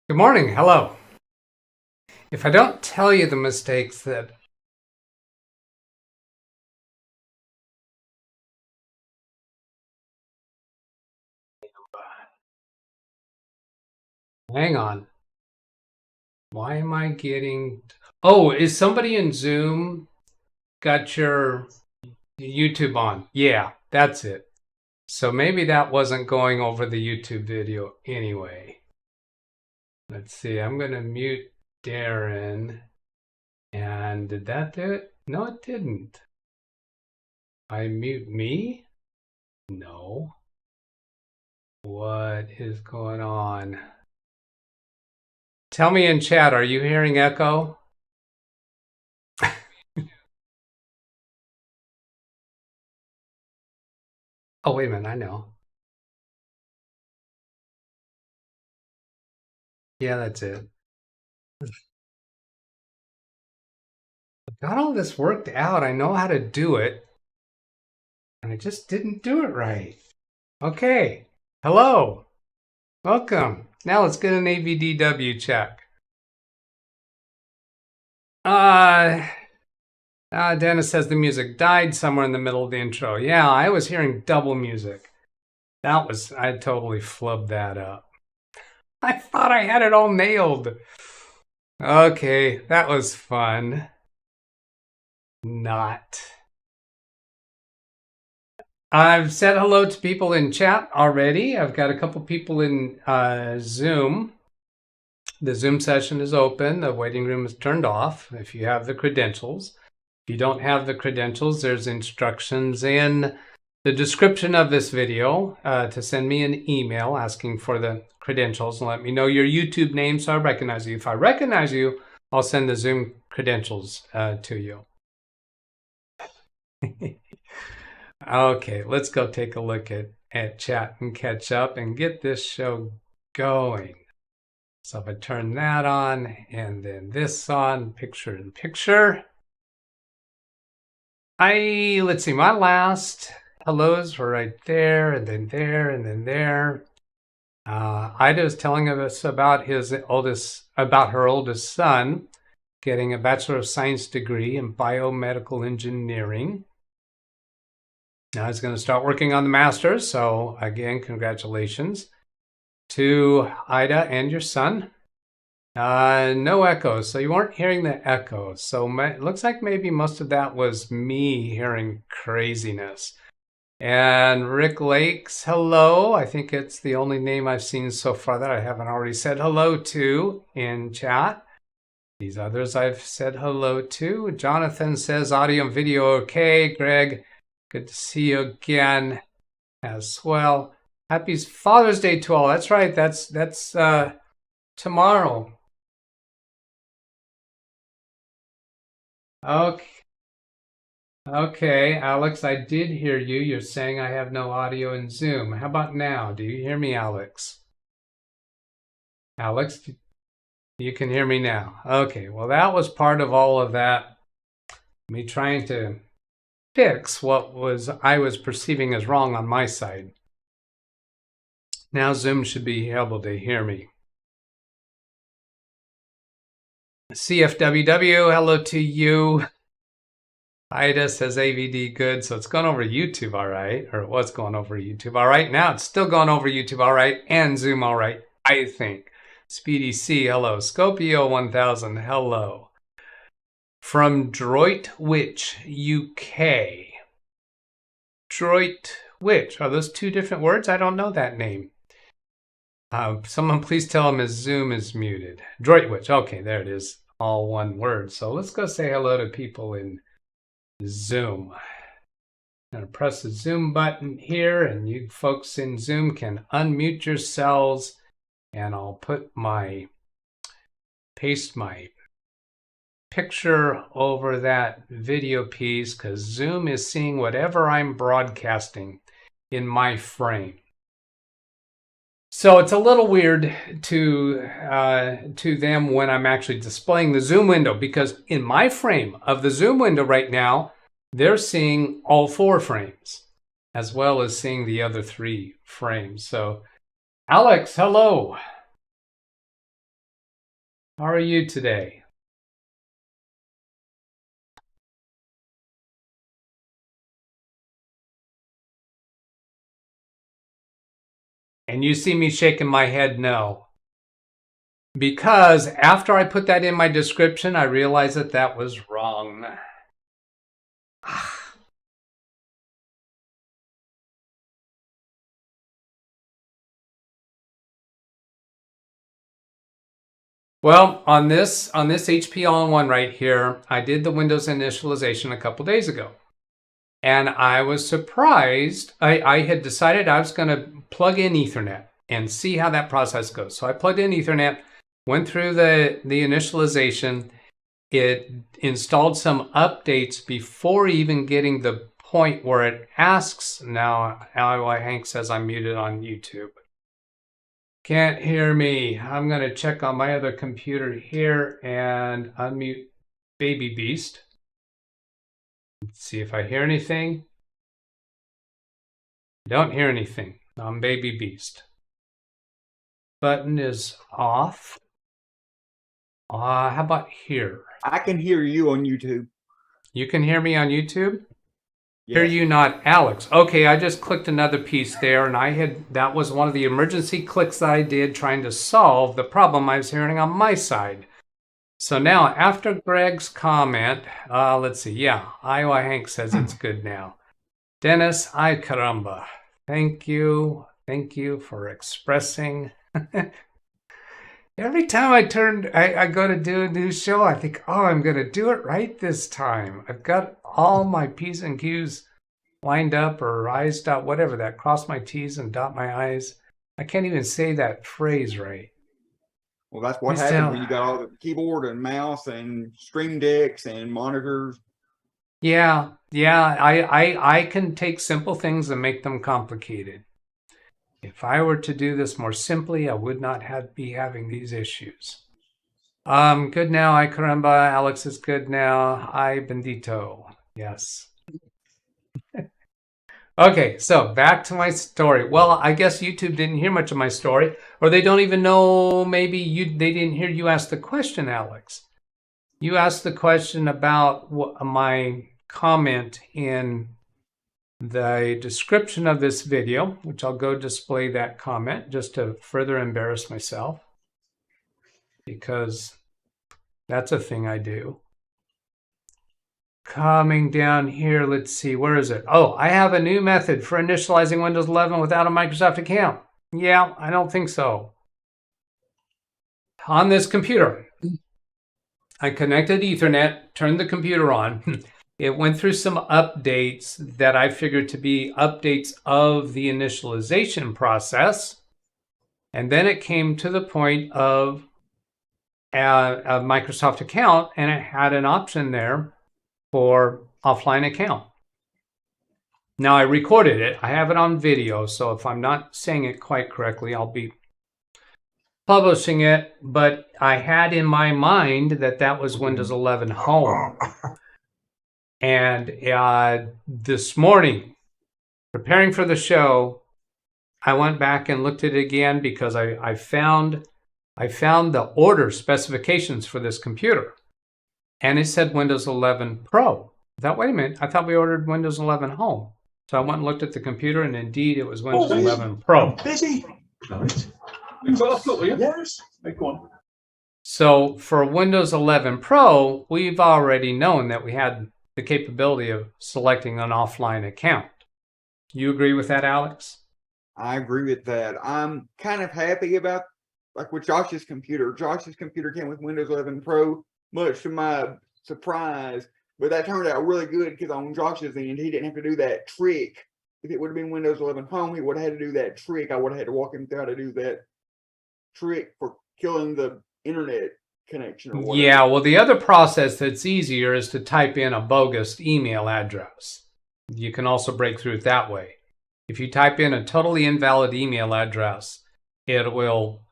Good morning. Hello. If I don't tell you the mistakes that hang on. Why am I getting... Oh, is somebody in Zoom got your YouTube on? Yeah, that's it. So maybe that wasn't going over the YouTube video anyway. Let's see. I'm going to mute Darren. And did that do it? No, it didn't. I mute me? No. What is going on? Tell me in chat, are you hearing echo? Oh, wait a minute, I know. Yeah, that's it. Got all this worked out. I know how to do it. And I just didn't do it right. Okay. Hello. Welcome. Now let's get an AVDW check. Dennis says the music died somewhere in the middle of the intro. Yeah, I was hearing double music. I totally flubbed that up. I thought I had it all nailed. Okay, that was fun. Not. I've said hello to people in chat already. I've got a couple people in Zoom. The Zoom session is open. The waiting room is turned off if you have the credentials. If you don't have the credentials, there's instructions in the description of this video to send me an email asking for the credentials and let me know your YouTube name so I recognize you. If I recognize you, I'll send the Zoom credentials to you. Okay, let's go take a look at chat and catch up and get this show going. So if I turn that on and then this on, picture in picture. Let's see, my last hellos were right there, and then there, and then there. Ida was telling us about her oldest son getting a Bachelor of Science degree in biomedical engineering. Now he's going to start working on the master's. So again, congratulations to Ida and your son. No echoes, so you weren't hearing the echoes. So it looks like maybe most of that was me hearing craziness. And Rick Lakes, hello. I think it's the only name I've seen so far that I haven't already said hello to in chat. These others I've said hello to. Jonathan says audio and video okay. Greg, good to see you again as well. Happy Father's Day to all. That's right. That's tomorrow. Okay, Alex, I did hear you. You're saying I have no audio in Zoom. How about now? Do you hear me, Alex? Alex, you can hear me now. Okay, well, that was part of all of that. Me trying to fix what I was perceiving as wrong on my side. Now Zoom should be able to hear me. CFWW, hello to you. Ida says AVD good, so it's gone over YouTube all right, or it was going over YouTube all right. Now it's still going over YouTube all right, and Zoom all right, I think. Speedy C, hello. Scopio 1000, hello. From Droitwich, UK. Droitwich, are those two different words? I don't know that name. Someone please tell him his Zoom is muted. Droitwich, okay, there it is, all one word. So let's go say hello to people in Zoom. I'm going to press the Zoom button here, and you folks in Zoom can unmute yourselves, and I'll paste my picture over that video piece because Zoom is seeing whatever I'm broadcasting in my frame. So it's a little weird to them when I'm actually displaying the Zoom window, because in my frame of the Zoom window right now, they're seeing all 4 frames as well as seeing the other 3 frames. So Alex, hello. How are you today? And you see me shaking my head no. Because after I put that in my description, I realized that that was wrong. Well, on this HP All-in-One right here, I did the Windows initialization a couple days ago. And I was surprised. I had decided I was going to plug in Ethernet and see how that process goes. So I plugged in Ethernet, went through the initialization. It installed some updates before even getting the point where it asks. Now, Hank says I'm muted on YouTube. Can't hear me. I'm going to check on my other computer here and unmute Baby Beast. Let's see if I hear anything. Don't hear anything. I'm Baby Beast. Button is off. How about here? I can hear you on YouTube. You can hear me on YouTube? Yes. Hear you not, Alex. Okay, I just clicked another piece there, and that was one of the emergency clicks that I did trying to solve the problem I was hearing on my side. So now, after Greg's comment, let's see. Yeah, Iowa Hank says it's good now. Dennis, ay caramba. Thank you. Thank you for expressing. Every time I go to do a new show, I think, oh, I'm going to do it right this time. I've got all my P's and Q's lined up, or I's dot, whatever that, cross my T's and dot my I's. I can't even say that phrase right. Well, that's what happens when you got all the keyboard and mouse and stream decks and monitors. Yeah. I can take simple things and make them complicated. If I were to do this more simply, I would not be having these issues. Good now. Hi, Caramba. Alex is good now. Hi, Bendito. Yes. Okay, so back to my story. Well, I guess YouTube didn't hear much of my story, or they don't even know, maybe they didn't hear you ask the question, Alex. You asked the question about my comment in the description of this video, which I'll go display that comment just to further embarrass myself, because that's a thing I do. Coming down here, let's see, where is it? Oh, I have a new method for initializing Windows 11 without a Microsoft account. Yeah, I don't think so. On this computer, I connected Ethernet, turned the computer on. It went through some updates that I figured to be updates of the initialization process. And then it came to the point of a Microsoft account, and it had an option there for offline account. Now I recorded it. I have it on video, so if I'm not saying it quite correctly, I'll be publishing it. But I had in my mind that that was Windows 11 Home. And this morning, preparing for the show, I went back and looked at it again because I found the order specifications for this computer. And it said Windows 11 Pro. I thought, wait a minute, I thought we ordered Windows 11 Home. So I went and looked at the computer, and indeed it was Windows 11 Pro. Busy. Right. Yes. Go on. So for Windows 11 Pro, we've already known that we had the capability of selecting an offline account. You agree with that, Alex? I agree with that. I'm kind of happy about, like, with Josh's computer. Josh's computer came with Windows 11 Pro, much to my surprise. But that turned out really good because on Josh's end, he didn't have to do that trick. If it would have been Windows 11 Home, he would have had to do that trick. I would have had to walk him through how to do that trick for killing the internet connection or whatever. Yeah, well, the other process that's easier is to type in a bogus email address. You can also break through it that way. If you type in a totally invalid email address, it will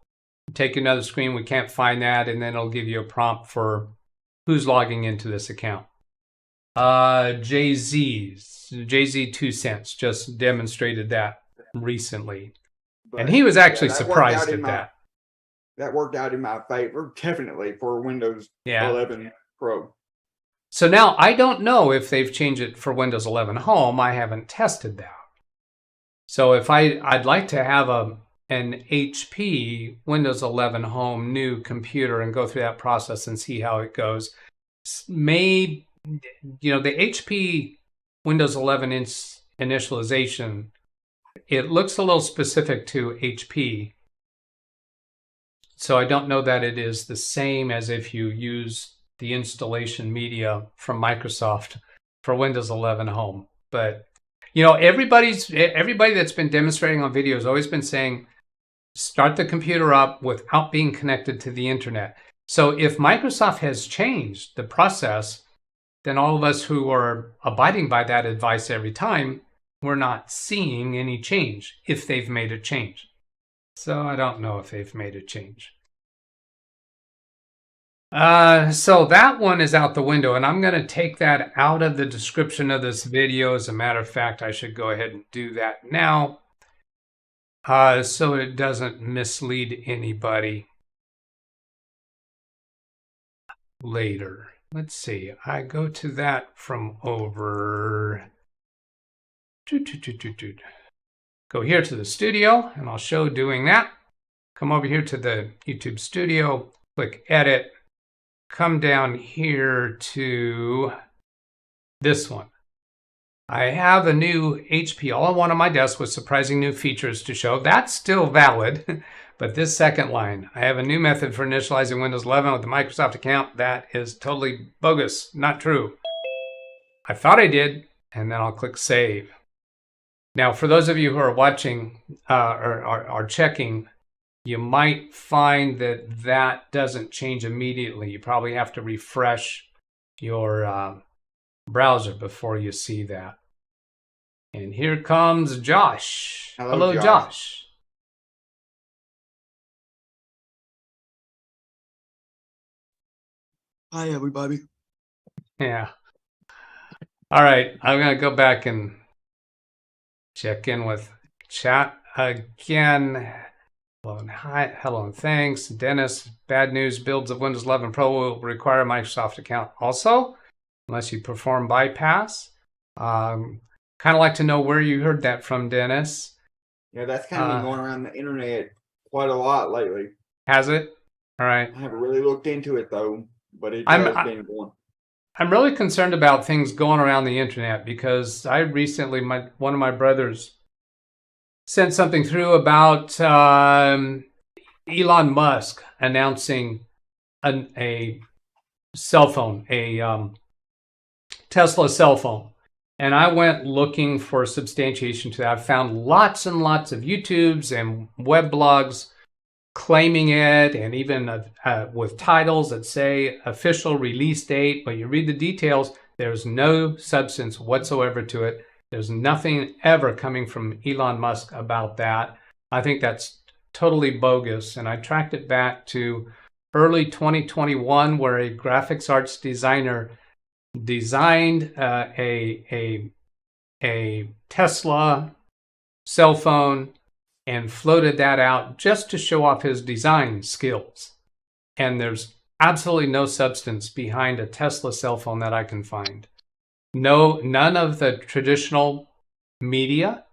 take another screen. We can't find that, and then it'll give you a prompt for who's logging into this account. JZ 2 cents just demonstrated that recently. But, and he was actually that surprised at that. That worked out in my favor, definitely, for Windows 11 Pro. So now I don't know if they've changed it for Windows 11 Home. I haven't tested that. So if I'd like to have an HP Windows 11 Home new computer and go through that process and see how it goes. Maybe, you know, the HP Windows 11 initialization, it looks a little specific to HP. So I don't know that it is the same as if you use the installation media from Microsoft for Windows 11 Home. But, you know, everybody that's been demonstrating on video has always been saying, start the computer up without being connected to the internet. So if Microsoft has changed the process, then all of us who are abiding by that advice every time, we're not seeing any change if they've made a change. So I don't know if they've made a change. So that one is out the window, and I'm going to take that out of the description of this video. As a matter of fact, I should go ahead and do that now, so it doesn't mislead anybody later. Let's see. I go to that from over. Go here to the studio, and I'll show doing that. Come over here to the YouTube studio, click Edit. Come down here to this one. I have a new HP all-in-one on my desk with surprising new features to show. That's still valid, but this second line, I have a new method for initializing Windows 11 with the Microsoft account. That is totally bogus, not true. I thought I did, and then I'll click Save. Now, for those of you who are watching or are checking, you might find that that doesn't change immediately. You probably have to refresh your browser before you see that. And here comes Josh. Hello, Josh. Hi, everybody. Yeah. All right. I'm going to go back and check in with chat again. Hello and hi. Hello and thanks. Dennis, bad news. Builds of Windows 11 Pro will require a Microsoft account also, unless you perform bypass. Kind of like to know where you heard that from, Dennis. Yeah, that's kind of been going around the internet quite a lot lately. Has it? All right. I haven't really looked into it though, but it has been going. I'm really concerned about things going around the internet because I recently, one of my brothers sent something through about Elon Musk announcing a cell phone, a Tesla cell phone. And I went looking for substantiation to that. I found lots and lots of YouTubes and web blogs claiming it, and even with titles that say official release date, but you read the details, there's no substance whatsoever to it. There's nothing ever coming from Elon Musk about that. I think that's totally bogus, and I tracked it back to early 2021 where a graphics arts designer designed a Tesla cell phone and floated that out just to show off his design skills. And there's absolutely no substance behind a Tesla cell phone that I can find. None of the traditional media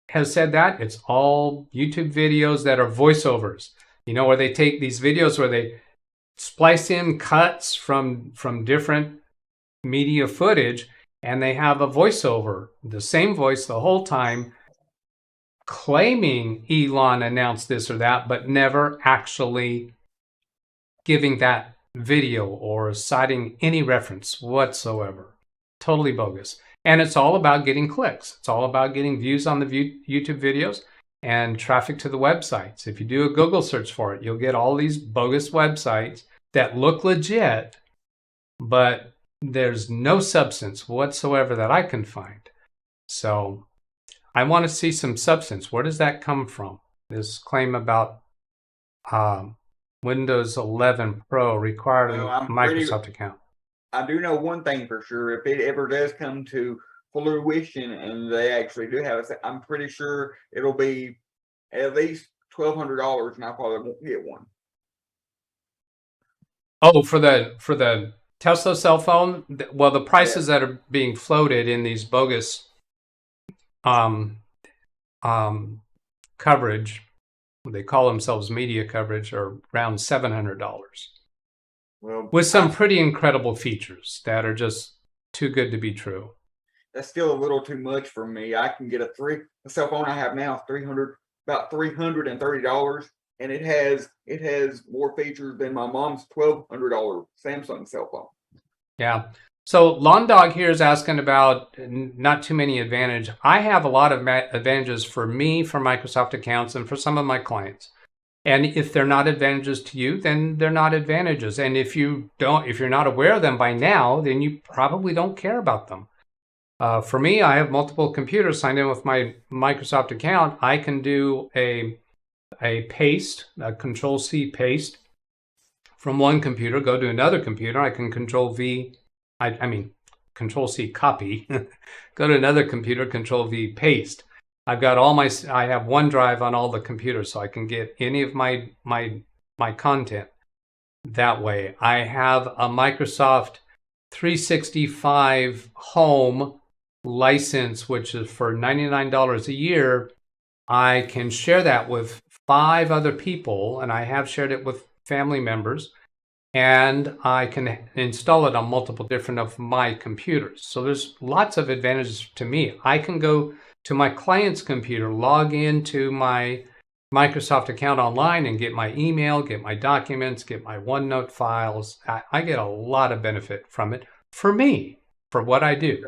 has said that. It's all YouTube videos that are voiceovers. You know, where they take these videos where they splice in cuts from different media footage and they have a voiceover, the same voice the whole time, claiming Elon announced this or that, but never actually giving that video or citing any reference whatsoever. Totally bogus. And it's all about getting clicks. It's all about getting views on the YouTube videos and traffic to the websites. If you do a Google search for it, you'll get all these bogus websites that look legit, but there's no substance whatsoever that I can find. So I want to see some substance. Where does that come from? This claim about Windows 11 Pro requiring a Microsoft account. I do know one thing for sure. If it ever does come to fruition and they actually do have it, I'm pretty sure it'll be at least $1,200, and I probably won't get one. Oh, for the Tesla cell phone? Well, the prices that are being floated in these bogus coverage, they call themselves media coverage, are around $700. Well, with some pretty incredible features that are just too good to be true. That's still a little too much for me. I can get the cell phone I have now is about $330, and it has more features than my mom's $1,200 Samsung cell phone. Yeah. So Lawn Dog here is asking about not too many advantages. I have a lot of advantages for me, for Microsoft accounts, and for some of my clients. And if they're not advantages to you, then they're not advantages. And if you're not aware of them by now, then you probably don't care about them. For me, I have multiple computers signed in with my Microsoft account. I can do a paste, a Control-C paste from one computer, go to another computer. I can Control-C copy, go to another computer, Control-V paste. I've got I have OneDrive on all the computers, so I can get any of my content that way. I have a Microsoft 365 home license, which is for $99 a year. I can share that with 5 other people, and I have shared it with family members, and I can install it on multiple different of my computers. So there's lots of advantages to me. I can go to my client's computer, log into my Microsoft account online and get my email, get my documents, get my OneNote files. I get a lot of benefit from it for me, for what I do.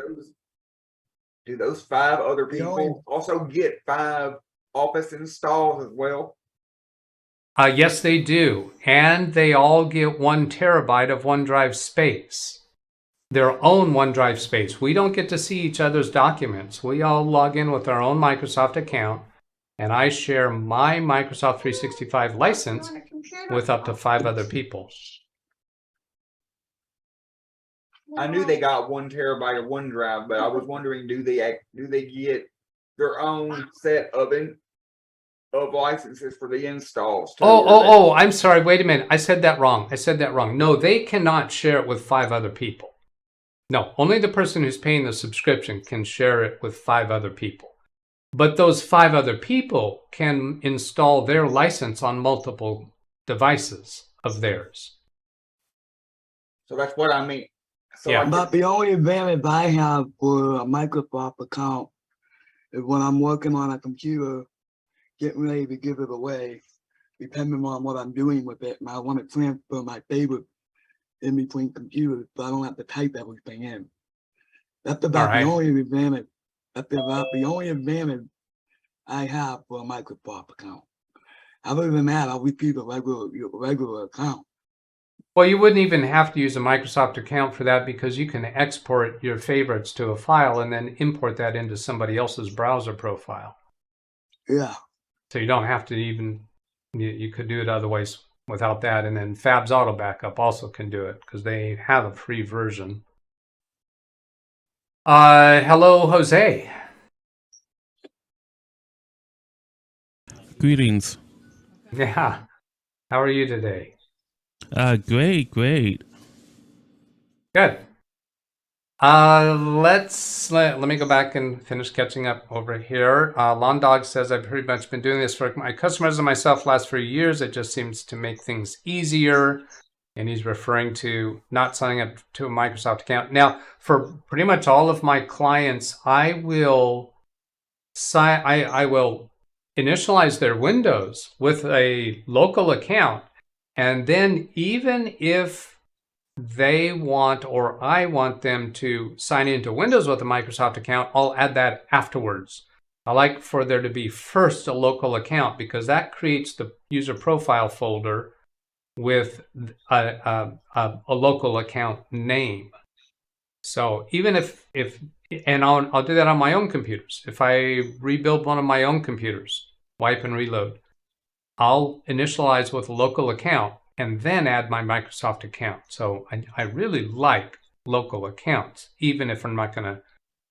Do those 5 other people also get 5 Office installs as well? Yes, they do. And they all get 1 terabyte of OneDrive space. Their own OneDrive space. We don't get to see each other's documents. We all log in with our own Microsoft account, and I share my Microsoft 365 license with up to 5 other people. I knew they got 1 terabyte of OneDrive, but I was wondering, do they get their own set of licenses for the installs too? Oh, I'm sorry. Wait a minute. I said that wrong. No, they cannot share it with 5 other people. No, only the person who's paying the subscription can share it with 5 other people. But those 5 other people can install their license on multiple devices of theirs. So that's what I mean. So Yeah. But the only advantage I have for a Microsoft account is when I'm working on a computer, getting ready to give it away, depending on what I'm doing with it, and I want to transfer my favorite in between computers, so I don't have to type everything in. That's about the only advantage. That's about the only advantage I have for a Microsoft account. Other than that, I'll repeat a regular account. Well, you wouldn't even have to use a Microsoft account for that because you can export your favorites to a file and then import that into somebody else's browser profile. Yeah. So you don't have to even, you could do it other ways without that. And then Fab's Auto Backup also can do it because they have a free version. Hello, Jose. Greetings. Yeah. How are you today? Great. Good. Let me go back and finish catching up over here. Lawn Dog says, I've pretty much been doing this for my customers and myself last few years. It just seems to make things easier. And he's referring to not signing up to a Microsoft account. Now, for pretty much all of my clients, I will initialize their Windows with a local account. And then even if they want or I want them to sign into Windows with a Microsoft account, I'll add that afterwards. I like for there to be first a local account because that creates the user profile folder with a local account name. So even if and I'll do that on my own computers. If I rebuild one of my own computers, wipe and reload, I'll initialize with a local account and then add my Microsoft account. So I really like local accounts, even if I'm not going to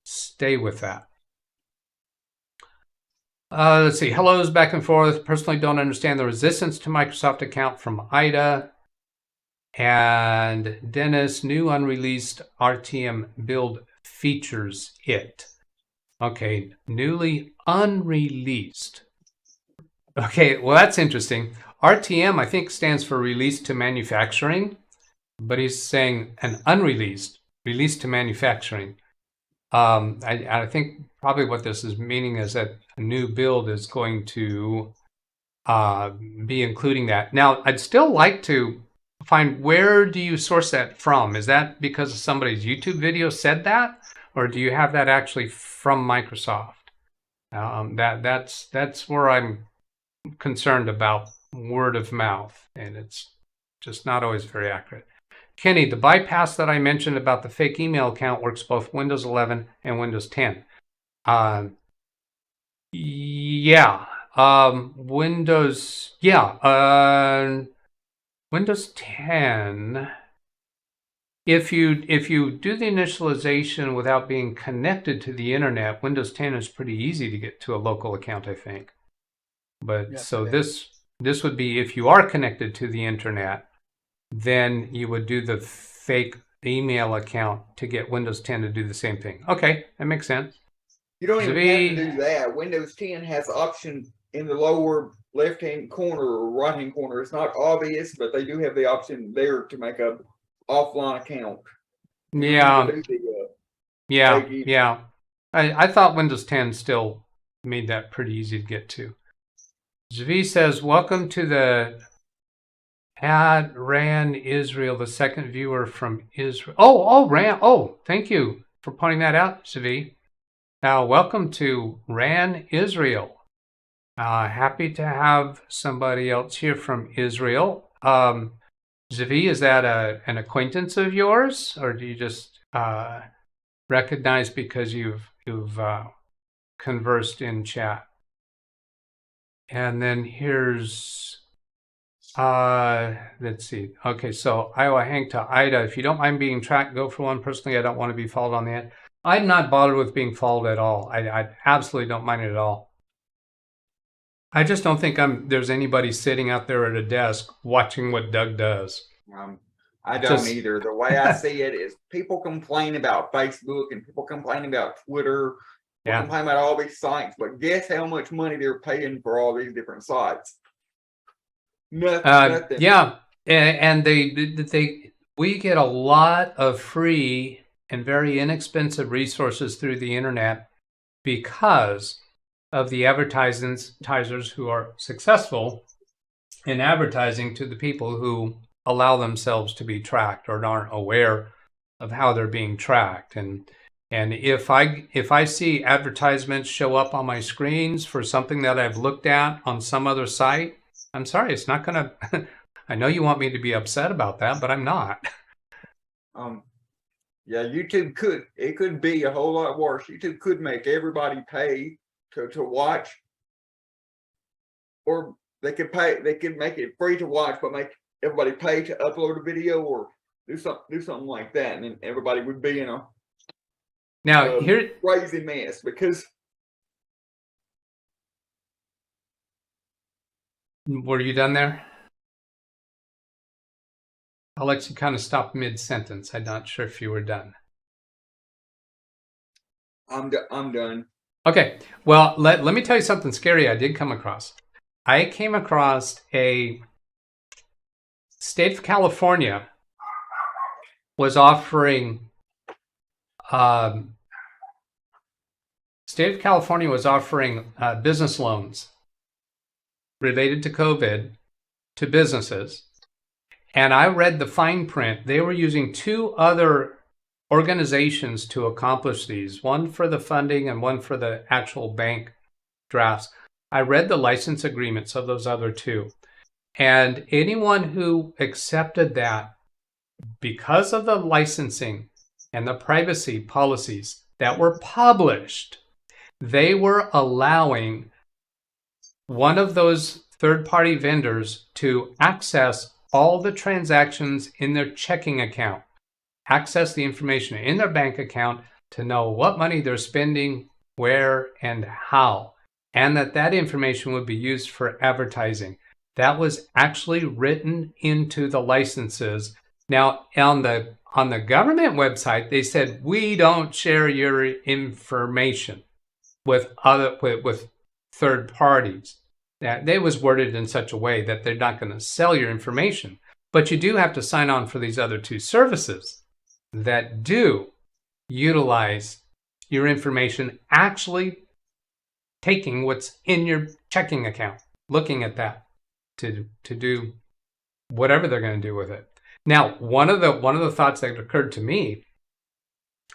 stay with that. Let's see. Hellos back and forth. Personally don't understand the resistance to Microsoft account from Ida. And Dennis, new unreleased RTM build features it. Okay, newly unreleased. Okay, well, that's interesting. RTM, I think, stands for release to manufacturing, but he's saying an unreleased, release to manufacturing. I think probably what this is meaning is that a new build is going to be including that. Now, I'd still like to find, where do you source that from? Is that because somebody's YouTube video said that, or do you have that actually from Microsoft? That's where I'm concerned about word of mouth, and it's just not always very accurate. Kenny, the bypass that I mentioned about the fake email account works both Windows 11 and Windows 10. Windows 10, if you do the initialization without being connected to the internet, Windows 10 is pretty easy to get to a local account, I think. But yes, so this would be, if you are connected to the internet, then you would do the fake email account to get Windows 10 to do the same thing. Okay, that makes sense. You don't even have to do that. Windows 10 has option in the lower left-hand corner or right-hand corner. It's not obvious, but they do have the option there to make a offline account. Yeah. I thought Windows 10 still made that pretty easy to get to. Zvi says, welcome to the Ran Israel, the second viewer from Israel. Ran. Oh, thank you for pointing that out, Zvi. Now, welcome to Ran Israel. Happy to have somebody else here from Israel. Zvi, is that an acquaintance of yours, or do you just recognize because you've conversed in chat? And then here's Let's see. Okay, so Iowa Hank to Ida. If you don't mind being tracked, go for one. Personally, I don't want to be followed on the end. I'm not bothered with being followed at all. I absolutely don't mind it at all. I just don't think there's anybody sitting out there at a desk watching what Doug does. I don't either. The way I see it is people complain about Facebook and people complain about Twitter. People complain about all these sites, but guess how much money they're paying for all these different sites? Nothing. Yeah, and we get a lot of free and very inexpensive resources through the internet because of the advertisers who are successful in advertising to the people who allow themselves to be tracked or aren't aware of how they're being tracked. And if I see advertisements show up on my screens for something that I've looked at on some other site, I'm sorry, it's not gonna. I know you want me to be upset about that, but I'm not. Yeah, YouTube could be a whole lot worse. YouTube could make everybody pay to watch, or they could make it free to watch, but make everybody pay to upload a video or do something like that, and then everybody would be in a crazy mess because. Were you done there? I'll let you kind of stop mid-sentence. I'm not sure if you were done. I'm done. Okay. Well, let me tell you something scary I did come across. I came across a state of California was offering business loans related to COVID to businesses. And I read the fine print. They were using two other organizations to accomplish these, one for the funding and one for the actual bank drafts. I read the license agreements of those other two. And anyone who accepted that, because of the licensing and the privacy policies that were published, they were allowing one of those third-party vendors to access all the transactions in their checking account, access the information in their bank account to know what money they're spending, where, and how, and that information would be used for advertising. That was actually written into the licenses. Now, on the government website, they said, we don't share your information with third parties. That they was worded in such a way that they're not going to sell your information, but you do have to sign on for these other two services that do utilize your information, actually taking what's in your checking account, looking at that to do whatever they're going to do with it. Now, one of the thoughts that occurred to me,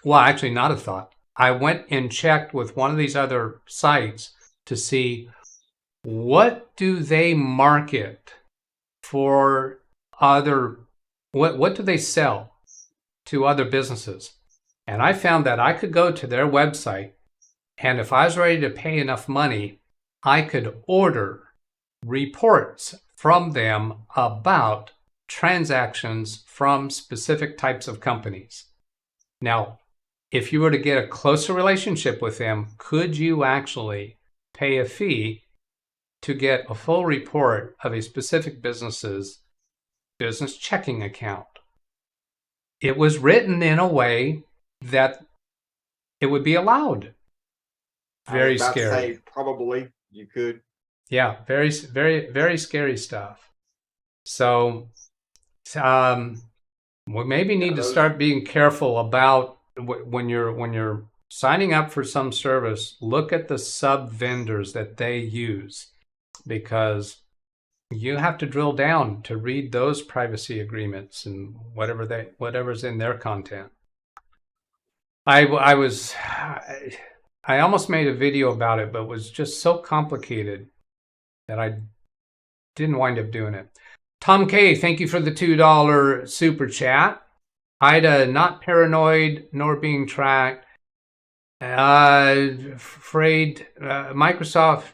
well, actually not a thought. I went and checked with one of these other sites to see what do they market for other, what do they sell to other businesses? And I found that I could go to their website, and if I was ready to pay enough money, I could order reports from them about transactions from specific types of companies. Now, if you were to get a closer relationship with them, could you actually pay a fee to get a full report of a specific business's business checking account? It was written in a way that it would be allowed. Very scary. To say, probably you could. Yeah, very, very, very scary stuff. So, we maybe need to start being careful about when you're signing up for some service. Look at the sub vendors that they use, because you have to drill down to read those privacy agreements and whatever's in their content. I almost made a video about it, but it was just so complicated that I didn't wind up doing it. Tom K, thank you for the $2 super chat. Ida, not paranoid nor being tracked. Afraid Microsoft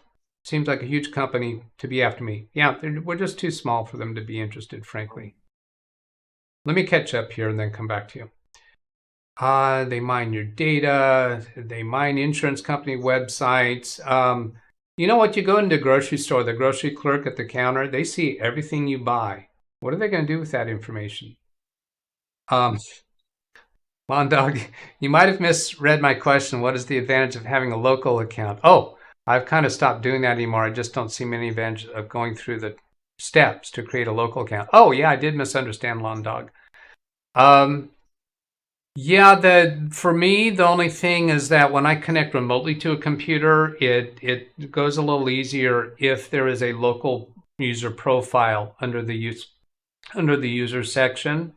seems like a huge company to be after me. Yeah, we're just too small for them to be interested, frankly. Let me catch up here and then come back to you. They mine your data. They mine insurance company websites. You know what? You go into a grocery store, the grocery clerk at the counter, they see everything you buy. What are they going to do with that information? Lawn Dog, you might have misread my question. What is the advantage of having a local account? Oh, I've kind of stopped doing that anymore. I just don't see many advantages of going through the steps to create a local account. Oh, yeah, I did misunderstand, Lawn Dog. Yeah, for me, the only thing is that when I connect remotely to a computer, it goes a little easier if there is a local user profile under the user section.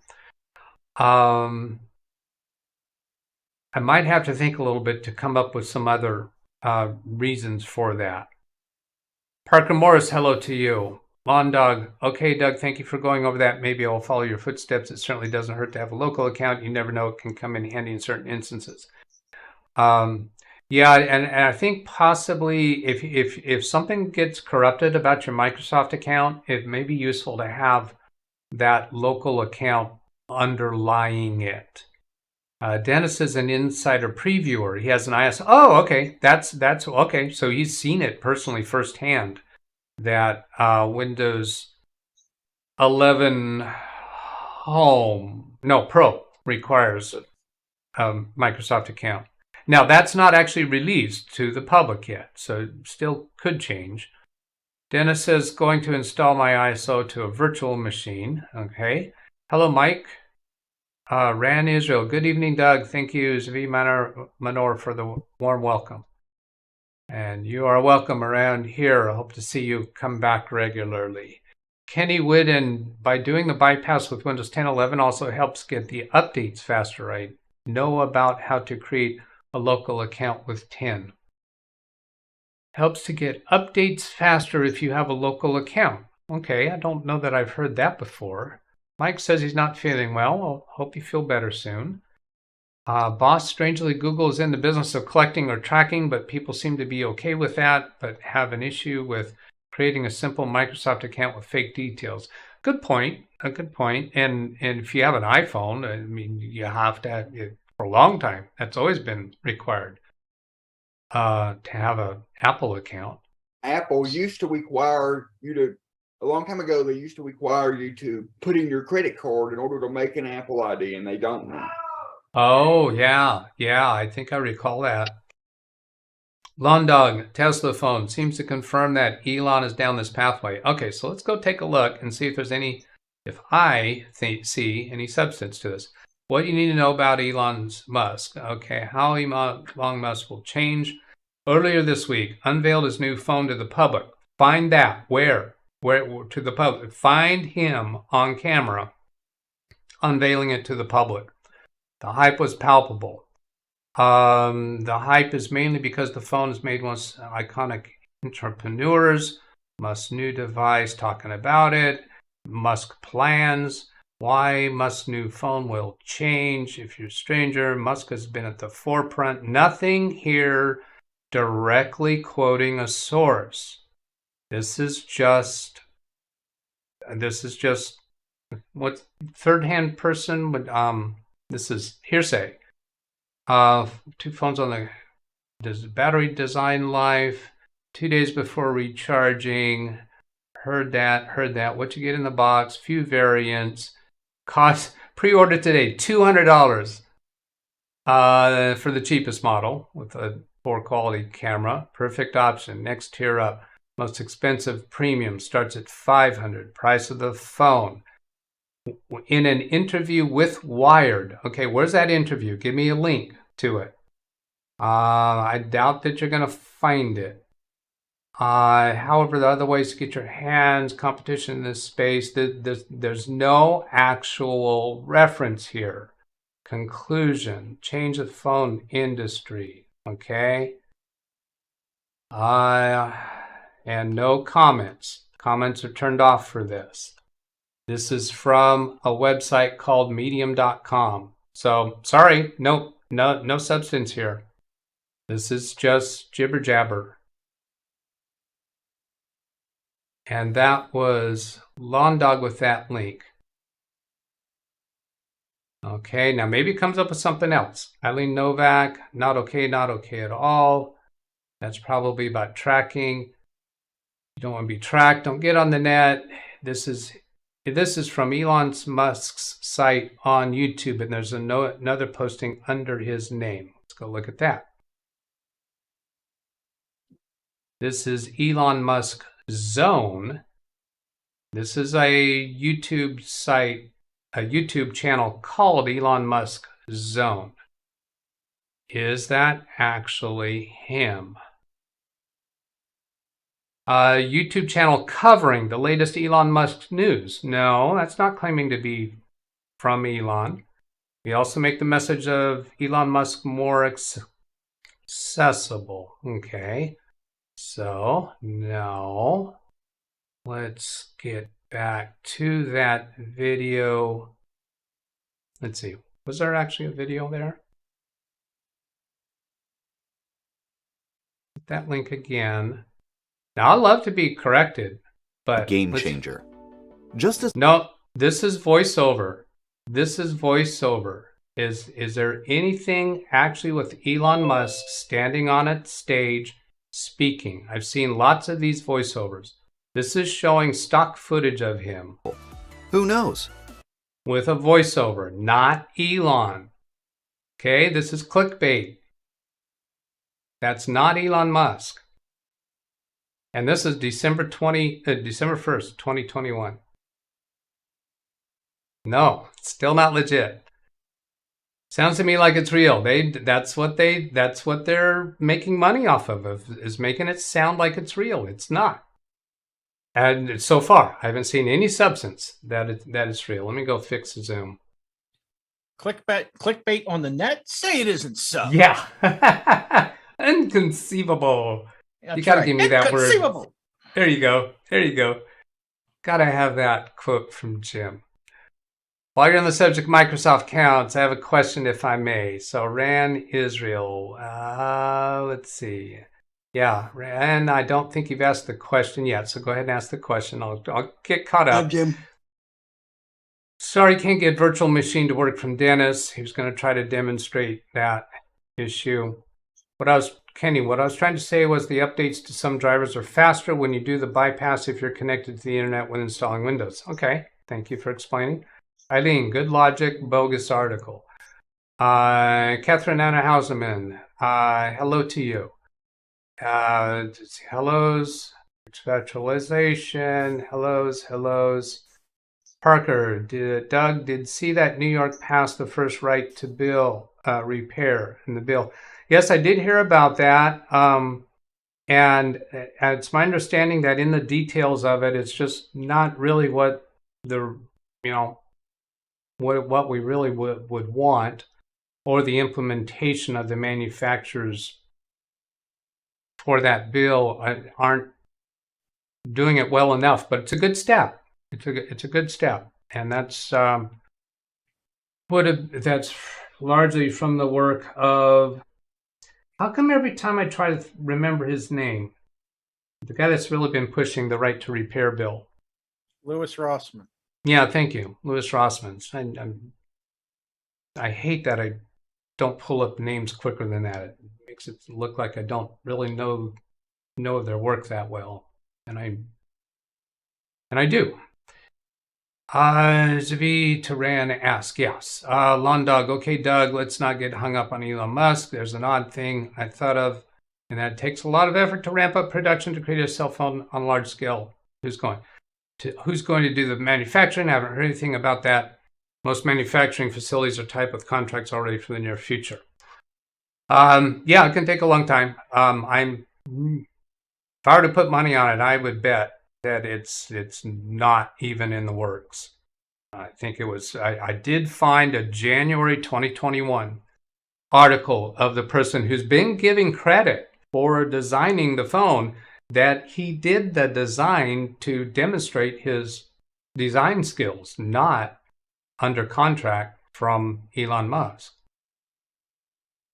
I might have to think a little bit to come up with some other reasons for that. Parker Morris, hello to you. Lawn Dog, okay, Doug, thank you for going over that. Maybe I'll follow your footsteps. It certainly doesn't hurt to have a local account. You never know, it can come in handy in certain instances. Yeah, and I think possibly if something gets corrupted about your Microsoft account, it may be useful to have that local account underlying it. Dennis is an insider previewer. He has an ISO. Oh, okay. That's okay. So he's seen it personally firsthand that Windows 11 Pro requires a Microsoft account. Now, that's not actually released to the public yet, so still could change. Dennis says, going to install my ISO to a virtual machine. Okay. Hello, Mike. Ran Israel. Good evening, Doug. Thank you, Zvi Manor, for the warm welcome. And you are welcome around here. I hope to see you come back regularly. Kenny Whidden, by doing the bypass with Windows 10 11 also helps get the updates faster. I know about how to create a local account with 10. Helps to get updates faster if you have a local account. Okay, I don't know that I've heard that before. Mike says he's not feeling well. I'll hope you feel better soon. Boss, strangely, Google is in the business of collecting or tracking, but people seem to be okay with that, but have an issue with creating a simple Microsoft account with fake details. Good point. A good point. And if you have an iPhone, I mean, you have to have it for a long time. That's always been required to have an Apple account. Apple used to require you to. A long time ago, they used to require you to put in your credit card in order to make an Apple ID, and they don't now. Oh, yeah. Yeah, I think I recall that. Lawn Dog, Tesla phone seems to confirm that Elon is down this pathway. Okay, so let's go take a look and see if there's I see any substance to this. What you need to know about Elon Musk. Okay, how Elon Musk will change. Earlier this week, unveiled his new phone to the public. Find that. Where to the public. Find him on camera unveiling it to the public. The hype was palpable. The hype is mainly because the phone is made once iconic entrepreneurs. Musk's new device talking about it. Musk plans. Why Musk's new phone will change. If you're a stranger, Musk has been at the forefront. Nothing here directly quoting a source. This is just what third-hand person would, this is hearsay. 2 phones on the battery design life, 2 days before recharging, heard that, what you get in the box, few variants, cost, pre-order today, $200 for the cheapest model with a poor quality camera, perfect option, next tier up. Most expensive premium starts at $500. Price of the phone. In an interview with Wired. Okay, where's that interview? Give me a link to it. I doubt that you're going to find it. However, the other ways to get your hands, competition in this space, there's no actual reference here. Conclusion. Change the phone industry. Okay. And no comments. Comments are turned off for this. This is from a website called medium.com. So, sorry, no substance here. This is just jibber jabber. And that was Lawn Dog with that link. Okay, now maybe it comes up with something else. Eileen Novak, not okay at all. That's probably about tracking. You don't want to be tracked. Don't get on the net. This is from Elon Musk's site on YouTube, and there's another posting under his name. Let's go look at that. This is Elon Musk Zone. This is a YouTube site, a YouTube channel called Elon Musk Zone. Is that actually him? A YouTube channel covering the latest Elon Musk news. No, that's not claiming to be from Elon. We also make the message of Elon Musk more accessible. Okay, so no. Let's get back to that video. Let's see. Was there actually a video there? Hit that link again. Now, I'd love to be corrected, but game changer. Just as no, this is voiceover. This is voiceover. Is there anything actually with Elon Musk standing on a stage speaking? I've seen lots of these voiceovers. This is showing stock footage of him. Who knows? With a voiceover, not Elon. Okay, this is clickbait. That's not Elon Musk. And this is December 1st, 2021. No, still not legit. Sounds to me like it's real. That's what they're making money off of, is making it sound like it's real. It's not. And so far, I haven't seen any substance that is real. Let me go fix the Zoom. Clickbait on the net? Say it isn't so. Yeah. Inconceivable. That's you gotta right. give me that word. Inconceivable. There you go. There you go. Gotta have that quote from Jim. While you're on the subject of Microsoft accounts, I have a question, if I may. So, Ran Israel. Let's see. Yeah, Ran, I don't think you've asked the question yet, so go ahead and ask the question. I'll get caught up. Hi, Jim. Sorry, can't get virtual machine to work from Dennis. He was going to try to demonstrate that issue. What I was trying to say was the updates to some drivers are faster when you do the bypass if you're connected to the internet when installing Windows. Okay, thank you for explaining. Eileen, good logic, bogus article. Catherine Anna Hauseman, hello to you. Hellos, congratulations, hellos. Parker, Doug did see that New York passed the first right to bill repair in the bill. Yes, I did hear about that. And it's my understanding that in the details of it, it's just not really what what we really would want, or the implementation of the manufacturers for that bill aren't doing it well enough. But it's a good step. It's a good step, and that's largely from the work of. How come every time I try to remember his name, the guy that's really been pushing the right to repair bill? Louis Rossmann. Yeah, thank you, Louis Rossmann. I hate that I don't pull up names quicker than that. It makes it look like I don't really know their work that well, and I do. Zavi Turan asks, yes. Lawn Dog, okay, Doug, let's not get hung up on Elon Musk. There's an odd thing I thought of, and that it takes a lot of effort to ramp up production to create a cell phone on large scale. Who's going to do the manufacturing? I haven't heard anything about that. Most manufacturing facilities are tied with contracts already for the near future. Yeah, it can take a long time. If I were to put money on it, I would bet that it's not even in the works. I think it was, I did find a January 2021 article of the person who's been giving credit for designing the phone, that he did the design to demonstrate his design skills, not under contract from Elon Musk.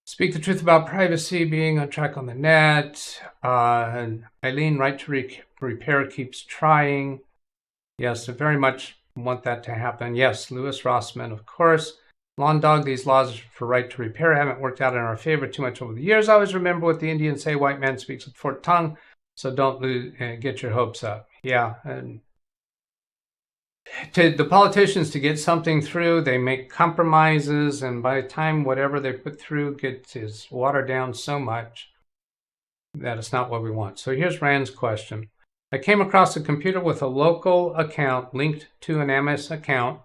Speak the truth about privacy, being on track on the net. Eileen, right to repair, keeps trying. Yes, I very much want that to happen. Yes, Lewis Rossman, of course. Lawn Dog, these laws for right to repair haven't worked out in our favor too much over the years. I always remember what the Indians say, white man speaks with forked tongue, so don't get your hopes up. Yeah, and to the politicians to get something through, they make compromises, and by the time whatever they put through is watered down so much that it's not what we want. So here's Rand's question. I came across a computer with a local account linked to an MS account.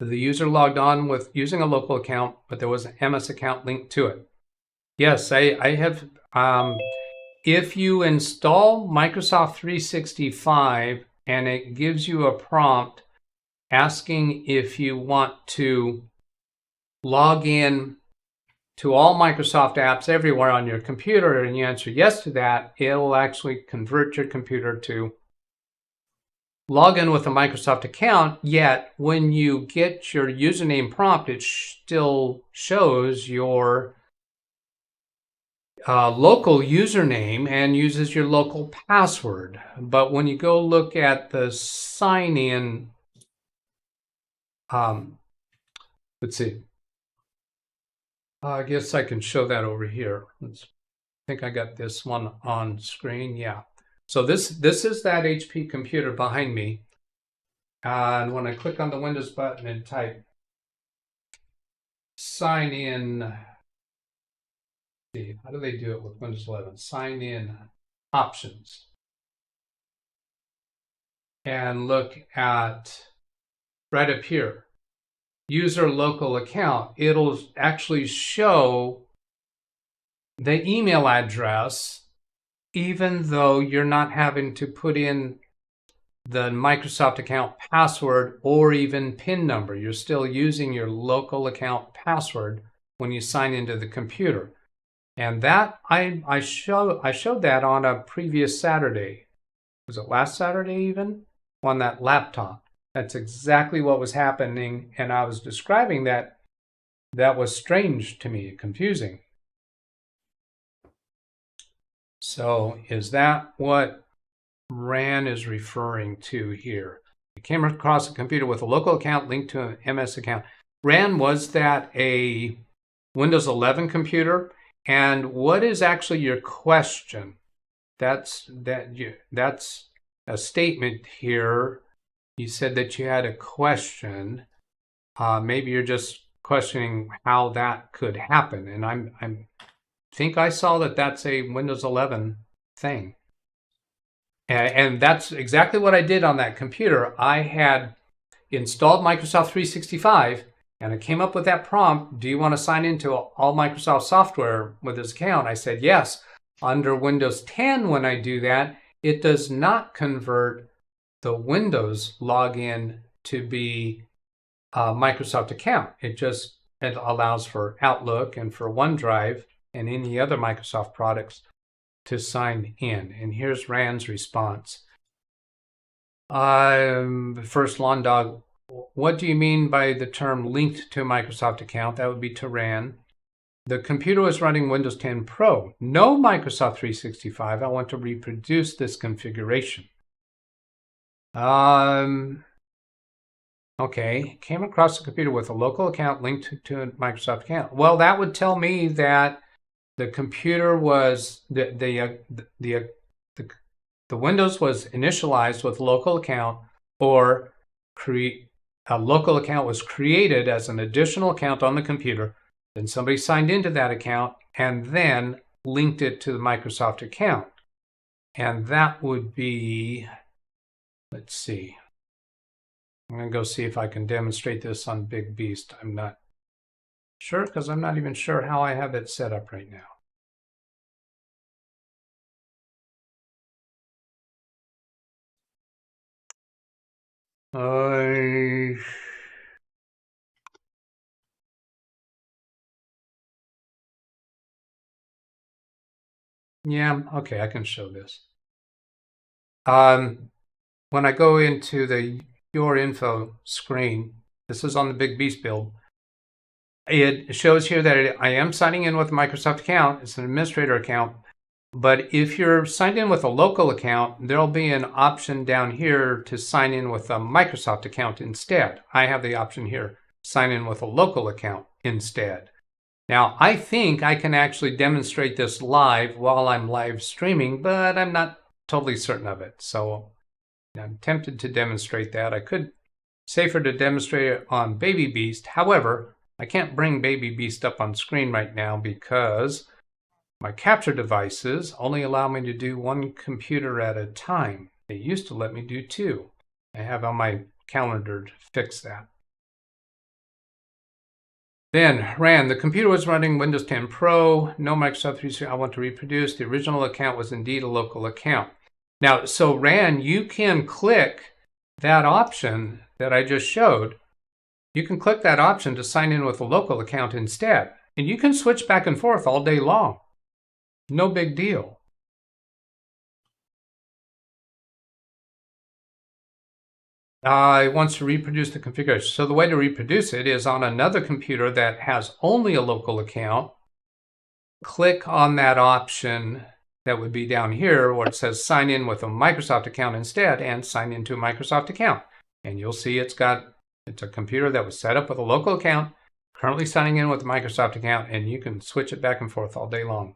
The user logged on with using a local account, but there was an MS account linked to it. Yes, I have. If you install Microsoft 365 and it gives you a prompt asking if you want to log in to all Microsoft apps everywhere on your computer, and you answer yes to that, it will actually convert your computer to log in with a Microsoft account. Yet when you get your username prompt, it still shows your local username and uses your local password. But when you go look at the sign in, let's see. I guess I can show that over here. I think I got this one on screen. Yeah. So this is that HP computer behind me. And when I click on the Windows button and type sign in, see, how do they do it with Windows 11? Sign in options. And look at right up here, user local account. It'll actually show the email address, even though you're not having to put in the Microsoft account password or even PIN number. You're still using your local account password when you sign into the computer. And that I showed that on a previous Saturday. Was it last Saturday even? On that laptop. That's exactly what was happening, and I was describing that. That was strange to me, confusing. So is that what Ran is referring to here? I came across a computer with a local account linked to an MS account. Ran, was that a Windows 11 computer? And what is actually your question? That's a statement here. You said that you had a question. Maybe you're just questioning how that could happen. And I think I saw that that's a Windows 11 thing. And that's exactly what I did on that computer. I had installed Microsoft 365, and I came up with that prompt, do you want to sign into all Microsoft software with this account? I said yes. Under Windows 10, when I do that, it does not convert the Windows login to be a Microsoft account. It allows for Outlook and for OneDrive and any other Microsoft products to sign in. And here's Rand's response. First, Lawn Dog, what do you mean by the term linked to a Microsoft account? That would be to Rand. The computer was running Windows 10 Pro. No Microsoft 365. I want to reproduce this configuration. Okay, came across a computer with a local account linked to a Microsoft account. Well, that would tell me that the computer was, the Windows was initialized with local account, or a local account was created as an additional account on the computer. Then somebody signed into that account and then linked it to the Microsoft account. And that would be, let's see. I'm going to go see if I can demonstrate this on Big Beast. I'm not sure because I'm not even sure how I have it set up right now. Yeah, okay, I can show this. When I go into the Your Info screen, this is on the Big Beast build. it shows here that I am signing in with a Microsoft account. It's an administrator account. But if you're signed in with a local account, there'll be an option down here to sign in with a Microsoft account instead. I have the option here, sign in with a local account instead. Now, I think I can actually demonstrate this live while I'm live streaming, but I'm not totally certain of it. So I'm tempted to demonstrate that. I could safer to demonstrate it on Baby Beast. However, I can't bring Baby Beast up on screen right now because my capture devices only allow me to do one computer at a time. They used to let me do two. I have on my calendar to fix that. Then ran, the computer was running Windows 10 Pro, no Microsoft 365. I want to reproduce. The original account was indeed a local account. Now, so ran, you can click that option that I just showed. You can click that option to sign in with a local account instead. And you can switch back and forth all day long. No big deal. It wants to reproduce the configuration. So the way to reproduce it is on another computer that has only a local account. Click on that option that would be down here where it says sign in with a Microsoft account instead and sign into a Microsoft account. And you'll see it's a computer that was set up with a local account, currently signing in with a Microsoft account, and you can switch it back and forth all day long.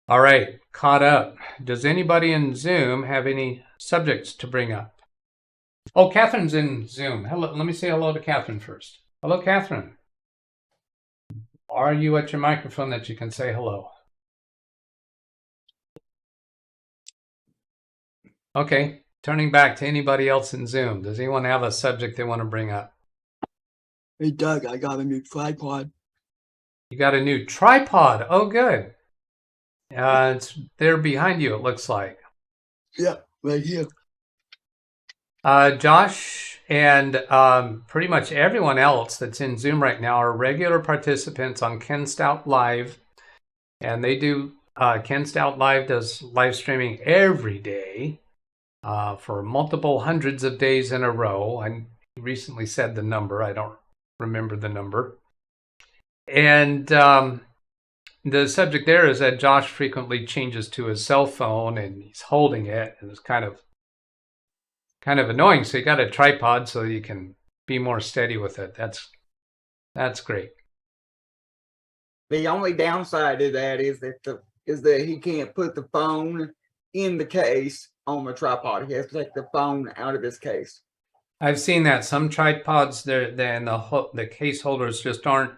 All right, caught up. Does anybody in Zoom have any subjects to bring up? Oh, Catherine's in Zoom. Hello, let me say hello to Catherine first. Hello, Catherine. Are you at your microphone that you can say hello? Okay, turning back to anybody else in Zoom. Does anyone have a subject they want to bring up? Hey, Doug, I got a new tripod. You got a new tripod. Oh, good. It's there behind you, it looks like. Yeah, right here. Josh and pretty much everyone else that's in Zoom right now are regular participants on Ken Stout Live. And they do, Ken Stout Live does live streaming every day for multiple hundreds of days in a row. I recently said the number. I don't remember the number. And the subject there is that Josh frequently changes to his cell phone and he's holding it, and it's kind of annoying. So you got a tripod so you can be more steady with it. That's great. The only downside to that is that he can't put the phone in the case on the tripod. He has to take the phone out of his case. I've seen that some tripods the case holders just aren't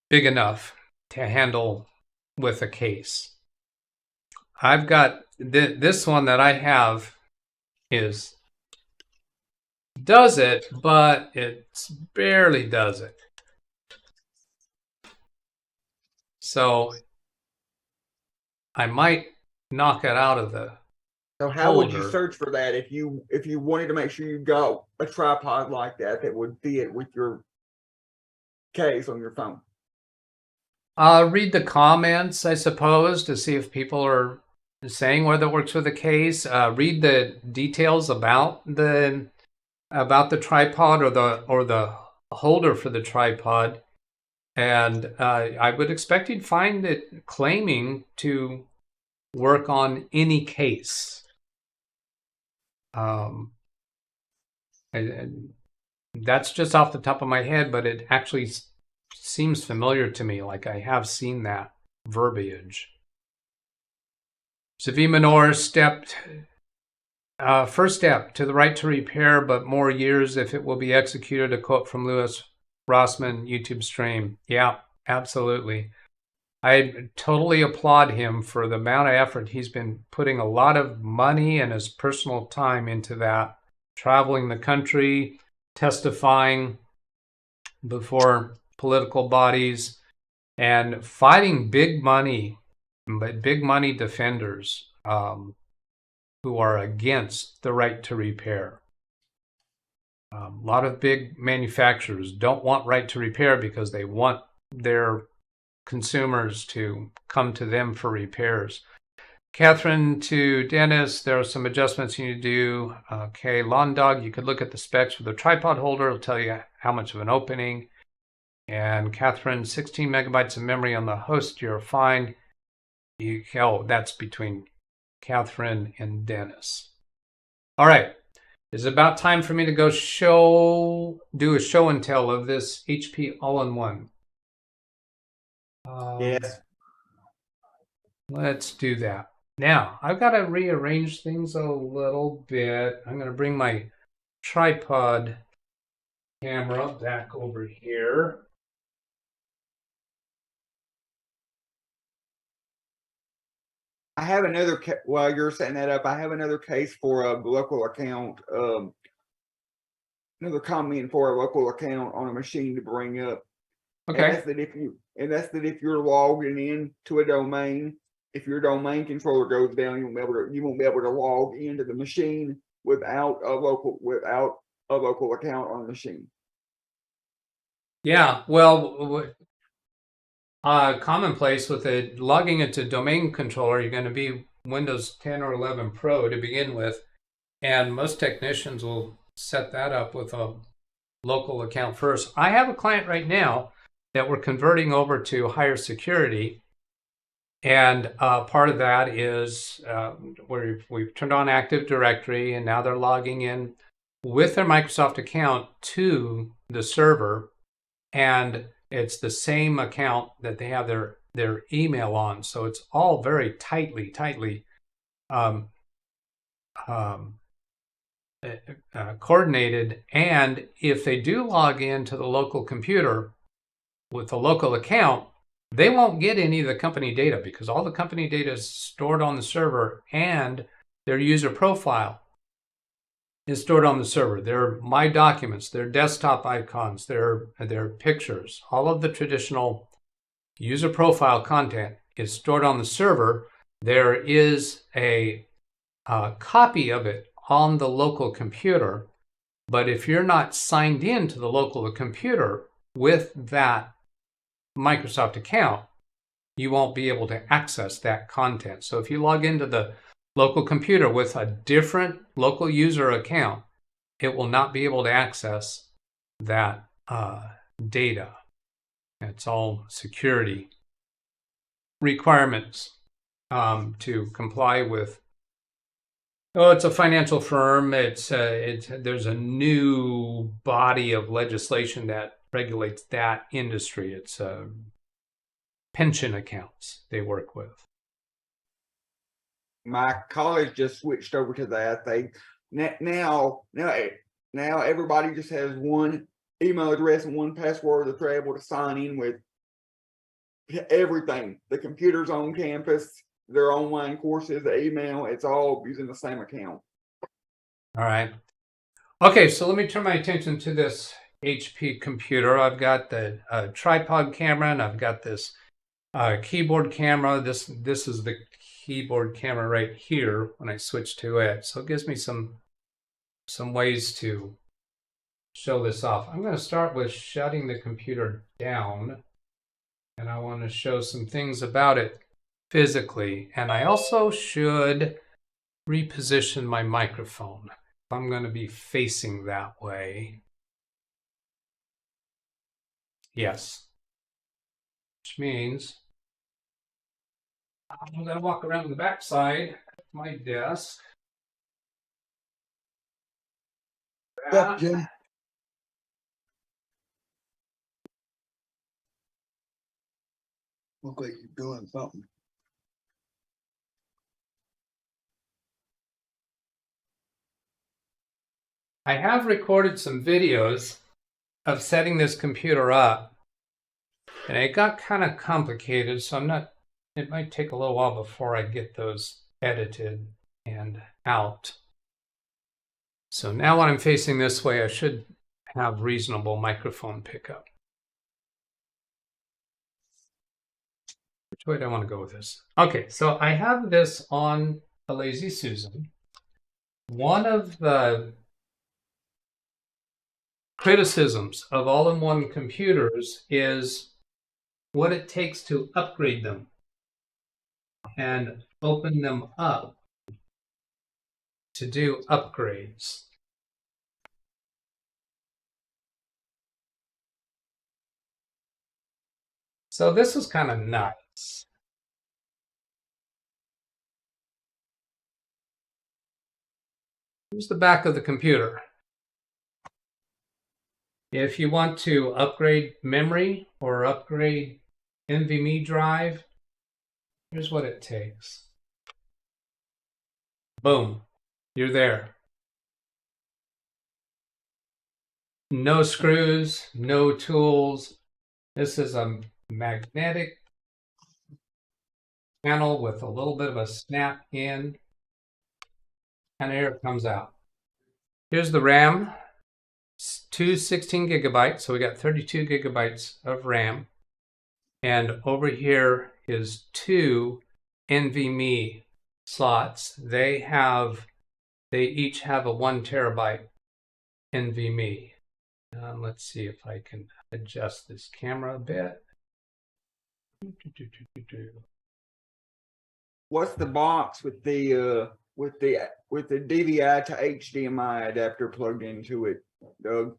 big enough to handle with a case. I've got this one that I have does it, but it barely does it. So I might knock it out of the So how would you holder. search for that if you wanted to make sure you got a tripod like that would fit with your case on your phone? Read the comments, I suppose, to see if people are saying whether it works with a case. Read the details about the tripod or the holder for the tripod, and I would expect you'd find it claiming to work on any case. And that's just off the top of my head, but it actually seems familiar to me, like I have seen that verbiage. demeanor first step to the right to repair, but more years if it will be executed, a quote from Lewis Rossman YouTube stream. Yeah, absolutely. I totally applaud him for the amount of effort. He's been putting a lot of money and his personal time into that, traveling the country, testifying before political bodies, and fighting big money defenders who are against the right to repair. A lot of big manufacturers don't want right to repair because they want their consumers to come to them for repairs. Catherine to Dennis, there are some adjustments you need to do. Okay, Lawn Dog, you could look at the specs for the tripod holder. It'll tell you how much of an opening. And Catherine, 16 megabytes of memory on the host, you're fine. Oh, that's between Catherine and Dennis. All right. It's about time for me to go do a show and tell of this HP all-in-one. Yes. Let's do that. Now, I've got to rearrange things a little bit. I'm going to bring my tripod camera back over here. I have another, while you're setting that up, I have another case for a local account, another comment for a local account on a machine to bring up. Okay. And that's that if you're logging in to a domain, if your domain controller goes down, you won't be able to log into the machine without a local account on the machine. Yeah, well, commonplace with it, logging into domain controller, you're going to be Windows 10 or 11 Pro to begin with, and most technicians will set that up with a local account first. I have a client right now that we're converting over to higher security, and part of that is we've turned on Active Directory, and now they're logging in with their Microsoft account to the server, and it's the same account that they have their email on. So it's all very tightly coordinated. And if they do log into the local computer with a local account, they won't get any of the company data because all the company data is stored on the server, and their user profile is stored on the server. Their My Documents, their desktop icons, their pictures, all of the traditional user profile content is stored on the server. There is a copy of it on the local computer, but if you're not signed in to the local computer with that Microsoft account, you won't be able to access that content. So if you log into the local computer with a different local user account, it will not be able to access that data. It's all security requirements to comply with. Oh, it's a financial firm. There's a new body of legislation that regulates that industry. It's pension accounts they work with. My college just switched over to that. Now everybody just has one email address and one password that they're able to sign in with everything. The computers on campus, their online courses, the email, it's all using the same account. All right. Okay, so let me turn my attention to this HP computer. I've got the tripod camera, and I've got this keyboard camera. This is the keyboard camera right here when I switch to it. So it gives me some ways to show this off. I'm going to start with shutting the computer down, and I want to show some things about it physically. And I also should reposition my microphone if I'm going to be facing that way. Yes. Which means I'm going to walk around the back side of my desk. What's up, Jim? Look like you're doing something. I have recorded some videos of setting this computer up, and it got kind of complicated, so it might take a little while before I get those edited and out. So now when I'm facing this way, I should have reasonable microphone pickup. Which way do I want to go with this? Okay, so I have this on a Lazy Susan. One of the criticisms of all-in-one computers is what it takes to upgrade them. and open them up to do upgrades. So this is kind of nuts. Here's the back of the computer. If you want to upgrade memory or upgrade NVMe drive, here's what it takes. Boom, you're there. No screws, no tools. This is a magnetic panel with a little bit of a snap in, and here it comes out. Here's the RAM, two 16 gigabytes, so we got 32 gigabytes of RAM. And over here is two NVMe slots. They each have a 1 terabyte NVMe. Let's see if I can adjust this camera a bit. What's the box with the DVI to HDMI adapter plugged into it, Doug?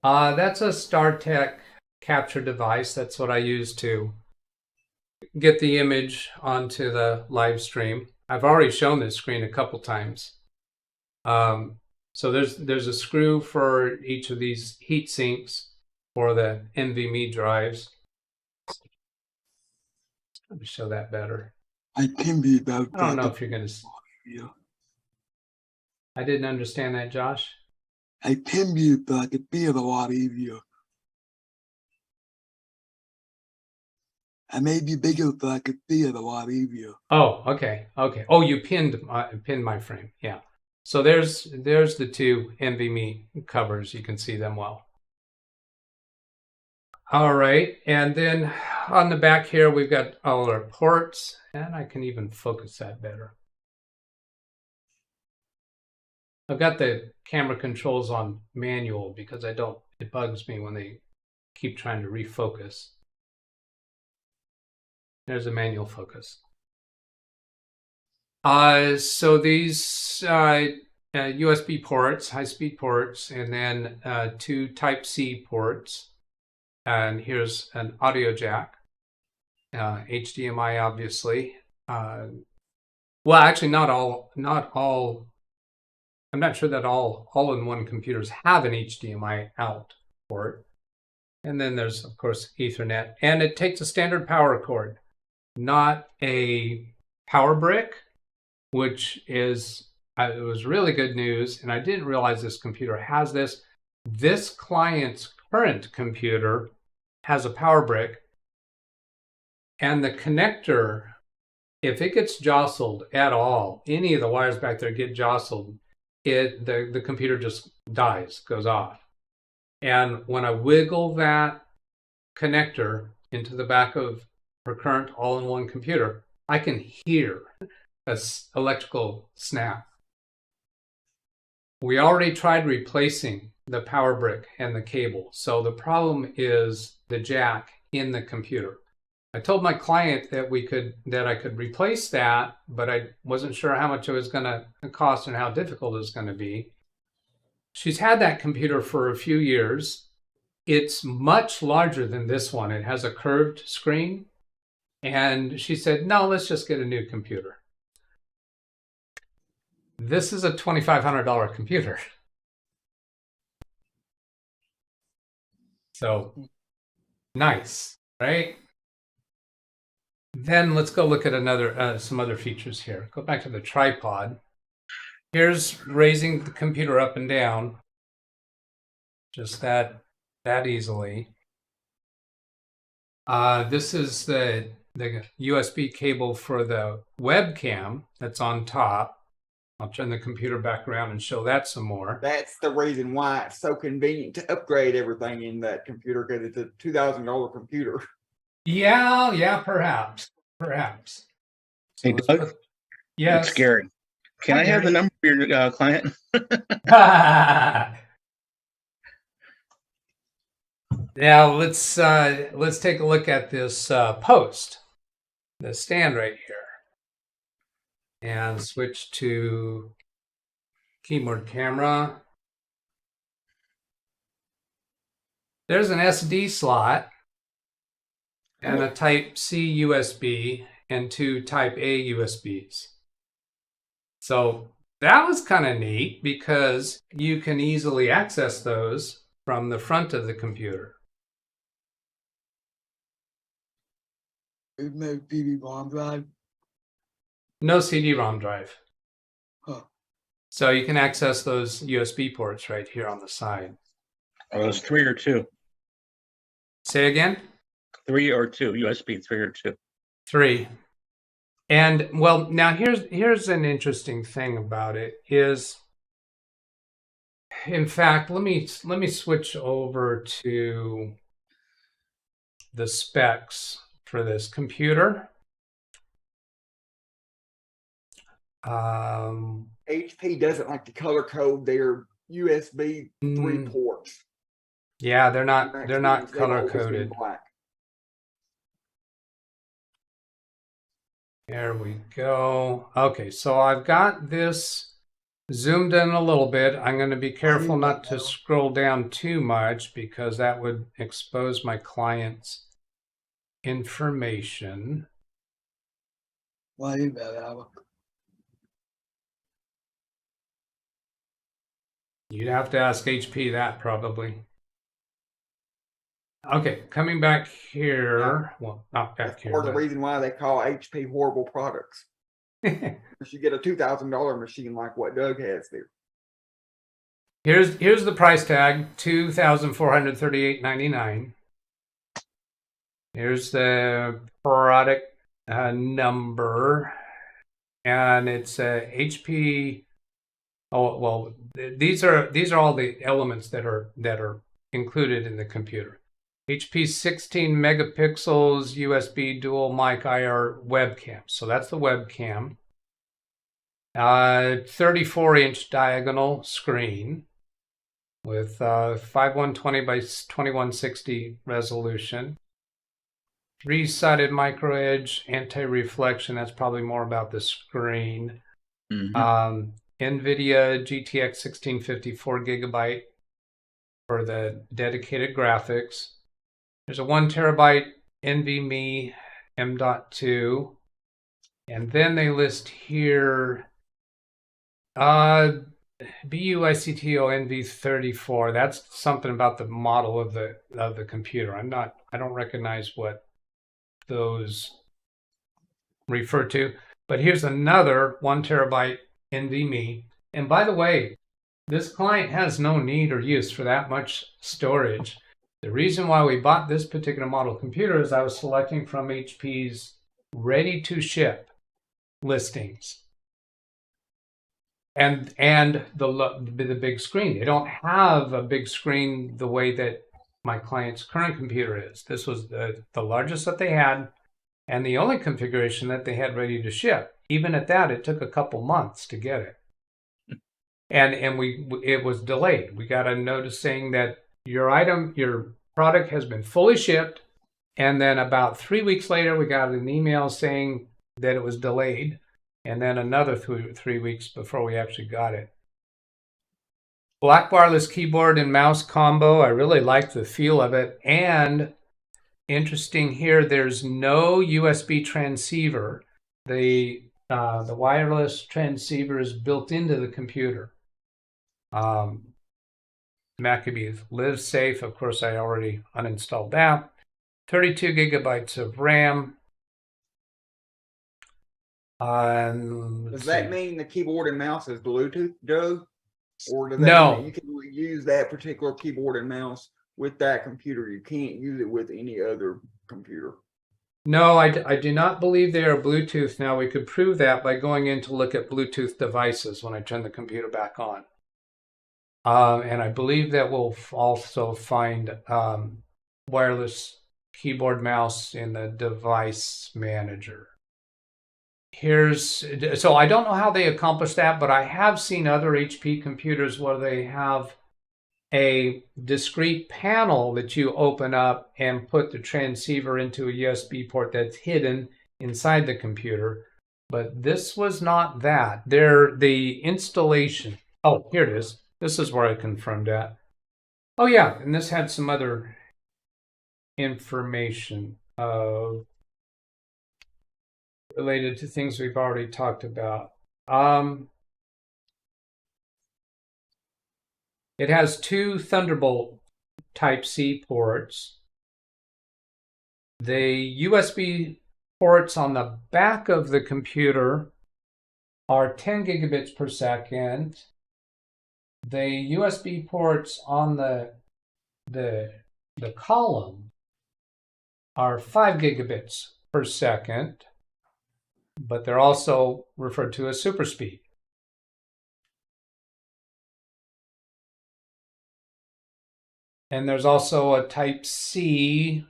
That's a StarTech capture device. That's what I use to get the image onto the live stream. I've already shown this screen a couple times. So there's a screw for each of these heat sinks for the NVMe drives. Let me show that better. I can be about. I don't know if you're going to. I didn't understand that, Josh. I can be about to be a lot easier. I may be bigger, but I could see it a lot easier. Oh, okay. Oh, you pinned my frame. Yeah. So there's the two NVMe covers. You can see them well. All right, and then on the back here we've got all our ports, and I can even focus that better. I've got the camera controls on manual because it bugs me when they keep trying to refocus. There's a manual focus. So these USB ports, high-speed ports, and then two Type-C ports. And here's an audio jack, HDMI, obviously. Well, actually, not all. I'm not sure that all-in-one computers have an HDMI out port. And then there's, of course, Ethernet. And it takes a standard power cord, not a power brick, which is, it was really good news. And I didn't realize this computer has this. This client's current computer has a power brick. And the connector, if it gets jostled at all, any of the wires back there get jostled, the computer just dies, goes off. And when I wiggle that connector into the back of her current all-in-one computer, I can hear an electrical snap. We already tried replacing the power brick and the cable. So the problem is the jack in the computer. I told my client that I could replace that, but I wasn't sure how much it was going to cost and how difficult it was going to be. She's had that computer for a few years. It's much larger than this one. It has a curved screen. And she said, no, let's just get a new computer. This is a $2,500 computer. So nice, right? Then let's go look at some other features here. Go back to the tripod. Here's raising the computer up and down, just that easily. This is the USB cable for the webcam that's on top. I'll turn the computer back around and show that some more. That's the reason why it's so convenient to upgrade everything in that computer, because it's a $2,000 computer. Yeah, perhaps. Hey, Doug? Yes. It's Gary. Can I have the number of your client? Now let's take a look at this post. the stand right here and switch to keyboard camera. There's an SD slot and a Type C USB and 2 Type A USBs. So that was kind of neat because you can easily access those from the front of the computer. It made CD-ROM drive. No CD-ROM drive. Huh. So you can access those USB ports right here on the side. Oh, it's 3 or 2. Say again? 3 or 2. USB 3 or 2. 3. And well, now here's an interesting thing about it is, in fact, let me switch over to the specs for this computer. HP doesn't like to color code their USB 3 ports. Yeah, they're not They've color always been coded. black. There we go. Okay, so I've got this zoomed in a little bit. I'm going to be careful not to scroll down too much because that would expose my client's information. Why is that, Albert? You'd have to ask HP that probably. Okay, coming back here. Well, not back That's here. part of the but- reason why they call HP horrible products. Because you get a $2,000 machine like what Doug has there. Here's the price tag, $2,438.99. Here's the product number, and it's HP. Oh well, these are all the elements that are included in the computer. HP 16 megapixels USB dual mic IR webcam. So that's the webcam. 34-inch diagonal screen with 5120 by 2160 resolution. 3-sided micro edge anti-reflection. That's probably more about the screen. Mm-hmm. NVIDIA GTX 1650 4GB for the dedicated graphics. There's a 1 terabyte NVMe M.2. And then they list here BUICTO NV34. That's something about the model of the computer. I don't recognize what those refer to. But here's another 1 terabyte NVMe. And by the way, this client has no need or use for that much storage. The reason why we bought this particular model computer is I was selecting from HP's ready to ship listings. And the big screen. They don't have a big screen the way that my client's current computer is. This was the largest that they had and the only configuration that they had ready to ship. Even at that, it took a couple months to get it. And it was delayed. We got a notice saying that your product has been fully shipped. And then about 3 weeks later, we got an email saying that it was delayed. And then another 3 weeks before we actually got it. Black wireless keyboard and mouse combo. I really like the feel of it. And interesting here, there's no USB transceiver. The wireless transceiver is built into the computer. Maccabee Live Safe. Of course, I already uninstalled that. 32 gigabytes of RAM. Does that mean the keyboard and mouse is Bluetooth, Doug? Or does that No. mean that you can use that particular keyboard and mouse with that computer? You can't use it with any other computer. No, I do not believe they are Bluetooth. Now, we could prove that by going in to look at Bluetooth devices when I turn the computer back on. And I believe that we'll also find wireless keyboard mouse in the device manager. So I don't know how they accomplished that, but I have seen other HP computers where they have a discrete panel that you open up and put the transceiver into a USB port that's hidden inside the computer, but this was not that. The installation. Oh, here it is. This is where I confirmed that. Oh yeah, and this had some other information related to things we've already talked about. It has 2 Thunderbolt Type-C ports. The USB ports on the back of the computer are 10 gigabits per second. The USB ports on the column are 5 gigabits per second, but they're also referred to as super speed. And there's also a Type-C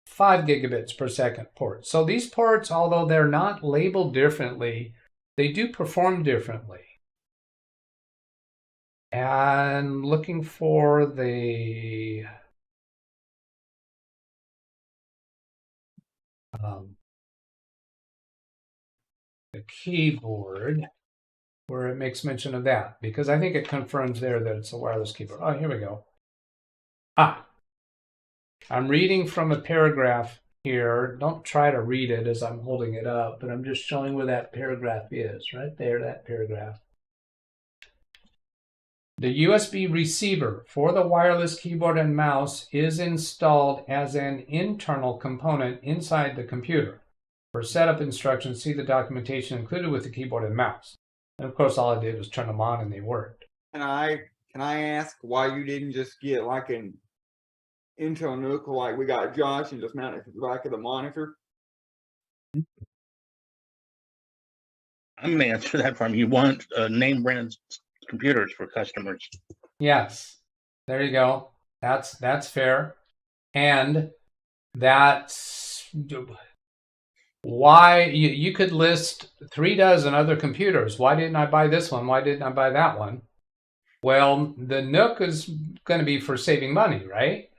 5 gigabits per second port. So these ports, although they're not labeled differently, they do perform differently. And looking for the keyboard where it makes mention of that, because I think it confirms there that it's a wireless keyboard. Oh, here we go. I'm reading from a paragraph here. Don't try to read it as I'm holding it up, but I'm just showing where that paragraph is. Right there, that paragraph. The USB receiver for the wireless keyboard and mouse is installed as an internal component inside the computer. For setup instructions, see the documentation included with the keyboard and mouse. And of course, all I did was turn them on and they worked. Can I ask why you didn't just get like an Intel NUC like we got Josh and just mount it to the back of the monitor? I'm going to answer that from you. Want name brand computers for customers. Yes, there you go. That's fair. And that's why you could list 3 dozen other computers. Why didn't I buy this one? Why didn't I buy that one? Well, the NUC is going to be for saving money, right?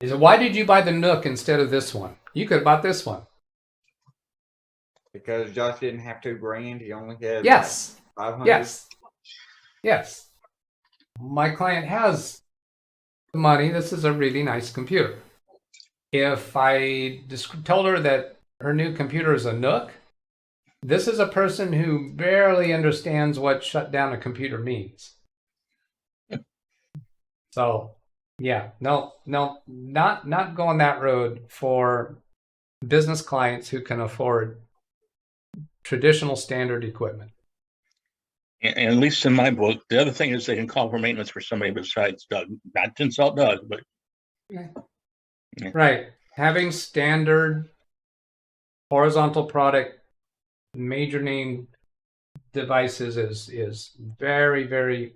Why did you buy the NUC instead of this one? You could have bought this one. Because Josh didn't have $2,000. He only had Yes. 500. Yes. My client has the money. This is a really nice computer. If I told her that her new computer is a NUC, this is a person who barely understands what shut down a computer means. So, yeah, no, not going that road for business clients who can afford traditional standard equipment. And at least in my book, the other thing is they can call for maintenance for somebody besides Doug. Not to insult Doug, but yeah. Right. Having standard horizontal product major name devices is very, very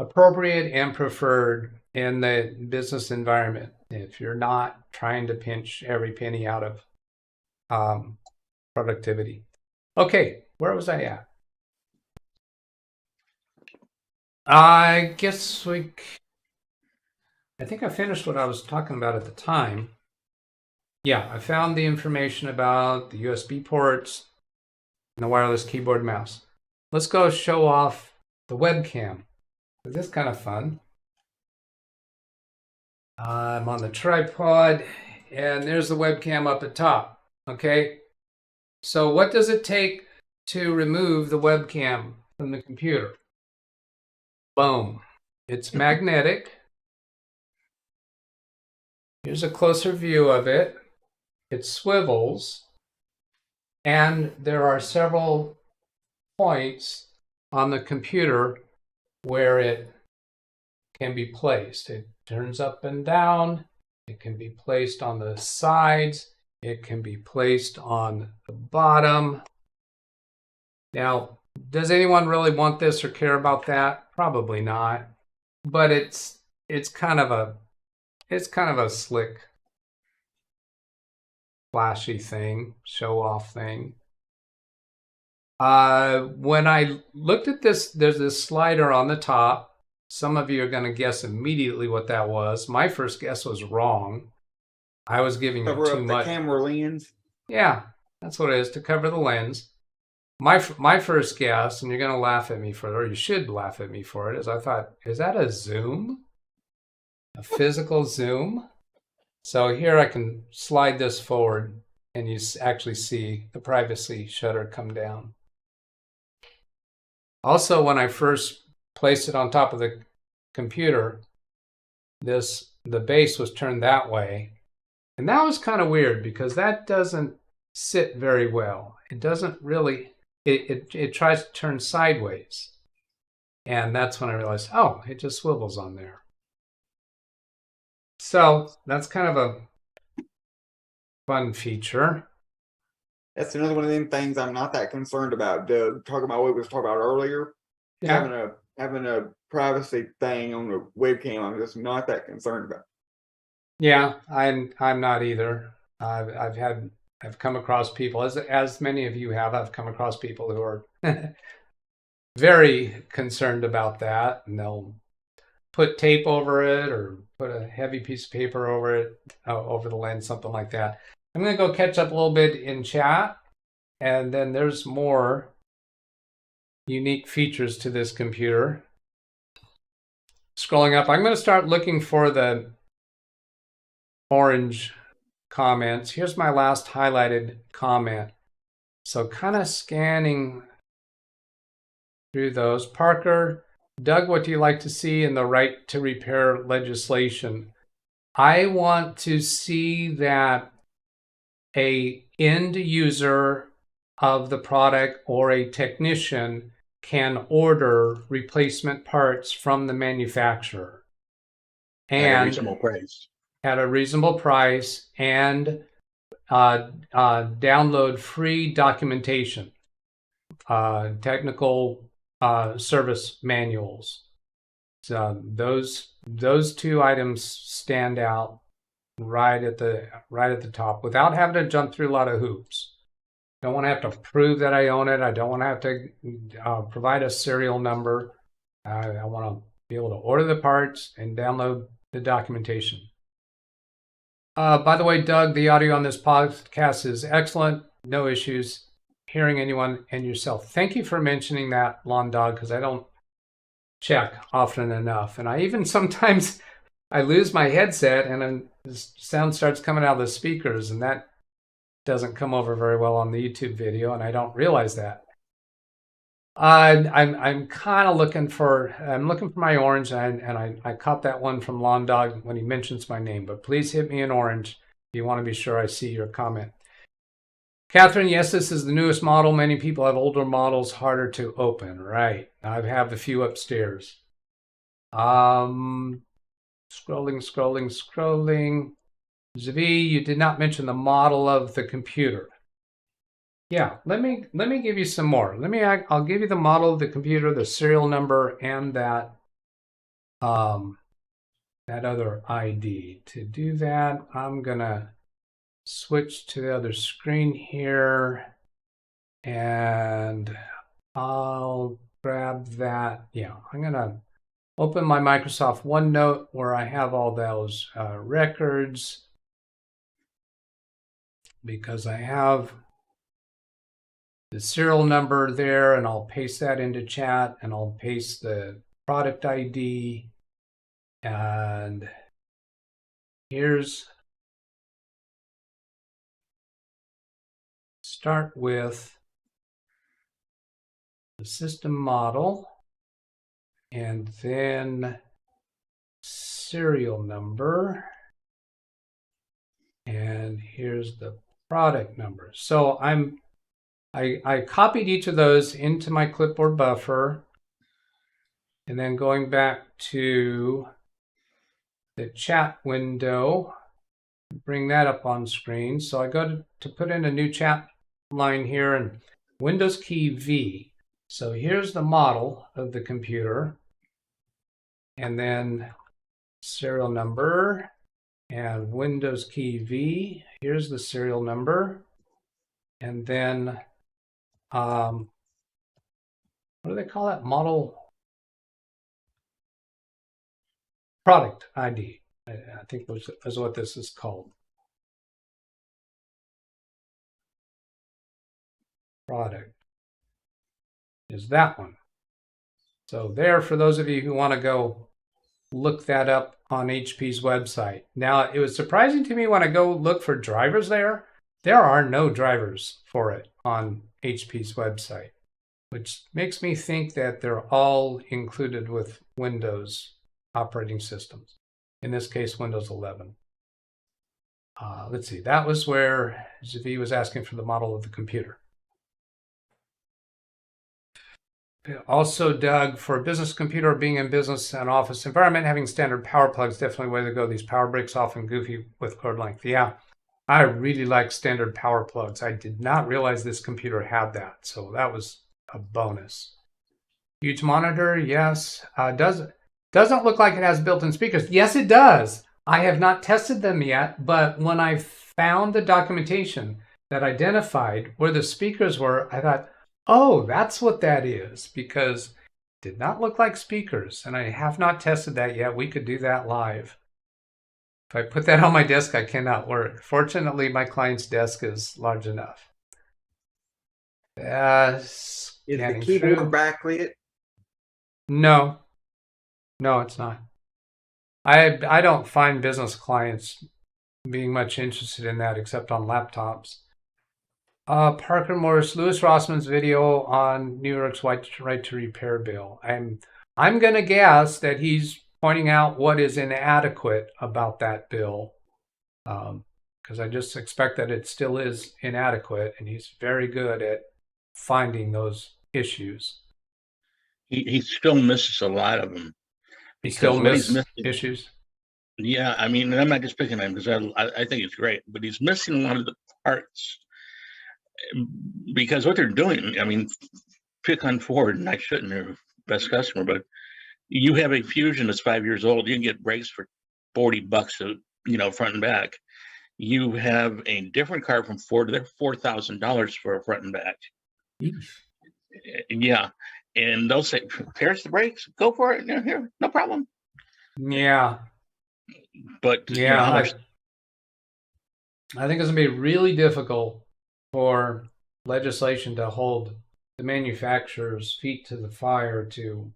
appropriate and preferred in the business environment if you're not trying to pinch every penny out of productivity. Okay, where was I at? I guess I think I finished what I was talking about at the time. Yeah, I found the information about the USB ports and the wireless keyboard and mouse. Let's go show off the webcam. This is kind of fun. I'm on the tripod, and there's the webcam up at top. Okay, so what does it take to remove the webcam from the computer? Boom. It's magnetic. Here's a closer view of it. It swivels, and there are several points on the computer where it can be placed. It turns up and down. It can be placed on the sides. It can be placed on the bottom. Now, does anyone really want this or care about that? Probably not. But it's kind of a slick, flashy thing, show off thing. When I looked at this, there's this slider on the top. Some of you are going to guess immediately what that was. My first guess was wrong. I was giving it Cover too up the much. camera lens. Yeah, that's what it is, to cover the lens. My first guess, and you're going to laugh at me for it, or you should laugh at me for it, is I thought, is that a zoom? A physical zoom? So here I can slide this forward and you actually see the privacy shutter come down. Also, when I first placed it on top of the computer, the base was turned that way. And that was kind of weird because that doesn't sit very well. It doesn't really, it tries to turn sideways. And that's when I realized, oh, it just swivels on there. So that's kind of a fun feature. That's another one of them things I'm not that concerned about, Doug. Talking about what we was talking about earlier. Yeah. Having a privacy thing on the webcam, I'm just not that concerned about. Yeah, I'm not either. I've come across people, as many of you have, I've come across people who are very concerned about that, and they'll put tape over it or put a heavy piece of paper over it, over the lens, something like that. I'm going to go catch up a little bit in chat, and then there's more unique features to this computer. Scrolling up, I'm going to start looking for the orange comments. Here's my last highlighted comment. So kind of scanning through those. Parker, Doug, what do you like to see in the right to repair legislation? I want to see that a end user of the product or a technician can order replacement parts from the manufacturer. And at a reasonable price. At a reasonable price, and download free documentation, technical service manuals. So those two items stand out right at the top without having to jump through a lot of hoops. Don't want to have to prove that I own it. I don't want to have to provide a serial number. I want to be able to order the parts and download the documentation. By the way, Doug, the audio on this podcast is excellent. No issues hearing anyone and yourself. Thank you for mentioning that, Lawn Dog, because I don't check often enough. And I even sometimes I lose my headset and the sound starts coming out of the speakers, and that doesn't come over very well on the YouTube video, and I don't realize that. I'm kind of looking for my orange, and I caught that one from Lawn Dog when he mentions my name, but please hit me in orange if you want to be sure I see your comment. Catherine, yes, this is the newest model. Many people have older models, harder to open. Right. I have a few upstairs. Scrolling. Zavi, you did not mention the model of the computer. Yeah, let me give you some more. I'll give you the model of the computer, the serial number, and that other ID. To do that, I'm gonna switch to the other screen here, and I'll grab that. Yeah, I'm gonna open my Microsoft OneNote where I have all those records, because I have the serial number there, and I'll paste that into chat, and I'll paste the product ID, and here's, start with the system model, and then serial number, and here's the product number. So I copied each of those into my clipboard buffer, and then going back to the chat window, bring that up on screen. So I go to put in a new chat line here, and Windows key V. So here's the model of the computer, and then serial number, and Windows key V. Here's the serial number, and then what do they call that? Model product ID. I think is what this is called. product is that one. So there, for those of you who want to go look that up on HP's website. Now, it was surprising to me when I go look for drivers there. There are no drivers for it on HP's website, which makes me think that they're all included with Windows operating systems. In this case, Windows 11. Let's see, that was where Zavi was asking for the model of the computer. Also, Doug, for a business computer, being in business and office environment, having standard power plugs, definitely way to go. These power breaks often goofy with cord length. Yeah, I really like standard power plugs. I did not realize this computer had that, so that was a bonus. Huge monitor, yes. Doesn't look like it has built-in speakers. Yes, it does. I have not tested them yet, but when I found the documentation that identified where the speakers were, I thought, oh, that's what that is, because it did not look like speakers, and I have not tested that yet. We could do that live. If I put that on my desk, I cannot work. Fortunately, my client's desk is large enough. Is the keyboard backlit? No. No, it's not. I don't find business clients being much interested in that except on laptops. Parker Morris, Lewis Rossman's video on New York's right to repair bill. I'm going to guess that he's pointing out what is inadequate about that bill, because I just expect that it still is inadequate, and he's very good at finding those issues. He still misses a lot of them. He still misses issues? Yeah, I mean, I'm not just picking on him because I think it's great, but he's missing a lot of the parts. Because what they're doing, I mean, pick on Ford, and I shouldn't, they're best customer, but you have a Fusion that's 5 years old, you can get brakes for $40, front and back. You have a different car from Ford, they're $4,000 for a front and back. Yeah, and they'll say, here's the brakes, go for it, here, no problem. Yeah. But yeah, I think it's going to be really difficult for legislation to hold the manufacturer's feet to the fire to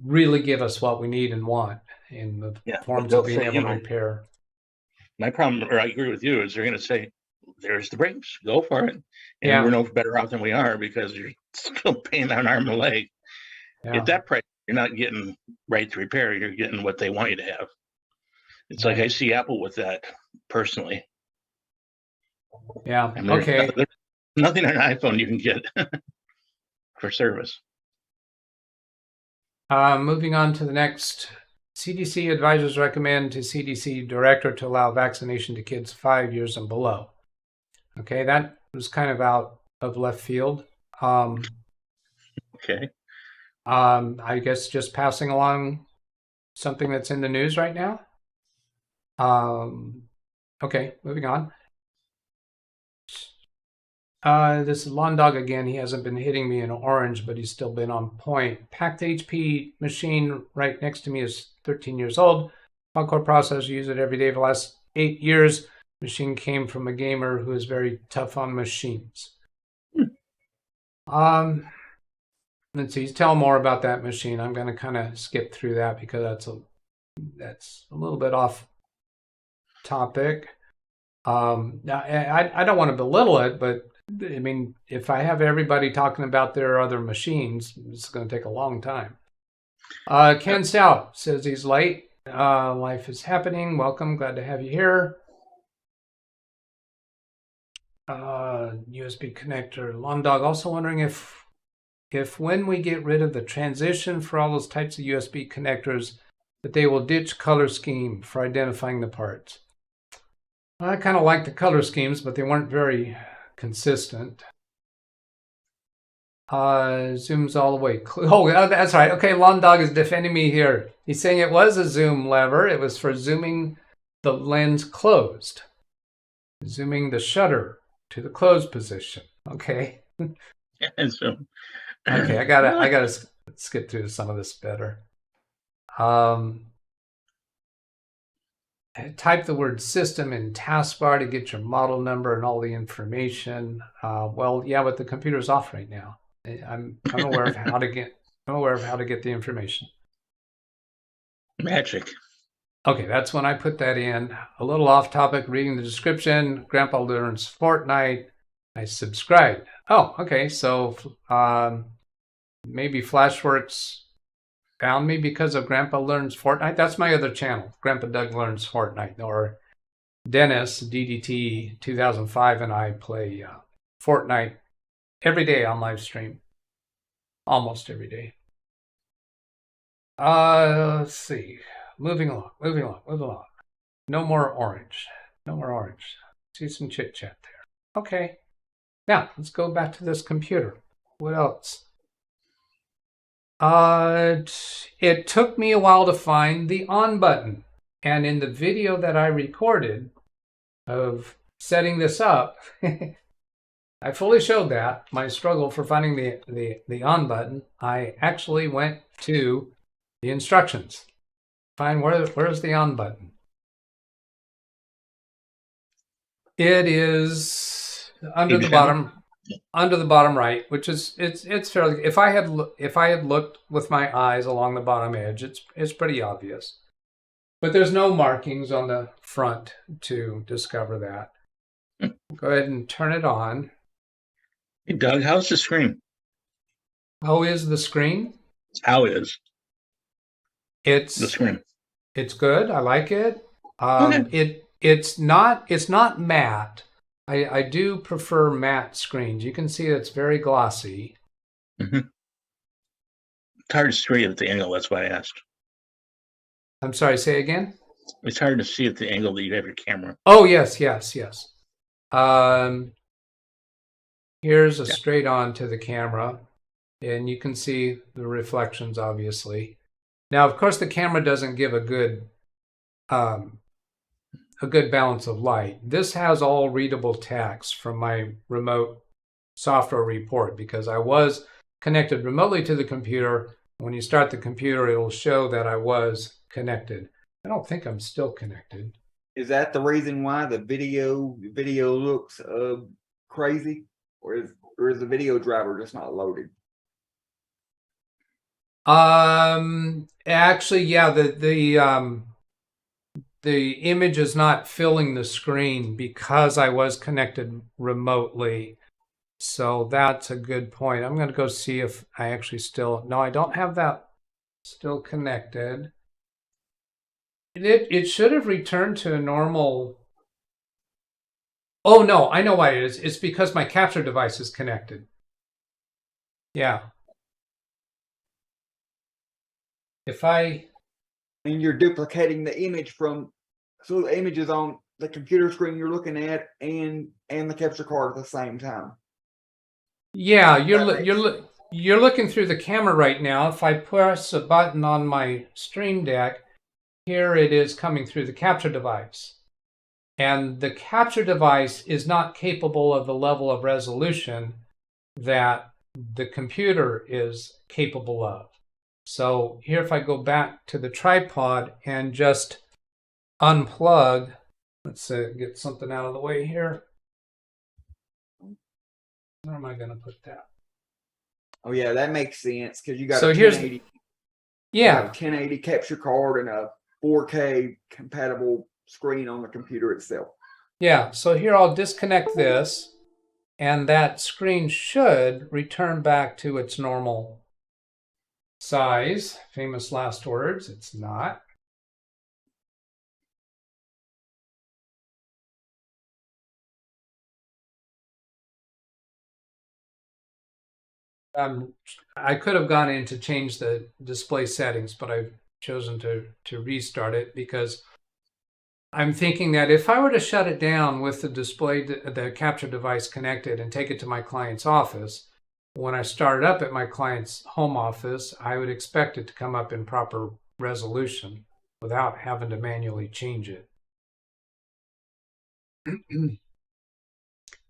really give us what we need and want in the forms of being able to repair. My problem, or I agree with you, is they're going to say, there's the brakes, go for it. And we're no better off than we are because you're still paying an arm and a leg. At that price, you're not getting right to repair, you're getting what they want you to have. It's like I see Apple with that personally. Yeah. And Okay. There's nothing on an iPhone you can get for service. Moving on to the next. CDC advisors recommend to CDC director to allow vaccination to kids 5 years and below. Okay, that was kind of out of left field. Okay. I guess just passing along something that's in the news right now. Okay, moving on. This is Lawn Dog again. He hasn't been hitting me in orange, but he's still been on point. Packed HP machine right next to me is 13 years old. Quad-core processor, use it every day for the last 8 years. Machine came from a gamer who is very tough on machines. Let's see. Tell more about that machine. I'm going to kind of skip through that because that's a little bit off topic. I don't want to belittle it, but I mean, if I have everybody talking about their other machines, it's going to take a long time. Ken Stout says he's late. Life is happening. Welcome. Glad to have you here. USB connector. Lawn Dog also wondering if when we get rid of the transition for all those types of USB connectors, that they will ditch color scheme for identifying the parts. I kind of like the color schemes, but they weren't very consistent. Zooms all the way. Oh, that's right. Okay, Lawn Dog is defending me here. He's saying it was a zoom lever. It was for zooming the lens closed. Zooming the shutter to the closed position. Okay. Okay, I gotta skip through some of this better. type the word system in taskbar to get your model number and all the information. Well, yeah, but the computer's off right now. I'm aware of how to get the information. Magic. Okay, that's when I put that in. A little off topic, reading the description. Grandpa Learns Fortnite. I subscribed. Oh, okay. So maybe Flashworks found me because of Grandpa Learns Fortnite. That's my other channel, Grandpa Doug Learns Fortnite. Or Dennis, DDT 2005, and I play Fortnite every day on live stream. Almost every day. Let's see. Moving along. No more orange. See some chit chat there. Okay. Now, let's go back to this computer. What else? It took me a while to find the on button. And in the video that I recorded of setting this up, I fully showed that, my struggle for finding the on button. I actually went to the instructions. Find where's the on button. It is under the bottom right, which is it's fairly. If I had looked with my eyes along the bottom edge, it's pretty obvious. But there's no markings on the front to discover that. Go ahead and turn it on. Hey Doug, how's the screen? How is the screen? How is it's the screen? It's good. I like it. Okay. It's not matte. I do prefer matte screens. You can see it's very glossy. Mm-hmm. It's hard to see at the angle. That's why I asked. I'm sorry. Say again. It's hard to see at the angle that you have your camera. Oh yes. Here's a straight on to the camera, and you can see the reflections. Obviously, now of course the camera doesn't give a good balance of light. This has all readable text from my remote software report because I was connected remotely to the computer. When you start the computer, it'll show that I was connected. I don't think I'm still connected. Is that the reason why the video looks crazy, or is the video driver just not loaded? Actually, yeah, the image is not filling the screen because I was connected remotely. So that's a good point. I'm going to go see if I actually still... No, I don't have that still connected. It should have returned to a normal... Oh, no, I know why it is. It's because my capture device is connected. Yeah. If I... And you're duplicating the image so the image is on the computer screen you're looking at and the capture card at the same time. Yeah, you're looking through the camera right now. If I press a button on my Stream Deck, here it is coming through the capture device. And the capture device is not capable of the level of resolution that the computer is capable of. So here, if I go back to the tripod and just unplug, let's get something out of the way here. Where am I going to put that? Oh yeah, that makes sense because you got so a 1080. Yeah, 1080 capture card and a 4K compatible screen on the computer itself. Yeah, so here I'll disconnect this, and that screen should return back to its normal size. Famous last words. It's not. I could have gone in to change the display settings, but I've chosen to restart it because I'm thinking that if I were to shut it down with the capture device connected and take it to my client's office, when I start it up at my client's home office, I would expect it to come up in proper resolution without having to manually change it.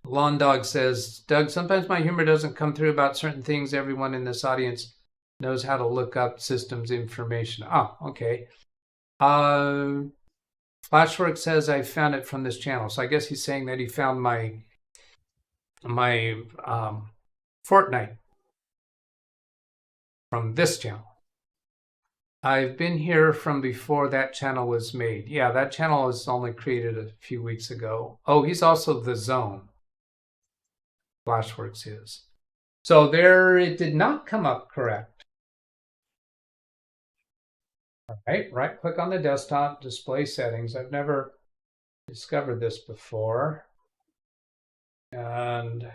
Lawn Dog says, Doug, sometimes my humor doesn't come through about certain things. Everyone in this audience knows how to look up systems information. Oh, okay. Flashworks says I found it from this channel. So I guess he's saying that he found my Fortnite from this channel. I've been here from before that channel was made. Yeah, that channel was only created a few weeks ago. Oh, he's also the Zone. Flashworks is. So there, it did not come up correct. All right click on the desktop, display settings. I've never discovered this before. And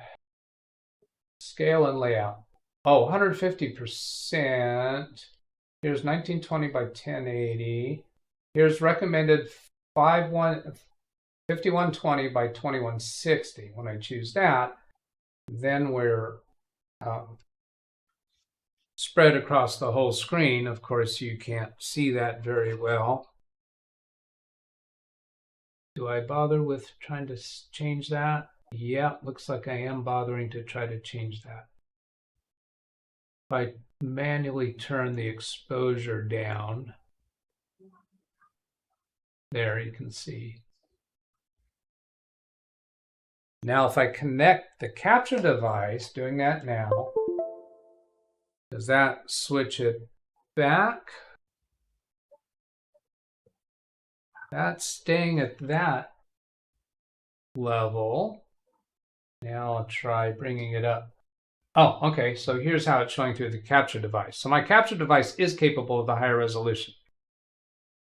scale and layout. Oh, 150%. Here's 1920 by 1080. Here's recommended 5120 by 2160. When I choose that, then we're spread across the whole screen. Of course, you can't see that very well. Do I bother with trying to change that? Yeah, looks like I am bothering to try to change that. If I manually turn the exposure down, there you can see. Now, if I connect the capture device, doing that now, does that switch it back? That's staying at that level. Now I'll try bringing it up. Oh, okay, so here's how it's showing through the capture device. So my capture device is capable of the higher resolution.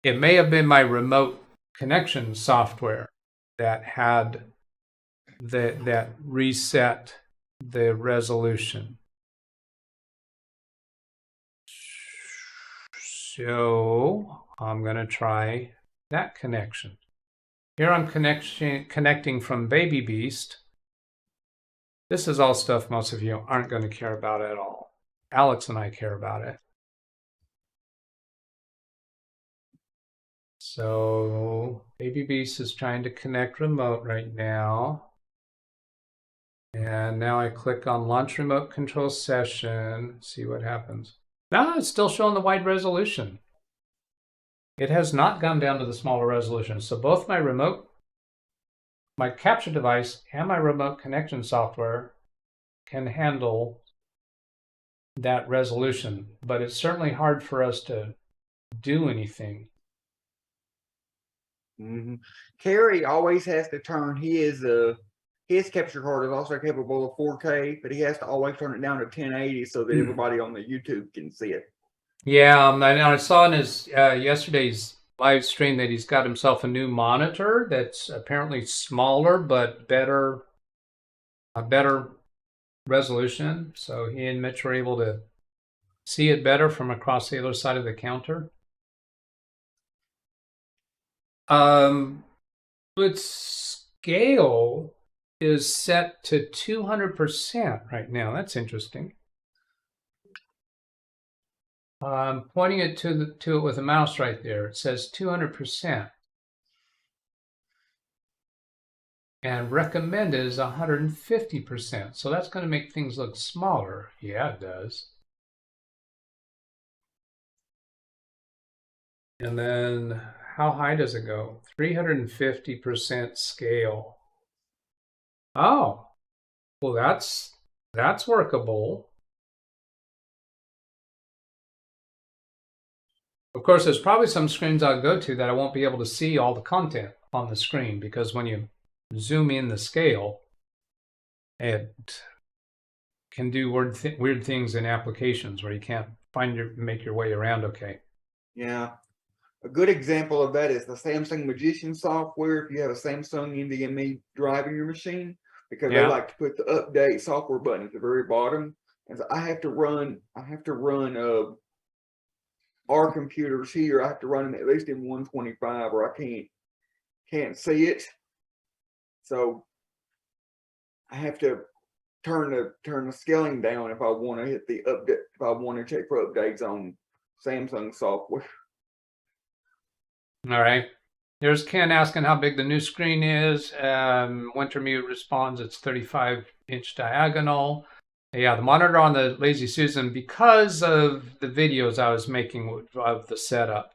It may have been my remote connection software that had that reset the resolution. So I'm going to try that connection. Here I'm connecting from Baby Beast. This is all stuff most of you aren't going to care about at all. Alex and I care about it. So Baby Beast is trying to connect remote right now. And now I click on Launch Remote Control Session, see what happens. No, it's still showing the wide resolution. It has not gone down to the smaller resolution. So both my capture device and my remote connection software can handle that resolution, but it's certainly hard for us to do anything. Kerry always has to turn his capture card is also capable of 4K, but he has to always turn it down to 1080 so that everybody on the YouTube can see it. Yeah, I saw in his yesterday's live stream that he's got himself a new monitor that's apparently smaller but a better resolution. So he and Mitch were able to see it better from across the other side of the counter. But scale is set to 200% right now. That's interesting. I'm pointing it to it with a mouse right there. It says 200%. And recommended is 150%. So that's going to make things look smaller. Yeah, it does. And then how high does it go? 350% scale. Oh, well, that's workable. Of course, there's probably some screens I'll go to that I won't be able to see all the content on the screen, because when you zoom in the scale, it can do weird things in applications where you can't make your way around okay. Yeah. A good example of that is the Samsung Magician software. If you have a Samsung NVMe drive in your machine, because they like to put the update software button at the very bottom, and so I have to run our computers here. I have to run them at least in 125, or I can't see it. So I have to turn the scaling down if I want to hit the update. If I want to check for updates on Samsung software. All right. There's Ken asking how big the new screen is. Wintermute responds it's 35-inch diagonal. Yeah, the monitor on the Lazy Susan, because of the videos I was making of the setup.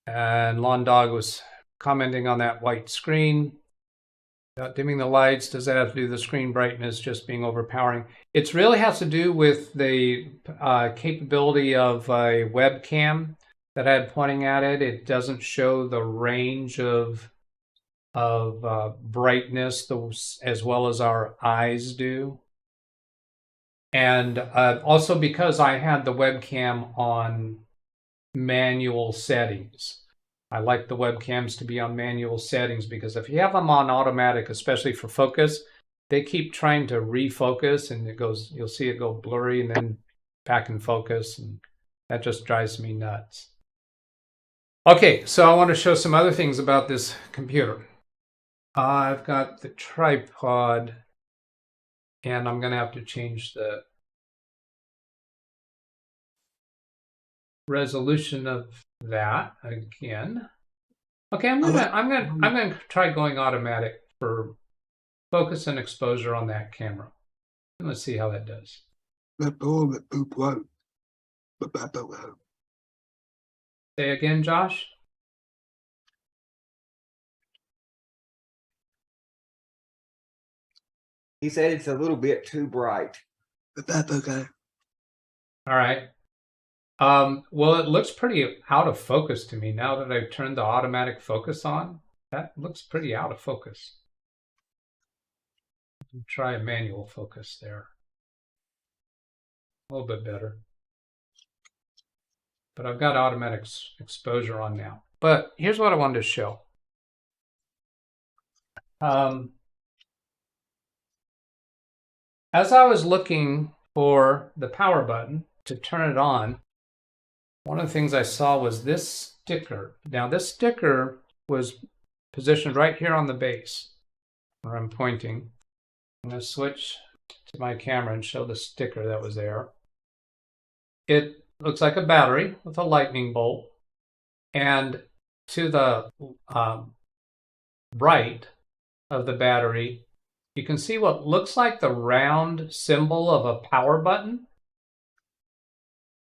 And Lawn Dog was commenting on that white screen. Dimming the lights, does that have to do with the screen brightness just being overpowering? It really has to do with the capability of a webcam that I had pointing at it. It doesn't show the range of brightness as well as our eyes do. And also because I had the webcam on manual settings. I like the webcams to be on manual settings because if you have them on automatic, especially for focus, they keep trying to refocus and you'll see it go blurry and then back in focus, and that just drives me nuts. Okay, so I want to show some other things about this computer. I've got the tripod and I'm going to have to change the resolution of that again. Okay, I'm gonna try going automatic for focus and exposure on that camera. And let's see how that does. Say again, Josh. He said it's a little bit too bright. But that's okay. All right. Well, it looks pretty out of focus to me now that I've turned the automatic focus on. That looks pretty out of focus. Try a manual focus there. A little bit better. But I've got automatic exposure on now. But here's what I wanted to show. As I was looking for the power button to turn it on, one of the things I saw was this sticker. Now, this sticker was positioned right here on the base where I'm pointing. I'm going to switch to my camera and show the sticker that was there. It looks like a battery with a lightning bolt. And to the right of the battery, you can see what looks like the round symbol of a power button.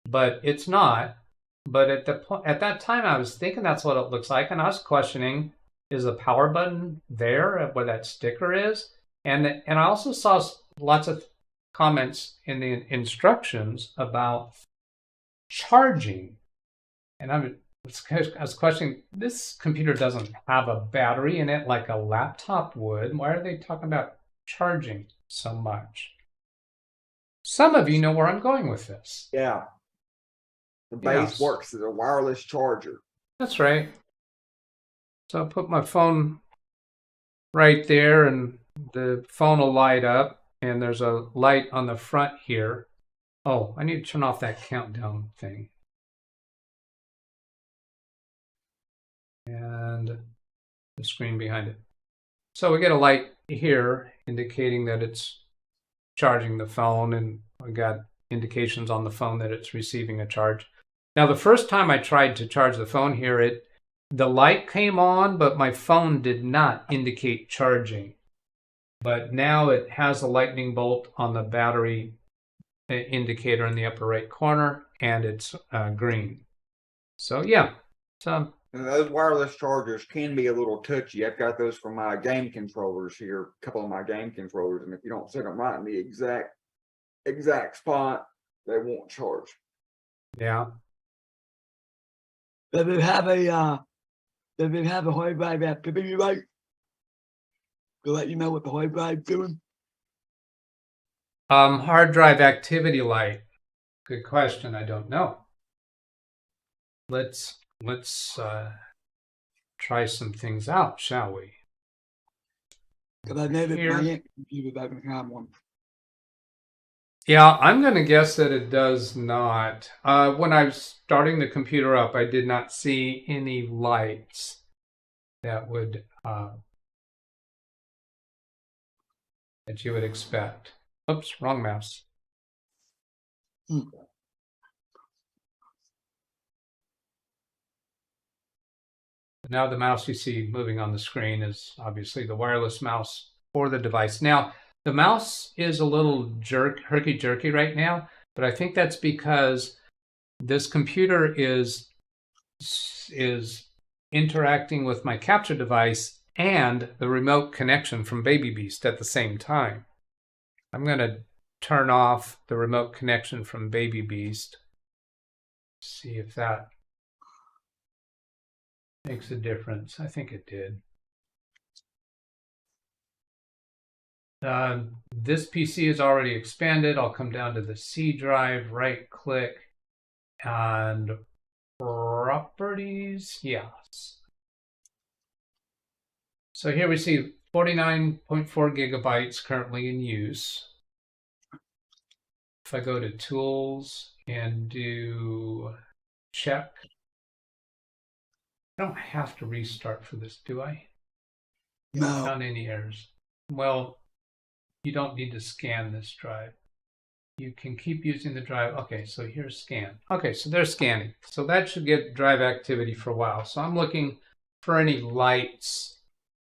But it's not. But at that time, I was thinking that's what it looks like, and I was questioning, is the power button there where that sticker is? And I also saw lots of comments in the instructions about charging, and I was questioning, this computer doesn't have a battery in it like a laptop would. Why are they talking about charging so much? Some of you know where I'm going with this. Yeah. The base works as a wireless charger. That's right. So I'll put my phone right there and the phone will light up, and there's a light on the front here. Oh, I need to turn off that countdown thing. And the screen behind it. So we get a light here indicating that it's charging the phone, and we got indications on the phone that it's receiving a charge. Now, the first time I tried to charge the phone here, the light came on, but my phone did not indicate charging. But now it has a lightning bolt on the battery indicator in the upper right corner, and it's green. So, yeah. So, and those wireless chargers can be a little touchy. I've got those for my game controllers here, a couple of my game controllers, and if you don't set them right in the exact spot, they won't charge. Yeah. Does it have a hard drive activity light to let you know what the hard drive's doing? Hard drive activity light. Good question. I don't know. Let's try some things out, shall we? Because I know that my computer doesn't have one. Yeah, I'm going to guess that it does not. When I was starting the computer up, I did not see any lights that would that you would expect. Oops, wrong mouse. Now the mouse you see moving on the screen is obviously the wireless mouse for the device. Now, the mouse is a little herky-jerky right now, but I think that's because this computer is interacting with my capture device and the remote connection from Baby Beast at the same time. I'm going to turn off the remote connection from Baby Beast. See if that makes a difference. I think it did. This PC is already expanded. I'll come down to the C drive, right click, and properties. Yes. So here we see 49.4 gigabytes currently in use. If I go to tools and do check, I don't have to restart for this, do I? No. Not any errors. Well, you don't need to scan this drive. You can keep using the drive. Okay, so here's scan. Okay, so they're scanning. So that should get drive activity for a while. So I'm looking for any lights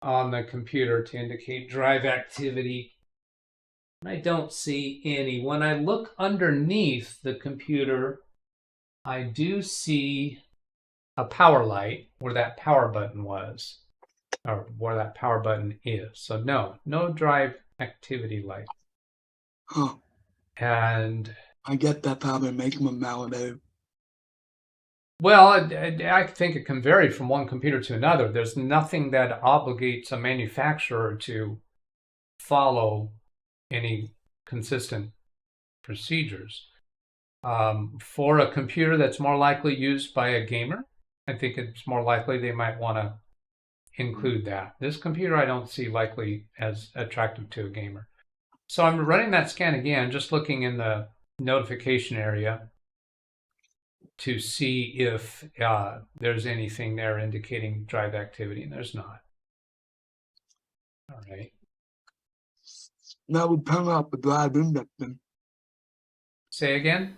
on the computer to indicate drive activity. I don't see any. When I look underneath the computer, I do see a power light where that power button was, or where that power button is. So no drive activity light. Huh. And I get that probably make them a malady. well, I think it can vary from one computer to another. There's nothing that obligates a manufacturer to follow any consistent procedures. For a computer that's more likely used by a gamer, I think it's more likely they might want to include that. This computer I don't see likely as attractive to a gamer. So I'm running that scan again, just looking in the notification area to see if there's anything there indicating drive activity, and there's not. All right. Now we turn off the drive indexing. Say again?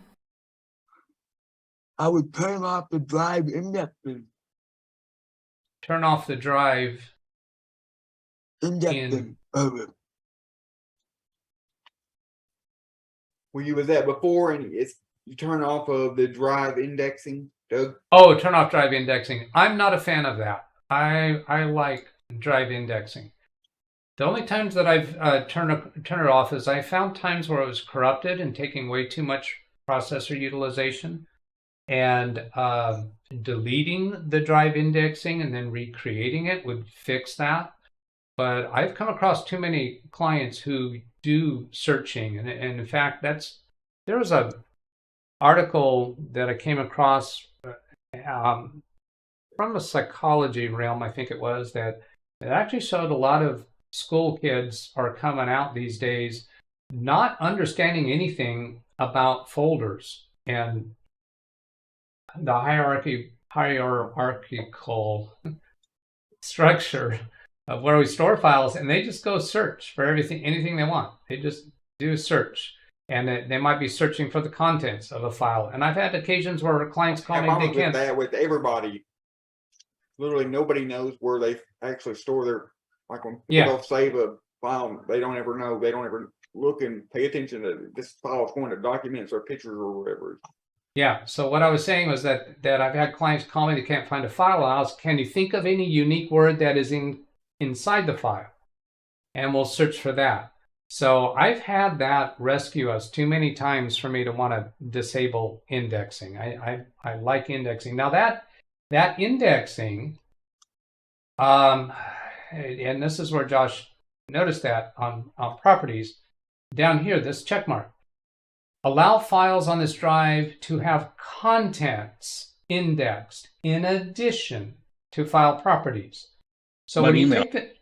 I would turn off the drive indexing. Turn off the drive. Indexing. Where you was at before, and you turn off of the drive indexing, Doug? Oh, turn off drive indexing. I'm not a fan of that. I like drive indexing. The only times that I've turned it off is I found times where it was corrupted and taking way too much processor utilization, and deleting the drive indexing and then recreating it would fix that. But I've come across too many clients who do searching, and in fact, there was a article that I came across from a psychology realm, I think it was, that it actually showed a lot of school kids are coming out these days not understanding anything about folders and the hierarchical structure of where we store files, and they just go search for anything they want. They just do a search, and they might be searching for the contents of a file. And I've had occasions where clients call me, they can't. That with everybody, literally nobody knows where they actually store their. Like when people save a file, they don't ever know. They don't ever look and pay attention to this file is going to documents or pictures or whatever. Yeah. So what I was saying was that I've had clients call me, they can't find a file. I'll ask, can you think of any unique word that is inside the file? And we'll search for that. So I've had that rescue us too many times for me to want to disable indexing. I like indexing. Now that indexing, and this is where Josh noticed that on properties, down here, this check mark. Allow files on this drive to have contents indexed in addition to file properties. So when you take that,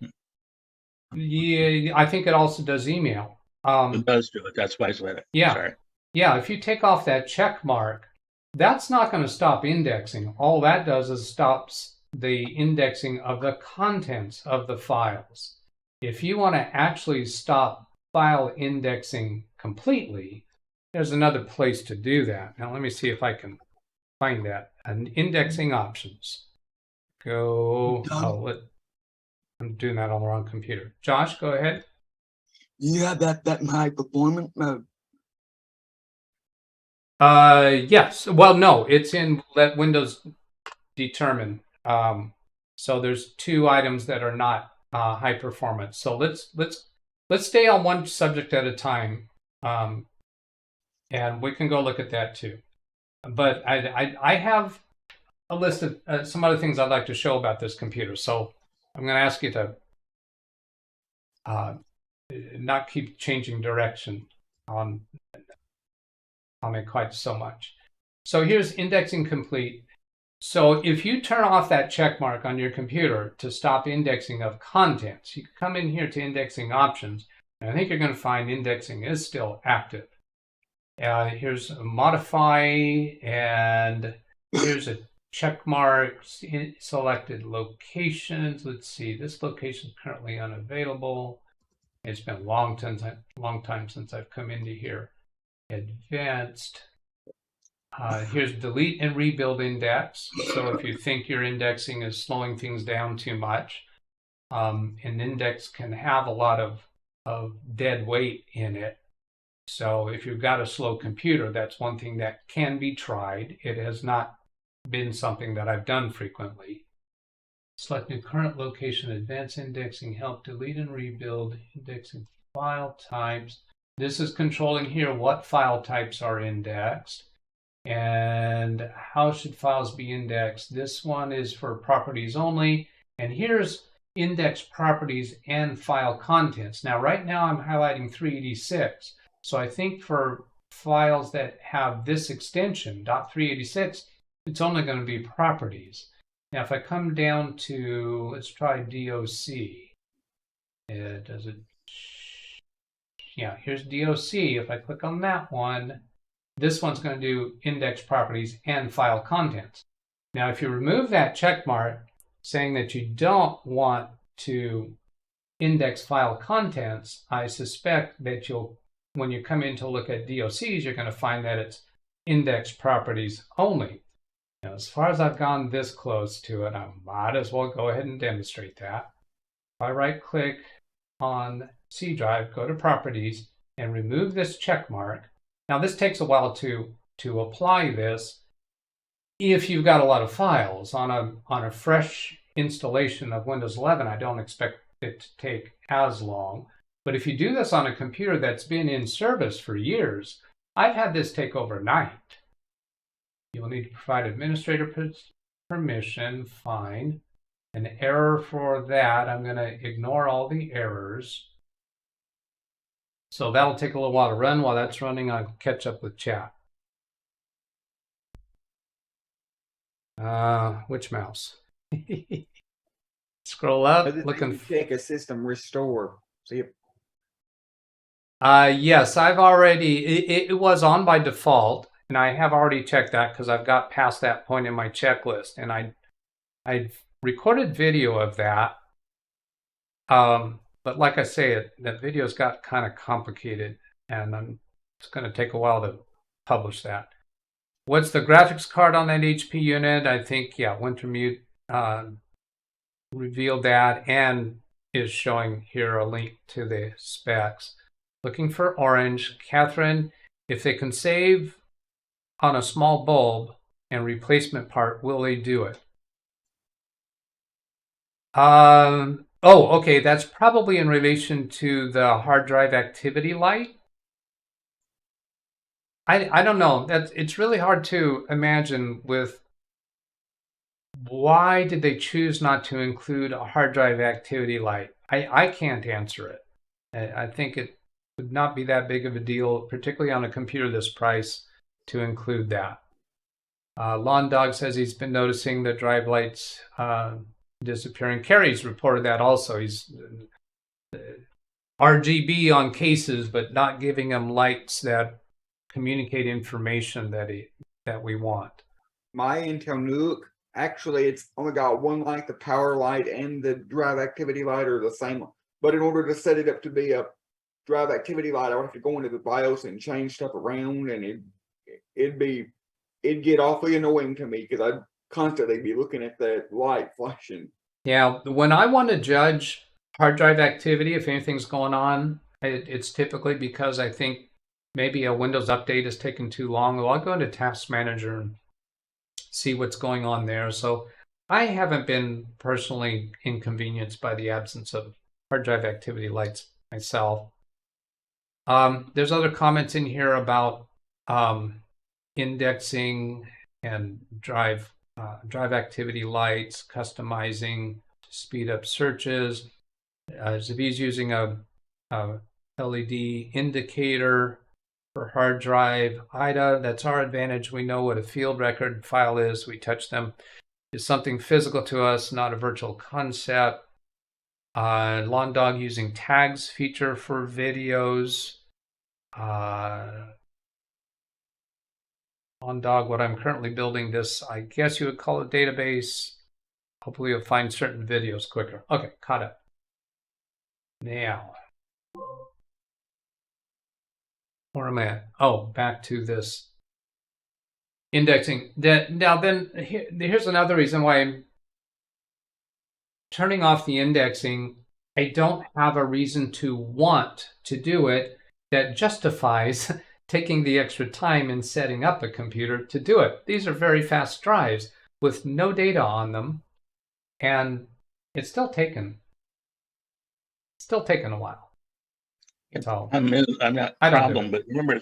yeah, I think it also does email. It does do it. That's why I said it. Yeah. Sorry. Yeah, if you take off that check mark, that's not going to stop indexing. All that does is stops the indexing of the contents of the files. If you want to actually stop file indexing completely, there's another place to do that. Now let me see if I can find that. And indexing options. Go. I'm doing that on the wrong computer. Josh, go ahead. You have that in high performance mode. Yes. Well, no, it's in let Windows determine. So there's 2 items that are not high performance. So let's stay on one subject at a time, and we can go look at that too. But I have a list of some other things I'd like to show about this computer. So I'm going to ask you to not keep changing direction on me quite so much. So here's indexing complete. So if you turn off that check mark on your computer to stop indexing of contents, you can come in here to indexing options, and I think you're going to find indexing is still active. Here's a modify, and here's a check mark, selected locations. Let's see, this location is currently unavailable. It's been a long time since I've come into here. Advanced. Here's delete and rebuild index. So if you think your indexing is slowing things down too much, an index can have a lot of dead weight in it. So if you've got a slow computer, that's one thing that can be tried. It has not been something that I've done frequently. Select new current location, advanced indexing, help delete and rebuild, indexing file types. This is controlling here what file types are indexed and how should files be indexed. This one is for properties only, and here's index properties and file contents. Now right now I'm highlighting 386, so I think for files that have this extension .386, it's only going to be properties. Now if I come down to, let's try DOC, does it? Yeah, here's DOC. If I click on that one, this one's going to do index properties and file contents. Now, if you remove that check mark saying that you don't want to index file contents, I suspect that when you come in to look at DOCs, you're going to find that it's index properties only. Now, as far as I've gone this close to it, I might as well go ahead and demonstrate that. If I right-click on C drive, go to properties, and remove this check mark. Now this takes a while to apply this. If you've got a lot of files on a fresh installation of Windows 11, I don't expect it to take as long. But if you do this on a computer that's been in service for years, I've had this take overnight. You will need to provide administrator permission. Fine. An error for that. I'm going to ignore all the errors. So that'll take a little while to run. While that's running, I'll catch up with chat. Which mouse? Scroll up, looking. Check a system restore. See if. Yes, I've already. It was on by default, and I have already checked that because I've got past that point in my checklist, and I recorded video of that. But like I say, that video's got kind of complicated, and it's going to take a while to publish that. What's the graphics card on that HP unit? I think, yeah, Wintermute revealed that and is showing here a link to the specs. Looking for orange. Catherine, if they can save on a small bulb and replacement part, will they do it? Oh, okay, that's probably in relation to the hard drive activity light. I don't know. It's really hard to imagine with why did they choose not to include a hard drive activity light. I can't answer it. I think it would not be that big of a deal, particularly on a computer this price, to include that. Lawn Dog says he's been noticing the drive lights disappearing. Kerry's reported that also. He's RGB on cases, but not giving them lights that communicate information that we want. My Intel Nuke, actually, it's only got one light. The power light and the drive activity light are the same. But in order to set it up to be a drive activity light, I would have to go into the BIOS and change stuff around, and it'd get awfully annoying to me because I'd constantly be looking at that light flashing. Yeah, when I want to judge hard drive activity, if anything's going on, it's typically because I think maybe a Windows update is taking too long. Well, I'll go into Task Manager and see what's going on there. So I haven't been personally inconvenienced by the absence of hard drive activity lights myself. There's other comments in here about indexing and drive activity lights, customizing to speed up searches. Zavi's using a LED indicator for hard drive. IDA, that's our advantage. We know what a field record file is. We touch them. It's something physical to us, not a virtual concept. Lawn Dog using tags feature for videos. On Dog, what I'm currently building this, I guess you would call it database. Hopefully you'll find certain videos quicker. Okay, caught up. Now, where am I at? Oh, back to this indexing. Here's another reason why I'm turning off the indexing. I don't have a reason to want to do it that justifies taking the extra time in setting up a computer to do it. These are very fast drives with no data on them, and it's still taking a while. So I'm not a problem, but remember,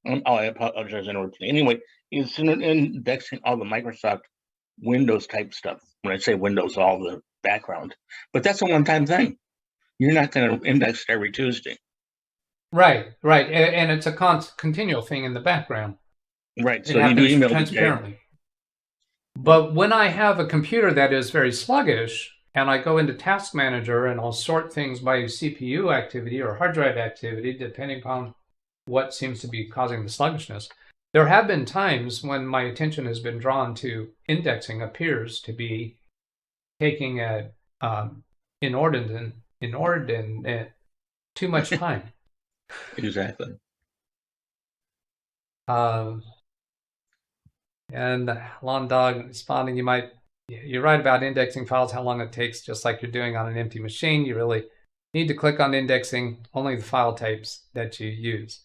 I apologize for interrupting. Anyway, it's indexing all the Microsoft Windows type stuff. When I say Windows, all the background, but that's a one-time thing. You're not going to index it every Tuesday. Right, and it's a continual thing in the background. Right, so you do email transparently. But when I have a computer that is very sluggish, and I go into Task Manager and I'll sort things by CPU activity or hard drive activity, depending upon what seems to be causing the sluggishness, there have been times when my attention has been drawn to indexing appears to be taking a inordinate too much time. Exactly. And Lawn Dog responding, you're right about indexing files, how long it takes, just like you're doing on an empty machine. You really need to click on indexing only the file types that you use.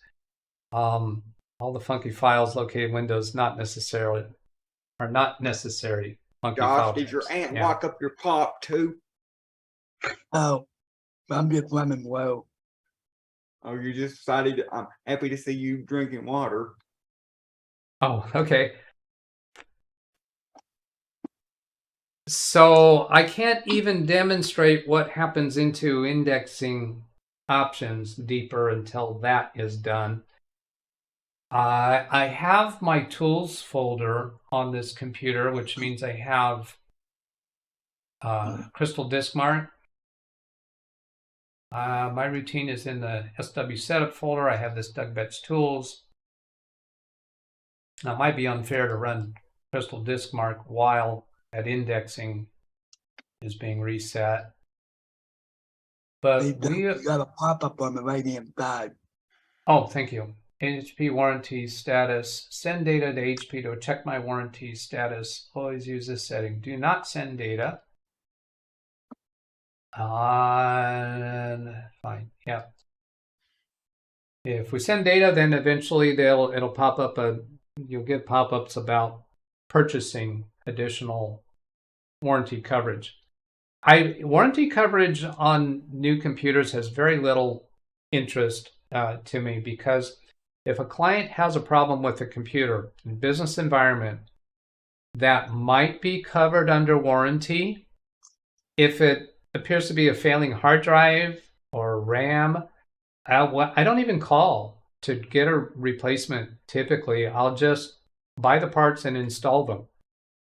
All the funky files located in Windows are not necessary. Funky file Josh, did your types. aunt lock up your pop too? Oh, I'm just running low. Oh, you just decided. I'm happy to see you drinking water. Oh, okay. So I can't even demonstrate what happens into indexing options deeper until that is done. I have my tools folder on this computer, which means I have Crystal Disk Mark. My routine is in the SW Setup folder. I have this DougBetts Tools. Now, it might be unfair to run Crystal Disk Mark while that indexing is being reset. But You got a pop-up on the right-hand side. Oh, thank you. HP warranty status. Send data to HP to check my warranty status. Always use this setting. Do not send data. Fine. Yeah. If we send data, then eventually it'll pop up you'll get pop-ups about purchasing additional warranty coverage. Warranty coverage on new computers has very little interest to me, because if a client has a problem with a computer in business environment that might be covered under warranty, if it appears to be a failing hard drive or RAM, I don't even call to get a replacement. Typically, I'll just buy the parts and install them,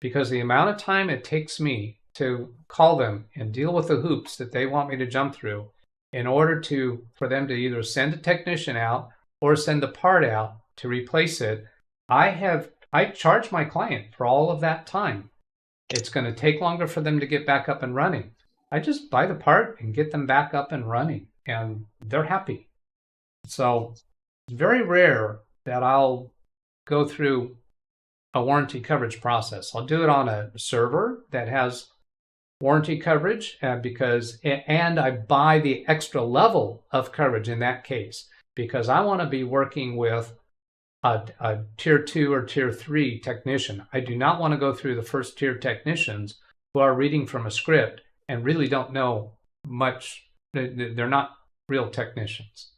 because the amount of time it takes me to call them and deal with the hoops that they want me to jump through in order for them to either send a technician out or send the part out to replace it, I charge my client for all of that time. It's going to take longer for them to get back up and running. I just buy the part and get them back up and running, and they're happy. So it's very rare that I'll go through a warranty coverage process. I'll do it on a server that has warranty coverage and I buy the extra level of coverage in that case, because I want to be working with a tier 2 or tier 3 technician. I do not want to go through the first tier technicians who are reading from a script and really don't know much. They're not real technicians.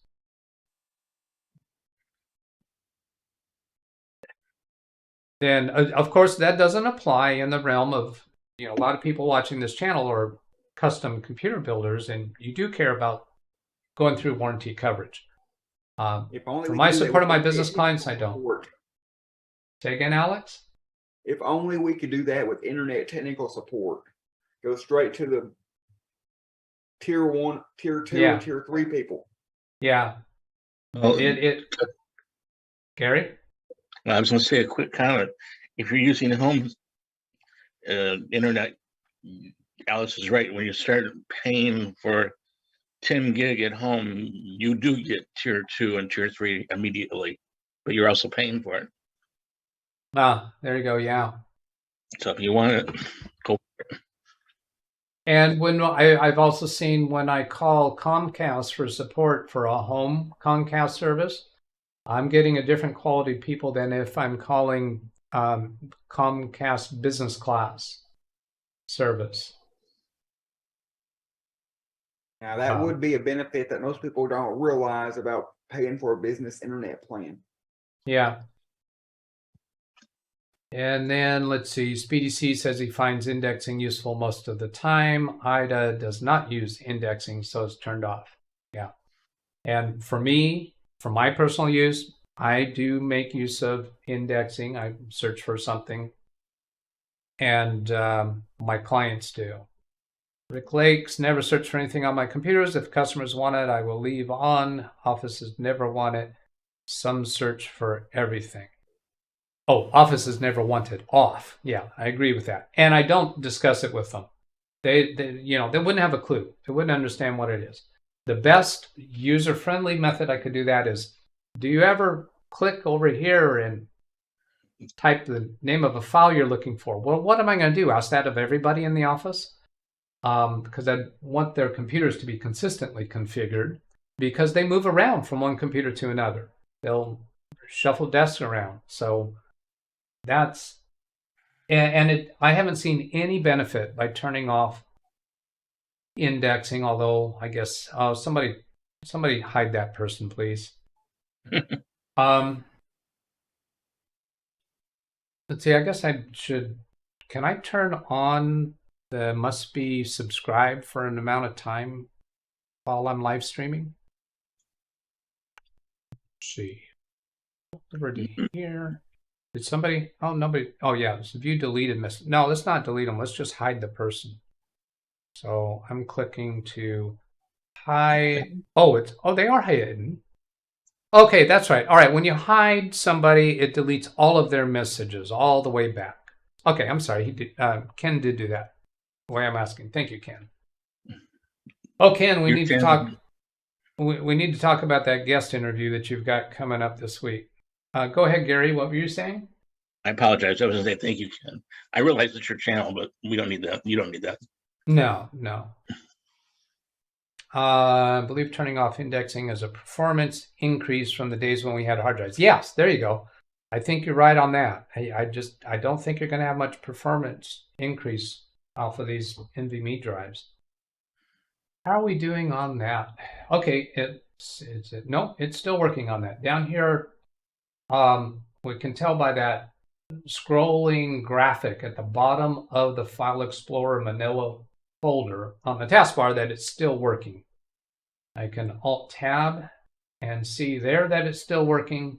Then, of course, that doesn't apply in the realm of, a lot of people watching this channel are custom computer builders, and you do care about going through warranty coverage. For my support of my business clients, I don't. Say again, Alex? If only we could do that with internet technical support. Go straight to the tier 1, tier 2, and tier 3 people. Yeah. Well, Gary? I was going to say a quick comment. If you're using home internet, Alice is right. When you start paying for 10 gig at home, you do get tier 2 and tier 3 immediately, but you're also paying for it. Ah, there you go. Yeah. So if you want it, go for it. And when I've also seen when I call Comcast for support for a home Comcast service, I'm getting a different quality people than if I'm calling Comcast business class service. Now, that would be a benefit that most people don't realize about paying for a business internet plan. Yeah. And then let's see, Speedy C says he finds indexing useful most of the time. Ida does not use indexing, so it's turned off. Yeah. And for me, for my personal use, I do make use of indexing. I search for something, and my clients do. Rick Lakes, never search for anything on my computers. If customers want it, I will leave on. Offices never want it. Some search for everything. Oh, offices never want it off. Yeah, I agree with that. And I don't discuss it with them. They wouldn't have a clue. They wouldn't understand what it is. The best user-friendly method I could do that is, do you ever click over here and type the name of a file you're looking for? Well, what am I going to do? Ask that of everybody in the office? Because I want their computers to be consistently configured, because they move around from one computer to another. They'll shuffle desks around. So that's, I haven't seen any benefit by turning off indexing, although I guess somebody hide that person, please. Let's see, I guess I should, can I turn on the must be subscribed for an amount of time while I'm live streaming? Let's see. Already here. Did somebody, oh, nobody, oh yeah, so view deleted message. No, let's not delete them. Let's just hide the person. So I'm clicking to hide. Oh, they are hidden. Okay, that's right. All right, when you hide somebody, it deletes all of their messages all the way back. Okay, I'm sorry. Ken did do that. The way I'm asking. Thank you, Ken. Oh, Ken, we need to talk. We need to talk about that guest interview that you've got coming up this week. Go ahead, Gary. What were you saying? I apologize. I was going to say thank you, Ken. I realize it's your channel, but we don't need that. You don't need that. No. I believe turning off indexing is a performance increase from the days when we had hard drives. Yes, there you go. I think you're right on that. I don't think you're going to have much performance increase off of these NVMe drives. How are we doing on that? Okay, no, it's still working on that. Down here, we can tell by that scrolling graphic at the bottom of the File Explorer Manila folder on the taskbar that it's still working. I can Alt-Tab and see there that it's still working,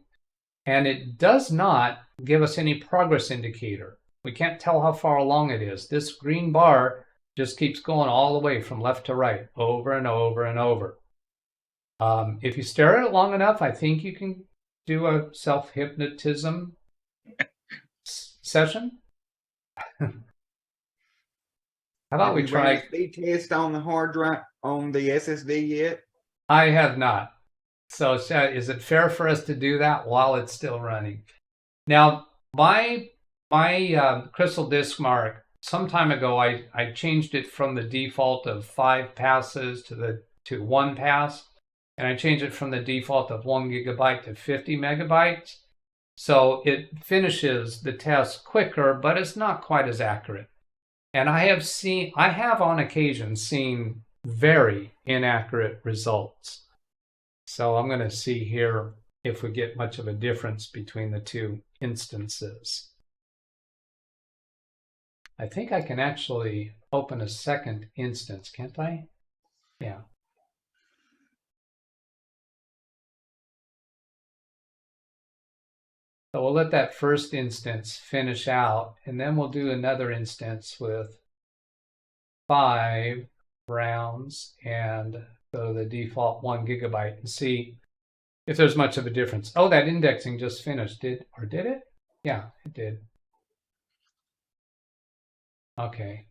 and it does not give us any progress indicator. We can't tell how far along it is. This green bar just keeps going all the way from left to right, over and over and over. If you stare at it long enough, I think you can do a self-hypnotism session. How about we try a speed test on the hard drive, on the SSD yet? I have not. So is it fair for us to do that while it's still running? Now, my Crystal Disk Mark, some time ago, I changed it from the default of 5 passes to 1 pass, and I changed it from the default of 1 gigabyte to 50 megabytes. So it finishes the test quicker, but it's not quite as accurate. And I have on occasion seen very inaccurate results. So I'm going to see here if we get much of a difference between the two instances. I think I can actually open a second instance, can't I? Yeah. So we'll let that first instance finish out, and then we'll do another instance with 5 rounds and go to the default 1 gigabyte and see if there's much of a difference. Oh, that indexing just finished. Did it? Yeah, it did. Okay.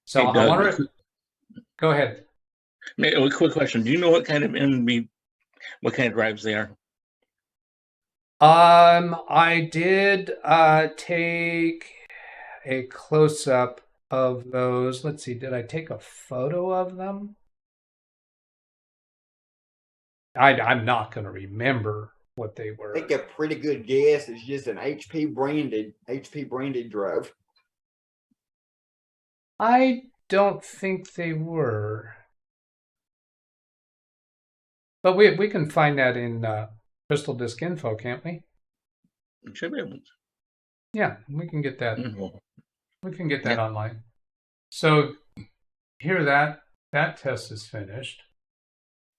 So Hey, Doug, I wonder. Go ahead. A quick question. Do you know what kind of what kind of drives they are? I did take a close-up of those. Let's see, did I take a photo of them? I'm not going to remember what they were. I think a pretty good guess is just an HP branded drive. I don't think they were. But we can find that in Crystal Disk Info, can't we? Should be able to. Yeah, we can get that. Mm-hmm. We can get that online. So here that test is finished.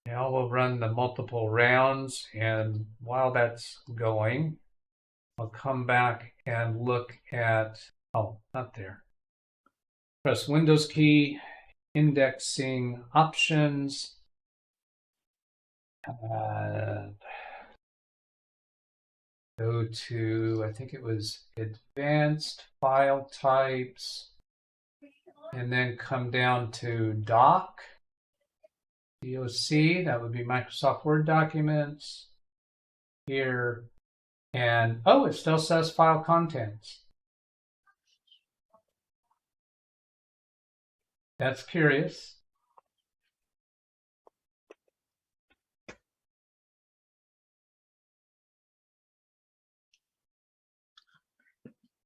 Now we'll run the multiple rounds, and while that's going, I'll come back and look at, oh, not there. Press Windows key, indexing options. Go to, I think it was advanced file types, and then come down to doc. DOC, that would be Microsoft Word documents here. And oh, it still says file contents. That's curious.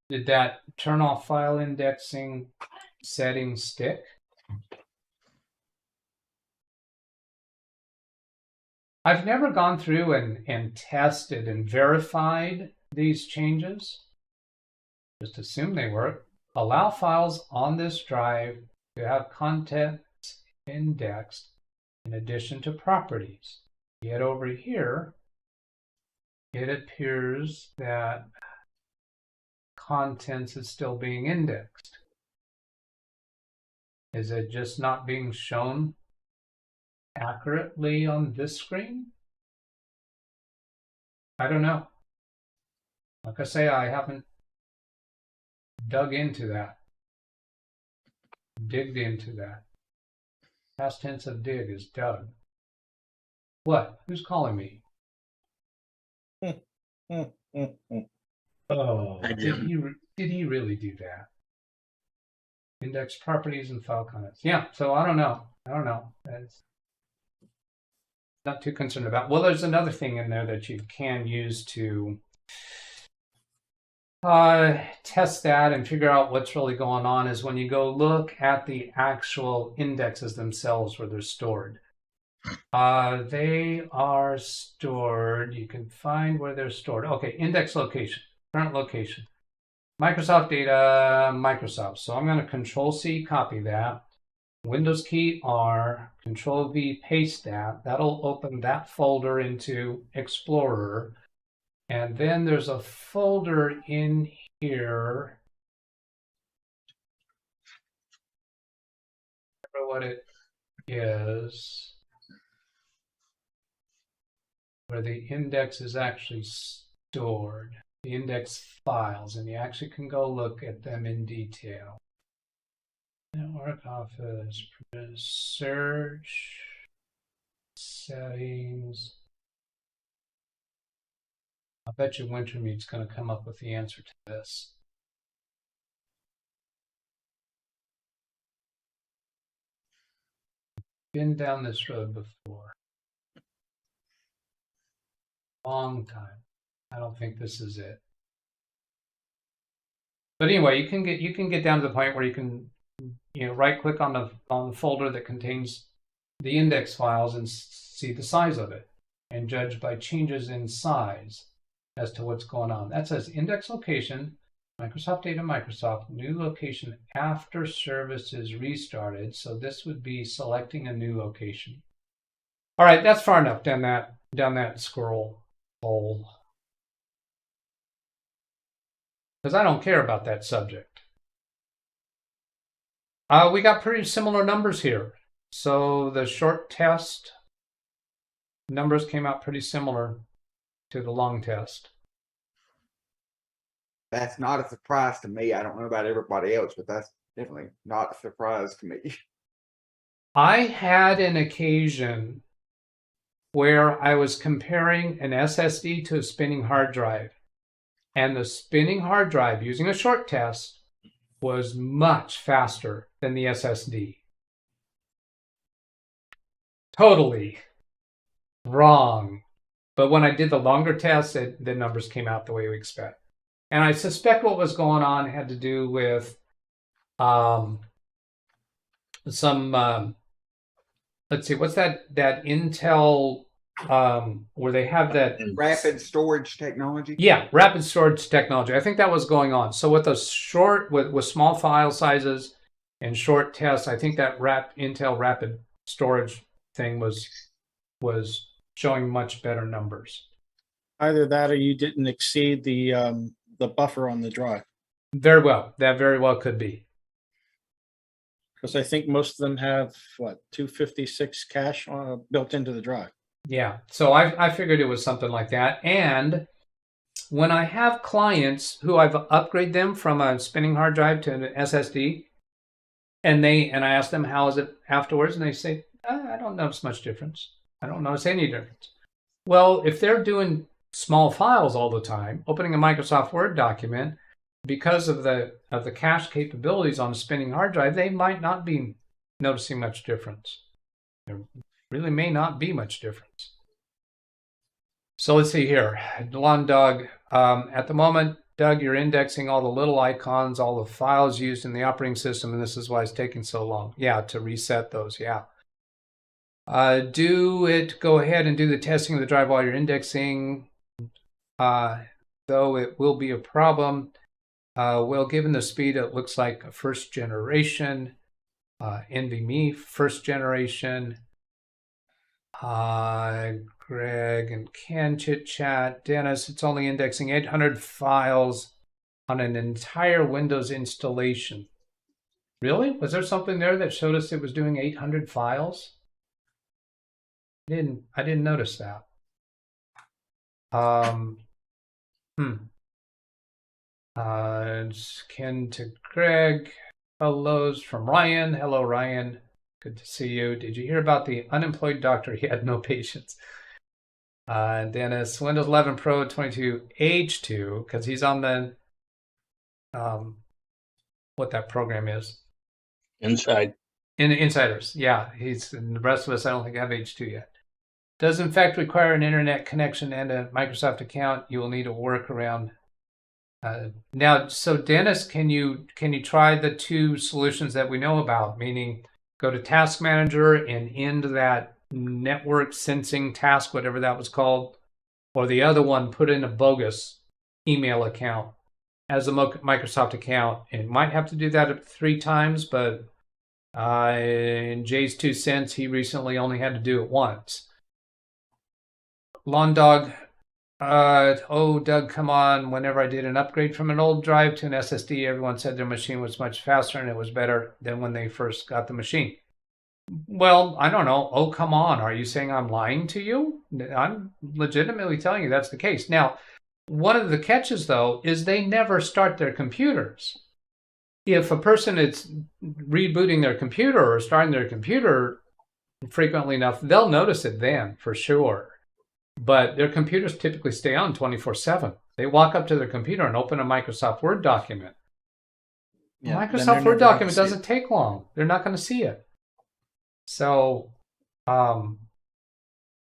Did that turn off file indexing setting stick? I've never gone through and tested and verified these changes. Just assume they work. Allow files on this drive to have contents indexed in addition to properties. Yet over here, it appears that contents is still being indexed. Is it just not being shown accurately on this screen? I don't know. Like I say, I haven't dug into that. Digged into that. Past tense of dig is dug. What? Who's calling me? Oh, did he really do that? Index properties and file contents. Yeah, so I don't know. That's not too concerned about. Well, there's another thing in there that you can use to test that and figure out what's really going on is when you go look at the actual indexes themselves where they're stored. They are stored. You can find where they're stored. Okay, index location, current location. Microsoft data, Microsoft. So I'm going to Control-C, copy that. Windows key R, Control-V, paste that. That'll open that folder into Explorer. And then there's a folder in here. I don't know what it is. Where the index is actually stored. The index files. And you actually can go look at them in detail. Network Office, search, settings. I bet you Wintermeat's going to come up with the answer to this. Been down this road before. Long time. I don't think this is it. But anyway, you can get down to the point where you can, right click on the folder that contains the index files and see the size of it and judge by changes in size as to what's going on. That says index location, Microsoft Data, Microsoft, new location after service is restarted. So this would be selecting a new location. All right, that's far enough down that scroll hole. Because I don't care about that subject. We got pretty similar numbers here. So the short test numbers came out pretty similar to the long test. That's not a surprise to me. I don't know about everybody else, but that's definitely not a surprise to me. I had an occasion where I was comparing an SSD to a spinning hard drive. And the spinning hard drive using a short test was much faster than the SSD. Totally wrong. But when I did the longer test, the numbers came out the way we expect. And I suspect what was going on had to do with let's see, what's that Intel where they have that rapid storage technology? Yeah, rapid storage technology. I think that was going on. So with the with small file sizes and short tests, I think that Intel rapid storage thing was showing much better numbers. Either that or you didn't exceed the buffer on the drive. Very well. That very well could be. Because I think most of them have, 256 cache built into the drive. Yeah, so I figured it was something like that. And when I have clients who I've upgraded them from a spinning hard drive to an SSD, and I ask them how is it afterwards, and they say, I don't notice much difference. I don't notice any difference. Well, if they're doing small files all the time, opening a Microsoft Word document, because of the cache capabilities on a spinning hard drive, they might not be noticing much difference. There really may not be much difference. So let's see here. Doug, at the moment, Doug, you're indexing all the little icons, all the files used in the operating system, and this is why it's taking so long. Yeah, to reset those, yeah. Go ahead and do the testing of the drive while you're indexing, though it will be a problem. Well, given the speed, it looks like a first generation. NVMe, first generation. Greg and Ken chit chat. Dennis, it's only indexing 800 files on an entire Windows installation. Really? Was there something there that showed us it was doing 800 files? I didn't notice that. Ken to Greg. Hellos from Ryan. Hello, Ryan. Good to see you. Did you hear about the unemployed doctor? He had no patience. Dennis, Windows 11 Pro 22H2, because he's on the, what that program is. Insiders. Yeah, and the rest of us, I don't think have H2 yet. Does in fact require an internet connection and a Microsoft account. You will need a workaround. Now, so Dennis, can you try the two solutions that we know about? Meaning, go to Task Manager and into that network sensing task, whatever that was called, or the other one, put in a bogus email account as a Microsoft account. And might have to do that up to 3 times, but in Jay's 2 cents, he recently only had to do it once. Lawn Dog. Doug, come on. Whenever I did an upgrade from an old drive to an SSD, everyone said their machine was much faster and it was better than when they first got the machine. Well, I don't know. Oh, come on. Are you saying I'm lying to you? I'm legitimately telling you that's the case. Now, one of the catches, though, is they never start their computers. If a person is rebooting their computer or starting their computer frequently enough, they'll notice it then, for sure. But their computers typically stay on 24/7. They walk up to their computer and open a Microsoft Word document. Yeah, Microsoft Word document doesn't take long. They're not going to see it. So, Lawn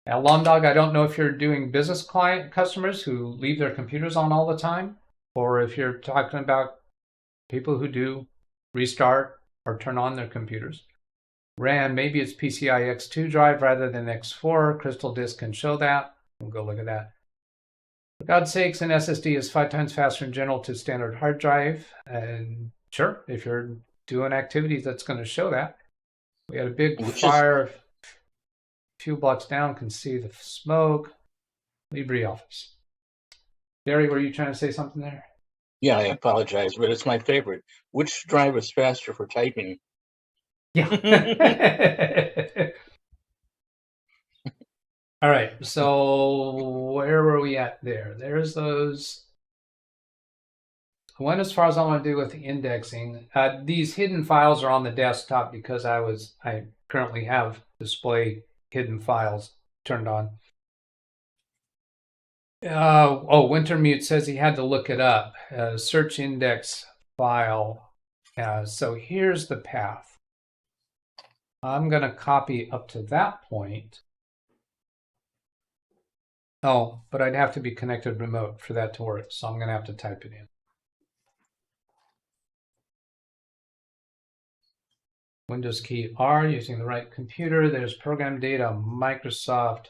Dog, I don't know if you're doing business customers who leave their computers on all the time, or if you're talking about people who do restart or turn on their computers. RAM, maybe it's PCI X2 drive rather than X4. Crystal Disk can show that. We'll go look at that. For God's sakes, an SSD is 5 times faster in general to standard hard drive. And sure, if you're doing activities, that's going to show that. We had a big fire a few blocks down, can see the smoke. LibreOffice. Gary, were you trying to say something there? Yeah, I apologize, but it's my favorite. Which drive is faster for typing? Yeah. All right, so where were we at there? There's those. I went as far as I want to do with the indexing. These hidden files are on the desktop because I currently have display hidden files turned on. Wintermute says he had to look it up. Search index file. So here's the path. I'm going to copy up to that point. Oh, but I'd have to be connected remote for that to work, so I'm going to have to type it in. Windows key R using the right computer. There's program data, Microsoft,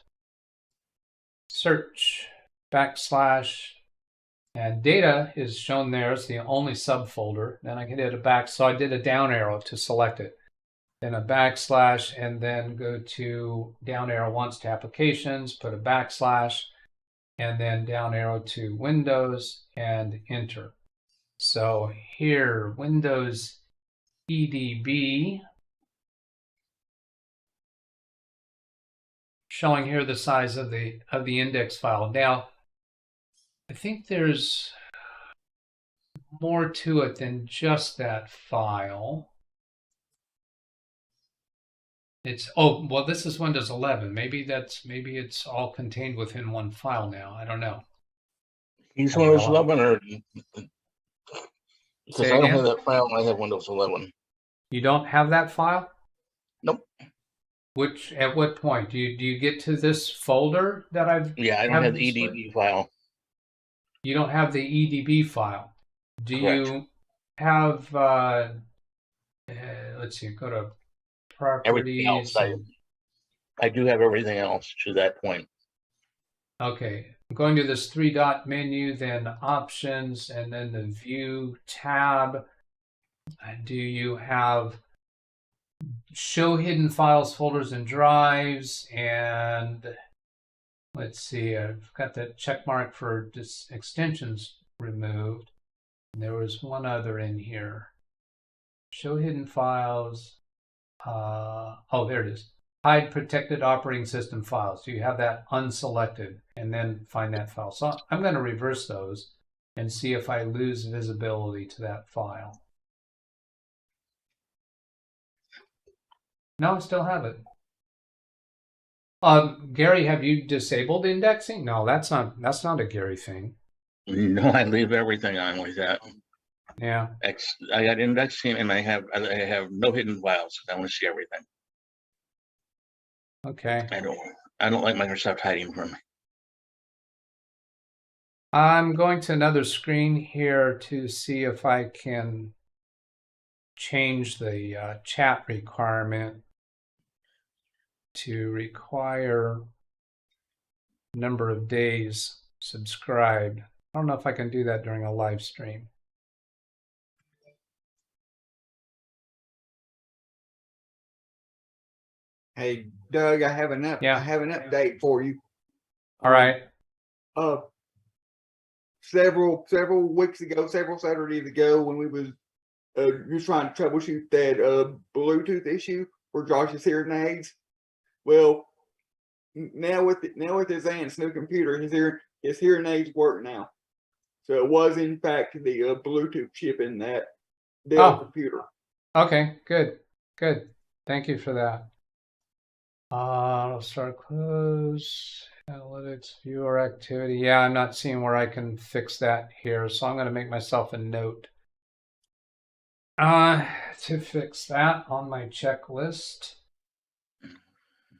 search, /, and data is shown there. It's the only subfolder. Then I can hit a back, so I did a down arrow to select it. Then a /, and then go to down arrow once to applications, put a /, and then down arrow to Windows and enter. So here, Windows EDB, showing here the size of the index file. Now, I think there's more to it than just that file. It's this is Windows 11. Maybe it's all contained within one file now. I don't know. He's Windows 11 or because Say I don't again? have that file. I have Windows 11. You don't have that file? Nope. At what point do you get to this folder that I've? Yeah, I don't have the EDB file. You don't have the EDB file. Do Correct. you have? Let's see. Go to Everything else. properties. I do have everything else to that point. Okay, I'm going to this 3-dot menu, then options, and then the view tab. Do you have show hidden files, folders, and drives? And let's see, I've got that check mark for extensions removed. And there was one other in here. Show hidden files. There it is. Hide protected operating system files. Do you have that unselected? And then find that file. So I'm going to reverse those and see if I lose visibility to that file. No, I still have it. Gary, have you disabled indexing? No, that's not a Gary thing. No, I leave everything on like that. Yeah. I got indexing and I have no hidden files. I want to see everything. Okay. I don't like Microsoft hiding from me. I'm going to another screen here to see if I can change the chat requirement to require number of days subscribed. I don't know if I can do that during a live stream. Hey, Doug, I have an update for you. All right. Several weeks ago, several Saturdays ago, when we was just trying to troubleshoot that Bluetooth issue for Josh's hearing aids. Well, now with his aunt's new computer, his hearing aids work now. So it was in fact the Bluetooth chip in that Dell computer. Okay, good. Thank you for that. I'll start close. Analytics, viewer activity. Yeah, I'm not seeing where I can fix that here, so I'm going to make myself a note to fix that on my checklist.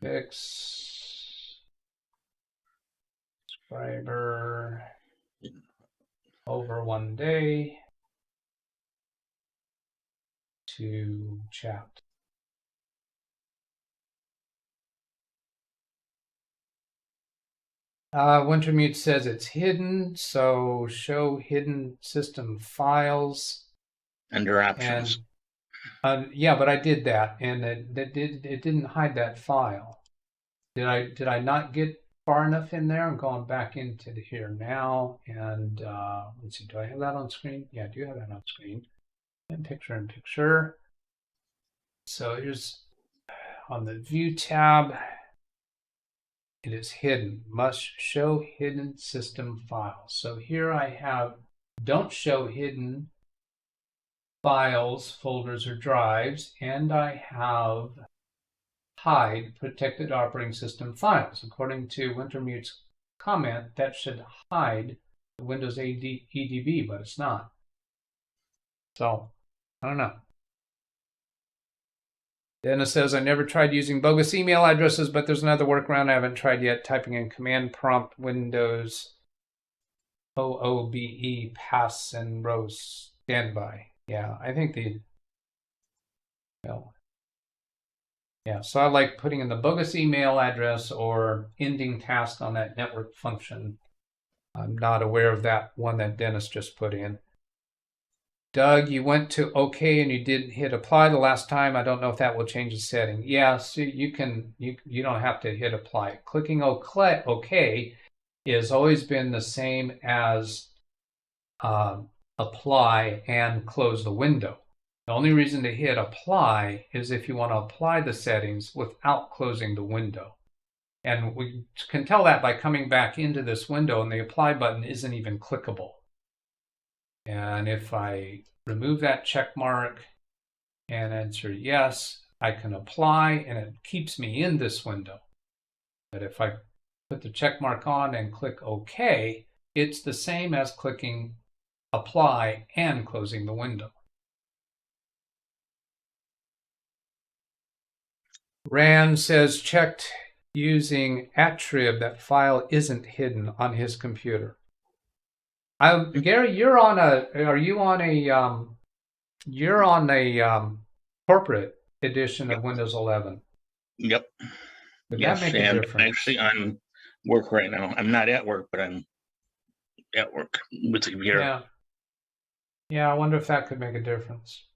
Fix subscriber over 1 day. to chat. Wintermute says it's hidden, so show hidden system files. Under options. And, yeah, but I did that, and it didn't hide that file. Did I not get far enough in there? I'm going back into here now, and let's see, do I have that on screen? Yeah, I do have that on screen. And picture. So here's on the View tab. It is hidden. Must show hidden system files. So here I have don't show hidden files, folders, or drives, and I have hide protected operating system files. According to Wintermute's comment, that should hide the Windows EDB, but it's not. So, I don't know. Dennis says, I never tried using bogus email addresses, but there's another workaround I haven't tried yet. Typing in command prompt Windows OOBE pass and rows standby. Yeah, I think yeah, so I like putting in the bogus email address or ending task on that network function. I'm not aware of that one that Dennis just put in. Doug, you went to OK and you didn't hit apply the last time. I don't know if that will change the setting. Yeah, so you don't have to hit apply. Clicking OK has always been the same as apply and close the window. The only reason to hit apply is if you want to apply the settings without closing the window. And we can tell that by coming back into this window, and the apply button isn't even clickable. And if I remove that check mark and answer yes, I can apply and it keeps me in this window. But if I put the check mark on and click OK, it's the same as clicking apply and closing the window. Rand says checked using attrib that file isn't hidden on his computer. Gary, you're on a corporate edition of Windows 11. Yep. Would yes, that make a difference? I'm actually on work right now. I'm not at work, but I'm at work with the computer. Yeah, I wonder if that could make a difference.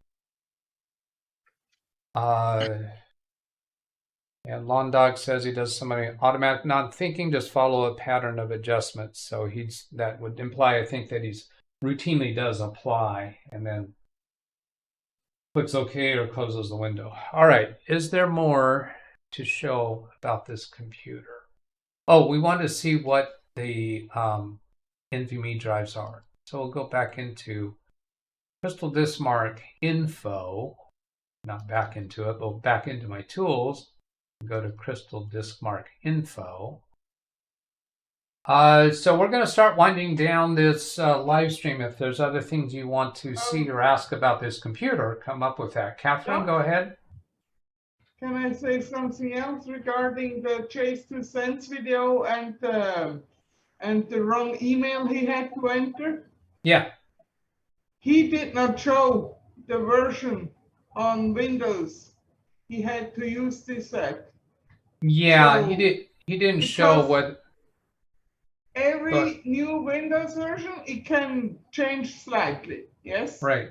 And Lawn Dog says he does so many automatic non-thinking, just follow a pattern of adjustments. So that would imply, I think, that he's routinely does apply and then clicks OK or closes the window. All right, is there more to show about this computer? Oh, we want to see what the NVMe drives are. So we'll go back into Crystal Disk Mark Info, not back into it, but back into my tools. Go to Crystal Disk Mark Info. So we're going to start winding down this live stream. If there's other things you want to see or ask about this computer, come up with that. Catherine, go ahead. Can I say something else regarding the Chase to Sense video and the wrong email he had to enter? Yeah. He did not show the version on Windows. He had to use this set. Yeah, so he didn't show what. Every new Windows version, it can change slightly. Yes. Right.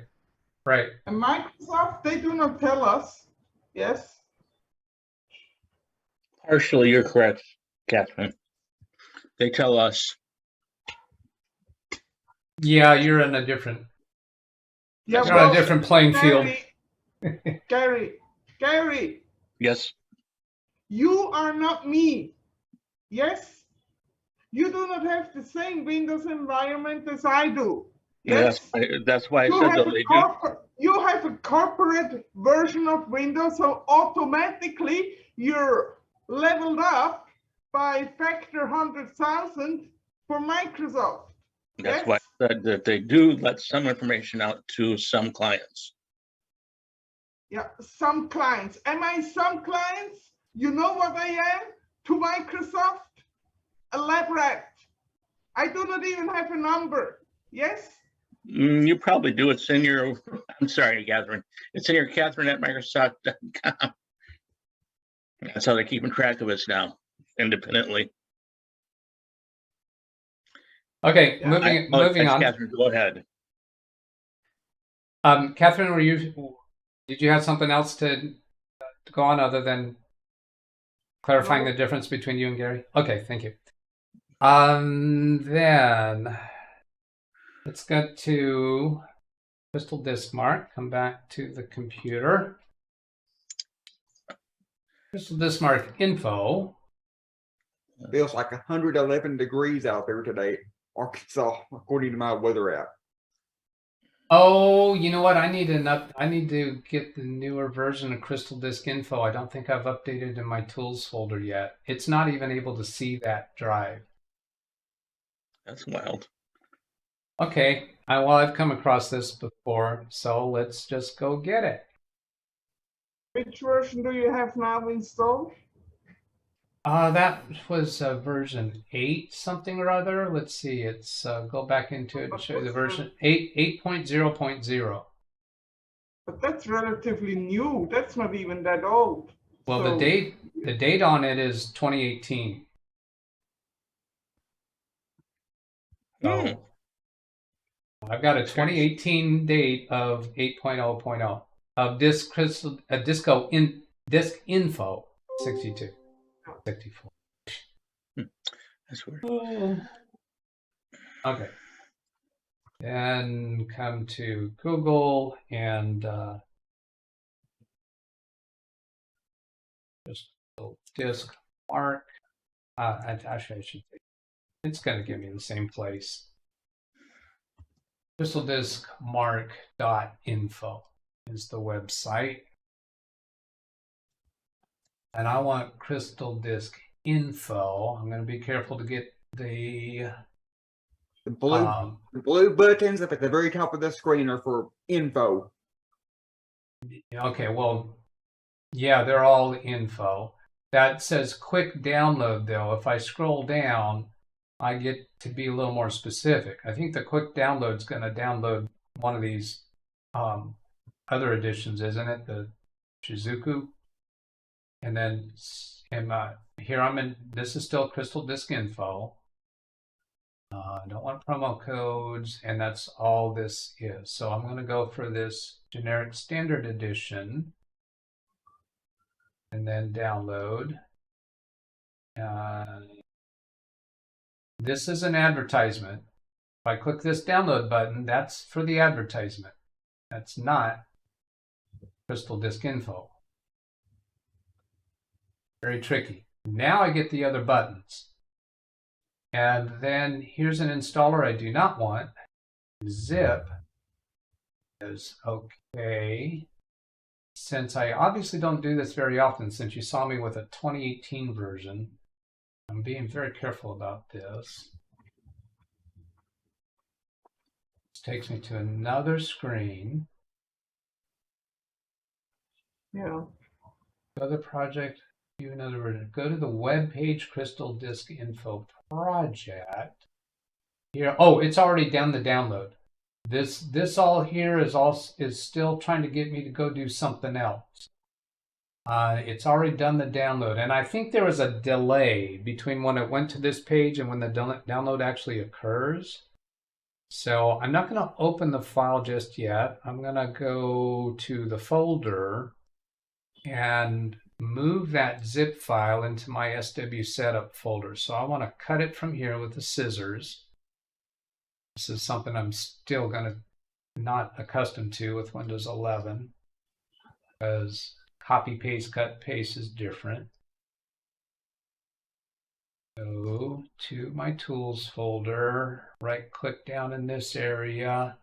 And Microsoft, they do not tell us. Yes. Partially, you're correct, Catherine. They tell us. Yeah, you're in a different. Yeah, you're on a different playing field. Gary. Yes. You are not me. Yes. You do not have the same Windows environment as I do. Yes. That's why I said that you have a corporate version of Windows, so automatically you're leveled up by factor 100,000 for Microsoft. That's why I said that they do let some information out to some clients. Yeah, some clients. Am I some clients? You know what I am to Microsoft? A lab rat. I do not even have a number. Yes? You probably do. It's in your, I'm sorry, Catherine. It's in your Catherine@Microsoft.com. That's how they're keeping track of us now, independently. Okay, Yeah. moving on. Catherine, go ahead. Catherine, did you have something else to go on other than clarifying the difference between you and Gary? Okay, thank you. Then let's go to Crystal Disk Mark. Come back to the computer. Crystal Disk Mark info. Feels like 111 degrees out there today, Arkansas, according to my weather app. Oh, you know what? I need to get the newer version of Crystal Disk Info. I don't think I've updated in my tools folder yet. It's not even able to see that drive. That's wild. Okay, well, I've come across this before, so let's just go get it. Which version do you have now installed? That was version 8 something or other. Let's see. It's go back into it and show you the version 8.0.0. But that's relatively new. That's not even that old. Well, So- the date on it is 2018. So I've got a 2018 date of 8.0.0 of Disk Info 62. 64. That's weird. Okay. Then come to Google and just Disk Mark. Actually, I should say it's going to give me the same place. crystaldiskmark.info is the website. And I want Crystal Disk Info. I'm going to be careful to get the blue buttons up at the very top of the screen are for info. Okay, well, yeah, they're all info. That says quick download, though. If I scroll down, I get to be a little more specific. I think the quick download is going to download one of these other editions, isn't it? The Shizuku. And then here I'm in, this is still Crystal Disk Info. I don't want promo codes, and that's all this is. So I'm going to go for this generic standard edition and then download. This is an advertisement. If I click this download button, that's for the advertisement. That's not Crystal Disk Info. Very tricky. Now I get the other buttons. And then here's an installer I do not want. Zip is okay. Since I obviously don't do this very often, since you saw me with a 2018 version, I'm being very careful about this. This takes me to another screen. Yeah. Other project. In other words, go to the web page Crystal Disk Info project. Here, oh, it's already done the download. This all here is still trying to get me to go do something else. It's already done the download, and I think there was a delay between when it went to this page and when the download actually occurs. So I'm not going to open the file just yet. I'm going to go to the folder and move that zip file into my SW setup folder. So I want to cut it from here with the scissors. This is something I'm still going to not accustomed to with Windows 11 because copy, paste, cut, paste is different. Go to my tools folder, right click down in this area,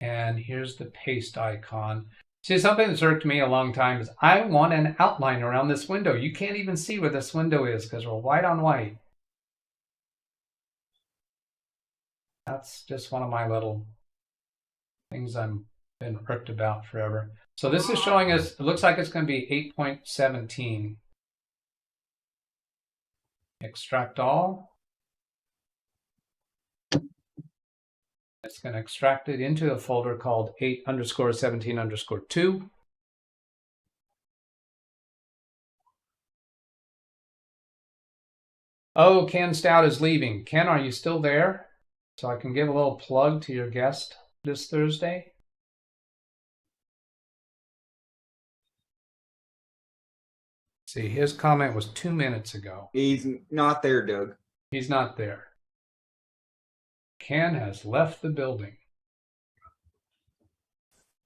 and here's the paste icon. See, something that's irked me a long time is I want an outline around this window. You can't even see where this window is because we're white on white. That's just one of my little things I've been irked about forever. So this is showing us, it looks like it's going to be 8.17. Extract all. It's going to extract it into a folder called 8_17_2. Oh, Ken Stout is leaving. Ken, are you still there? So I can give a little plug to your guest this Thursday. See, his comment was 2 minutes ago. He's not there, Doug. He's not there. Ken has left the building.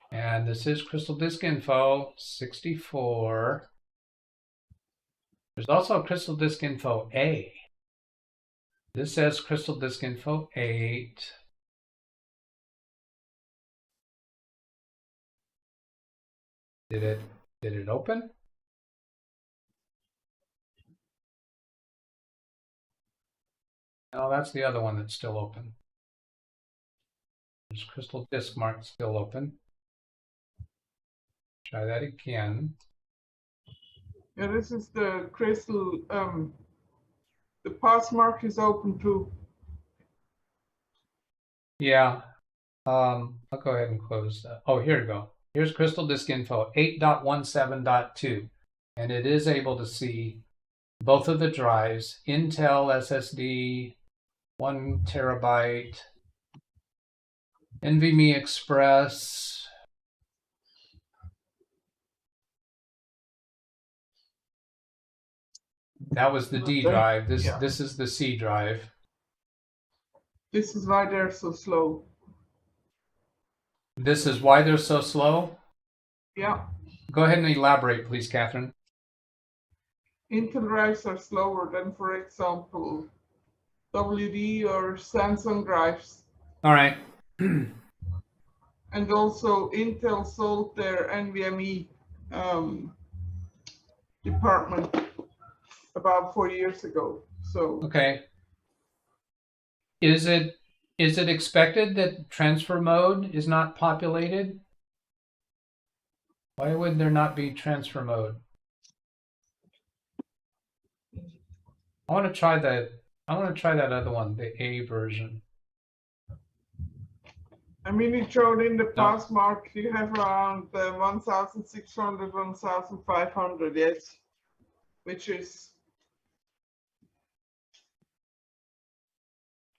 And this is Crystal Disk Info 64. There's also Crystal Disk Info A. This says Crystal Disk Info 8. Did it open? No, that's the other one that's still open. There's Crystal Disk Mark still open. Try that again. Yeah, this is the crystal. The pass mark is open too. Yeah. I'll go ahead and close that. Oh, here we go. Here's Crystal Disk Info 8.17.2. And it is able to see both of the drives, Intel SSD, 1 terabyte, NVMe Express. That was the D drive. This is the C drive. This is why they're so slow. This is why they're so slow? Yeah. Go ahead and elaborate, please, Catherine. Intel drives are slower than, for example, WD or Samsung drives. All right. And also Intel sold their NVMe department about 4 years ago. So okay. Is it expected that transfer mode is not populated? Why would there not be transfer mode? I want to try that other one, the A version. I mean, it showed in the pass mark you have around 1,600, 1,500, yes, which is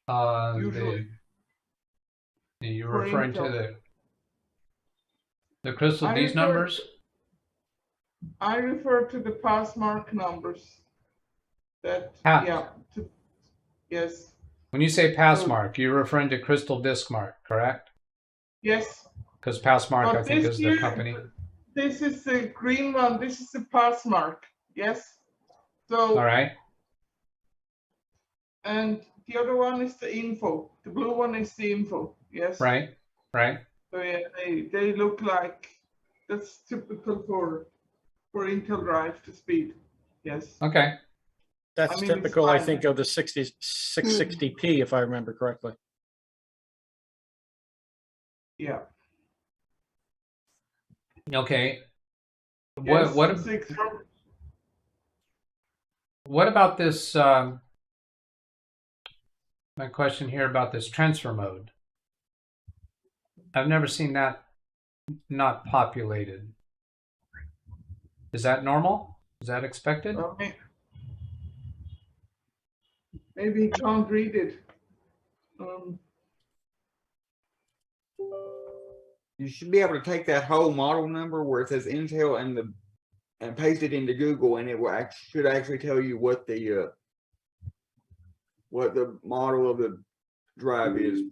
usually. You're referring to the Crystal, these numbers? I refer to the pass mark numbers. That yes. When you say pass mark, you're referring to Crystal Disk Mark, correct? Yes. Because Passmark, I think, is the company. This is the green one. This is the Passmark. Yes. So. All right. And the other one is the info. The blue one is the info. Yes. Right. Right. So yeah, they look like that's typical for Intel drive to speed. Yes. Okay. That's typical, I think, of the 660p, if I remember correctly. Yeah. Okay. Yes, what about this? My question here about this transfer mode. I've never seen that not populated. Is that normal? Is that expected? Maybe you can't read it. You should be able to take that whole model number where it says Intel and paste it into Google, and it will should actually tell you what the model of the drive is.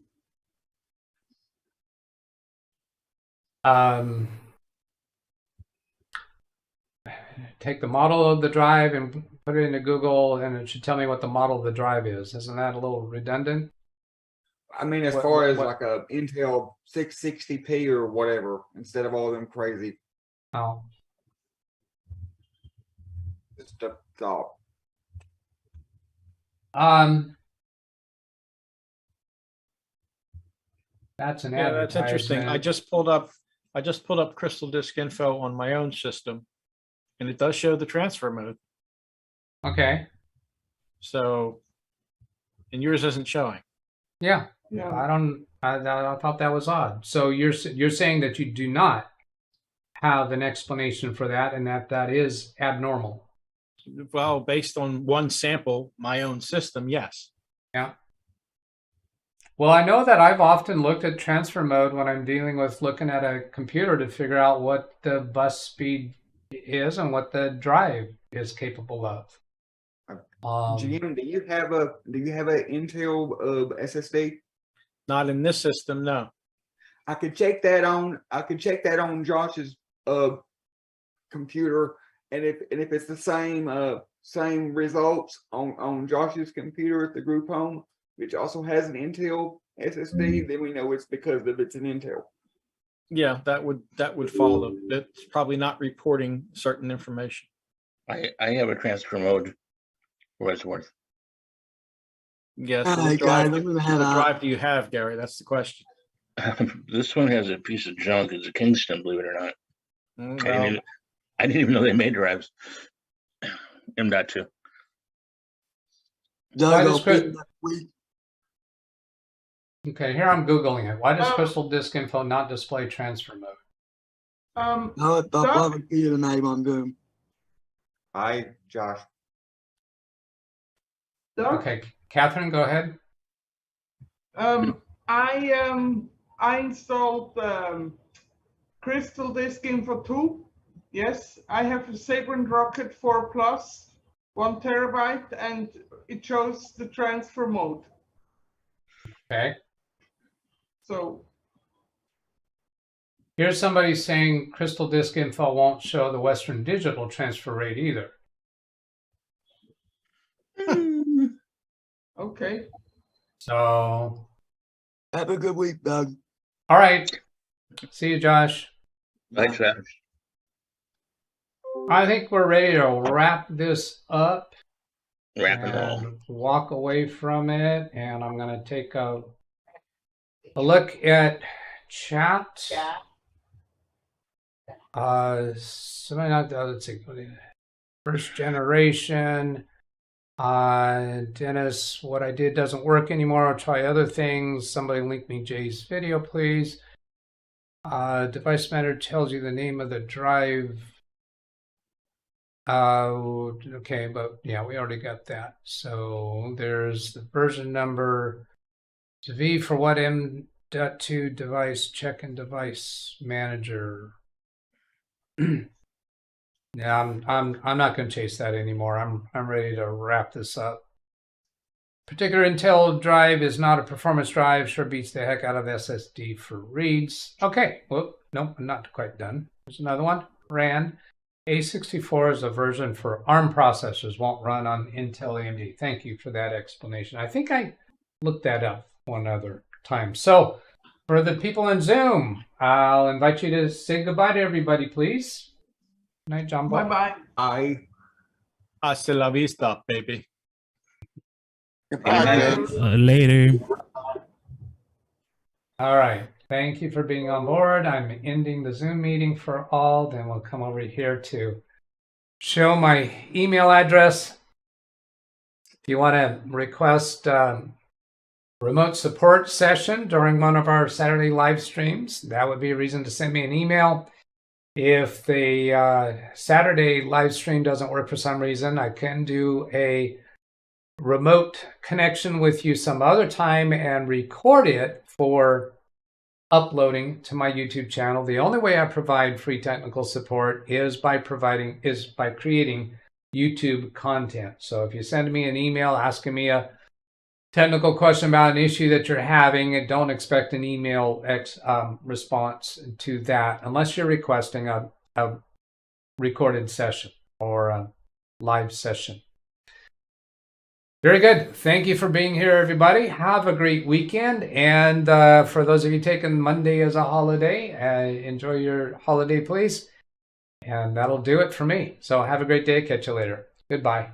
Take the model of the drive and put it into Google, and it should tell me what the model of the drive is. Isn't that a little redundant? I mean, as far as like a Intel 660p or whatever, instead of all them crazy. Oh. Just a thought. That's an that's interesting. I just pulled up Crystal Disk Info on my own system, and it does show the transfer mode. Okay. So, and yours isn't showing. Yeah. Yeah. I don't I thought that was odd. So you're saying that you do not have an explanation for that, and that is abnormal. Well, based on one sample, my own system, yes. Yeah. Well, I know that I've often looked at transfer mode when I'm dealing with looking at a computer to figure out what the bus speed is and what the drive is capable of. GM, do you have a Intel SSD? Not in this system, no. I could check that on Josh's computer, and if it's the same results on Josh's computer at the group home, which also has an Intel SSD, then we know it's because it's an Intel. Yeah, that would follow. It's probably not reporting certain information. I have a transfer mode for what it's worth. Yes. All What right, drive, guys, I'm gonna what head out. drive do you have, Gary? That's the question. This one has a piece of junk. It's a Kingston, believe it or not. Well, I didn't even know they made drives. M.2. Why Doug, does I'll Chris- be next week. Okay, here I'm Googling it. Why does Crystal Disk Info not display transfer mode? I'll probably see you tonight on Zoom. Hi, Josh. Doug? Okay, Catherine, go ahead. I installed Crystal Disk Info 2. Yes, I have a Sabrent Rocket 4 Plus, 1 terabyte, and it shows the transfer mode. Okay. So Here's somebody saying Crystal Disk Info won't show the Western Digital transfer rate either. okay. So, Have a good week, Doug. all right. See you, Josh. Thanks, Travis. I think we're ready to wrap this up Wrap and roll. and walk away from it. And I'm going to take a look at chat. Somebody not let's see. First generation. Dennis, what I did doesn't work anymore. I'll try other things. Somebody link me Jay's video, please. Device Manager tells you the name of the drive. Okay, but yeah, we already got that. So there's the version number. It's V for what M.2 device, check in device manager. Yeah, I'm not going to chase that anymore. I'm ready to wrap this up. Particular Intel drive is not a performance drive. Sure beats the heck out of SSD for reads. Okay, well, nope, I'm not quite done. There's another one. RAND. A64 is a version for ARM processors. Won't run on Intel AMD. Thank you for that explanation. I think I looked that up one other time. So for the people in Zoom, I'll invite you to say goodbye to everybody, please. Good night, John Boy. Bye-bye. Hasta la vista, baby. Later. All right. Thank you for being on board. I'm ending the Zoom meeting for all. Then we'll come over here to show my email address. If you want to request remote support session during one of our Saturday live streams, that would be a reason to send me an email. If the Saturday live stream doesn't work for some reason, I can do a remote connection with you some other time and record it for uploading to my YouTube channel. The only way I provide free technical support is by creating YouTube content. So if you send me an email asking me a technical question about an issue that you're having, and don't expect an email response to that unless you're requesting a recorded session or a live session. Very good. Thank you for being here, everybody. Have a great weekend. And for those of you taking Monday as a holiday, enjoy your holiday, please. And that'll do it for me. So have a great day. Catch you later. Goodbye.